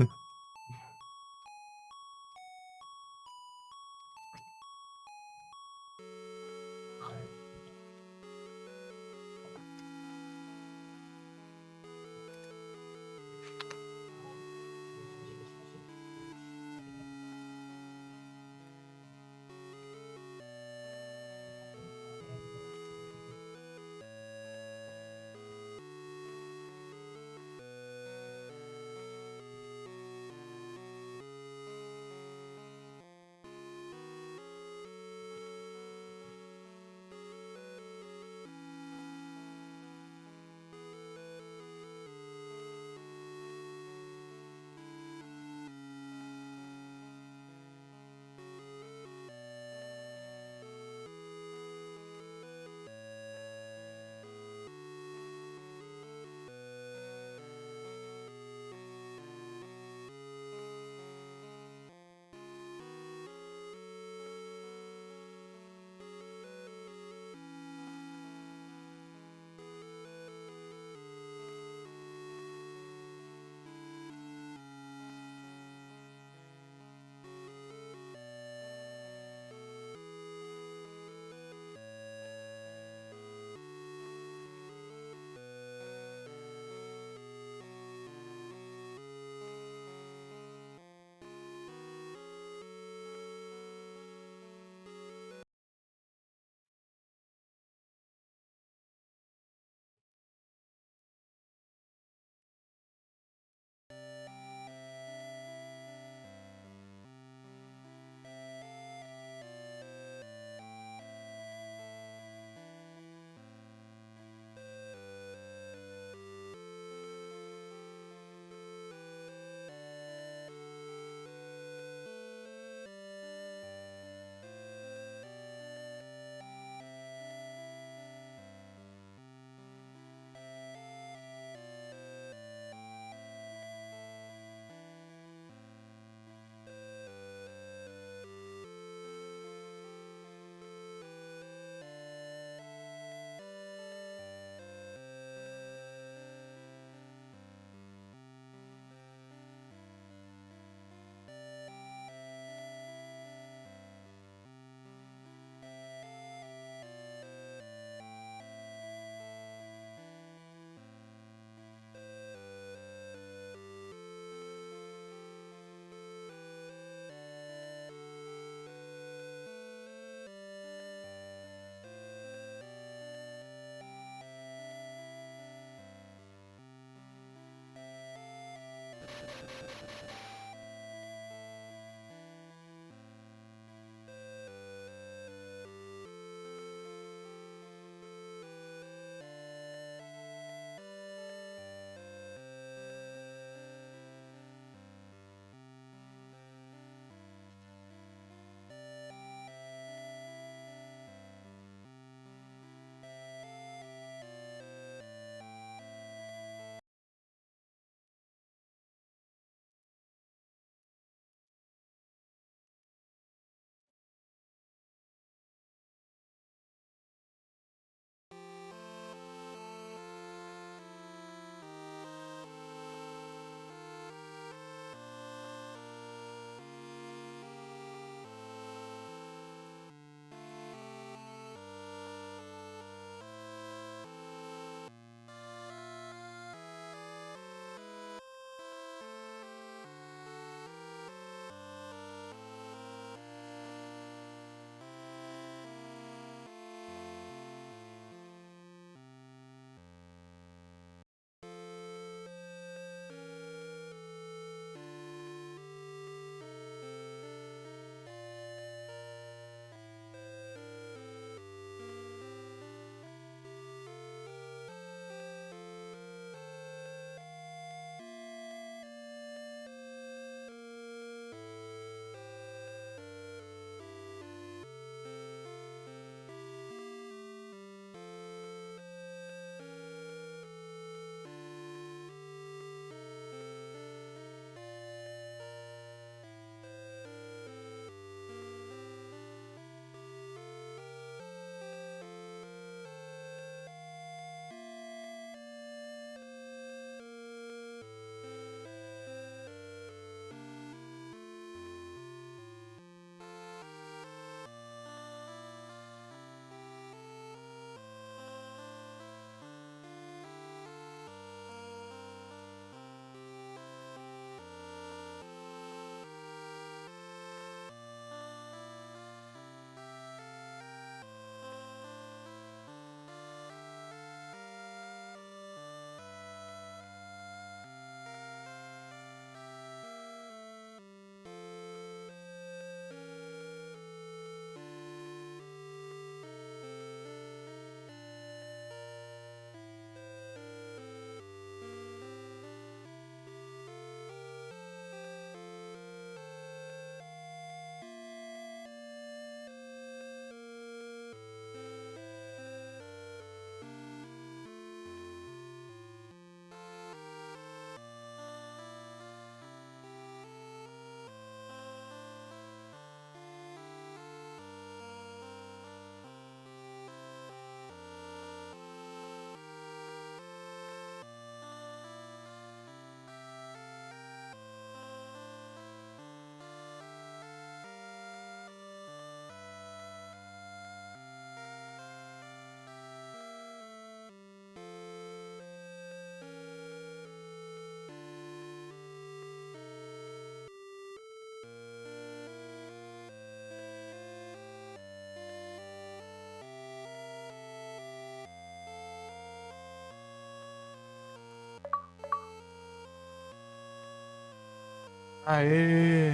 Aê!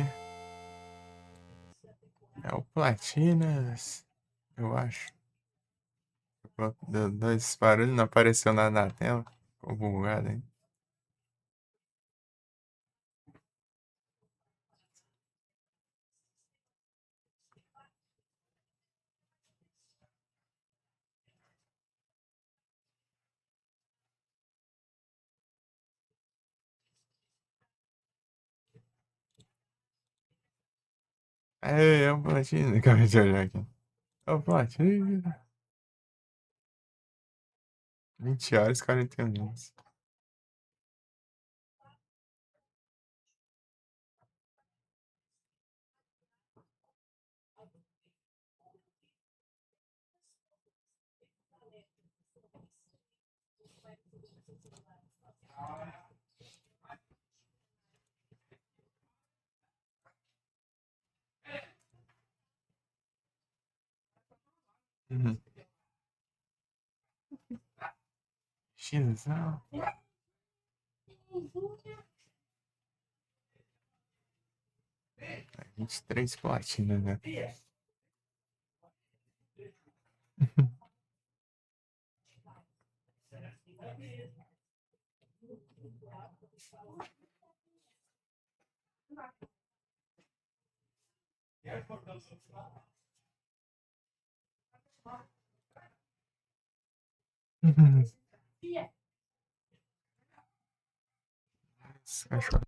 É o Platinas, eu acho. Deu dois barulhos, não apareceu nada na tela. Ficou bugado, hein? Aê, é o Platina. Acabei de olhar aqui. É o Platina. 20 horas e 41 minutos. Uhum. Xizão. 23 platinas, né? Uhum. Esse cachorro.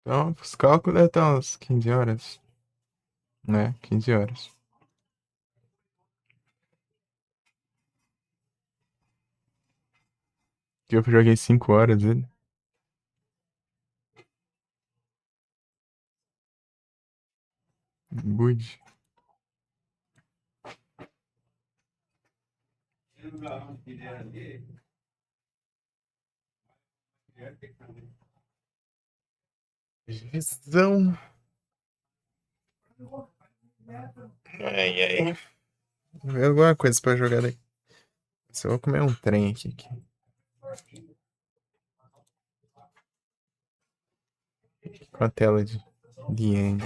Então, os cálculos deve estar uns 15 horas, né? 15 horas. Que eu joguei 5 horas ele. Bud. Visão. Ai, ai. Ver alguma coisa pra jogar daí. Só vou comer um trem aqui. Com a tela de The End.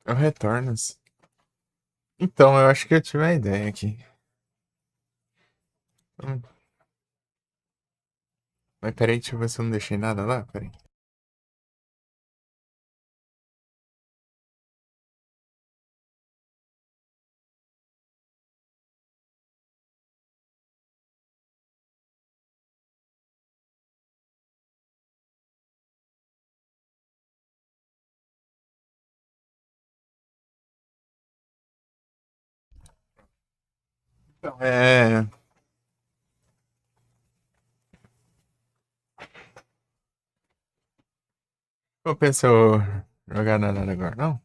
É o Retornos. Então, eu acho que eu tive uma ideia aqui. Hum, Mas peraí, deixa eu ver se eu não deixei nada lá. Peraí. Então, não pensou jogar nada agora, não?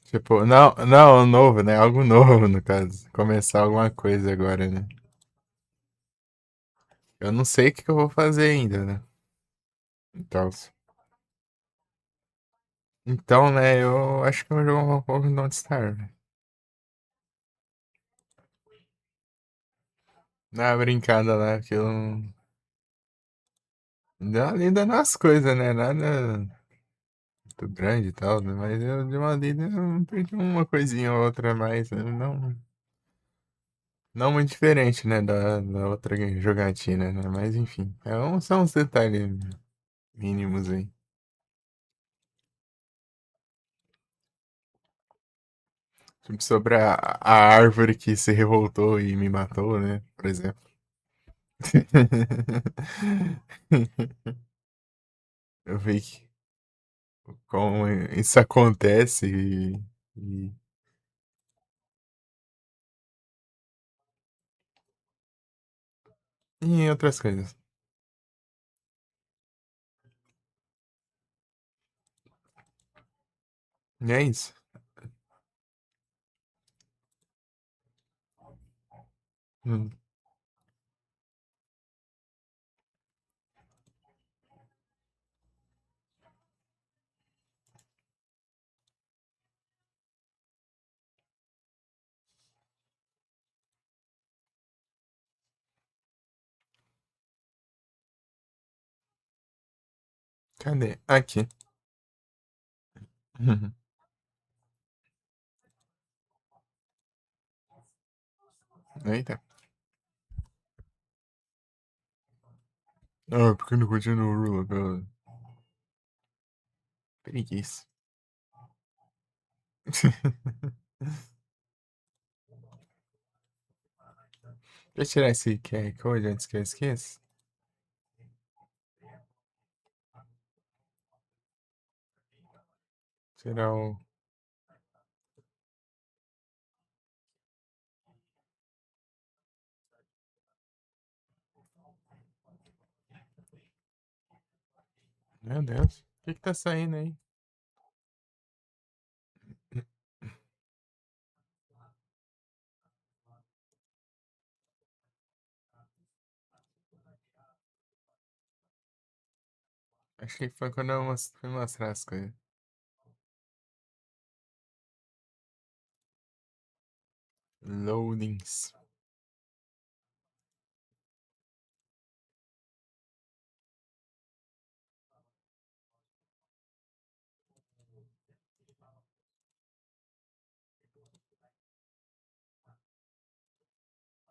Tipo, não, não, novo, né? Algo novo, no caso. Começar alguma coisa agora, né? Eu não sei o que que eu vou fazer ainda, né? Então, então, né, eu acho que eu vou jogar um pouco no Don't Starve. Dá uma brincada lá, que eu não. Deu uma lida nas coisas, né? Nada muito grande e tal, né? Mas eu dei uma lida, eu perdi uma coisinha ou outra a mais, né? Não, não muito diferente, né? Da outra jogatina, né? Mas enfim, são uns detalhes mínimos aí. Tipo, sobre a árvore que se revoltou e me matou, né? Por exemplo. Eu vi como isso acontece e em outras coisas. E é isso. Hum, Cadê? Aqui. Eita. Ah, porque não continua o Rula, cara. Preguiça. Deixa eu tirar esse QR Code antes que eu esqueça. Tirar o. Meu Deus. O que que tá saindo aí? Acho que foi quando eu fui mostrar as coisas. Loadings.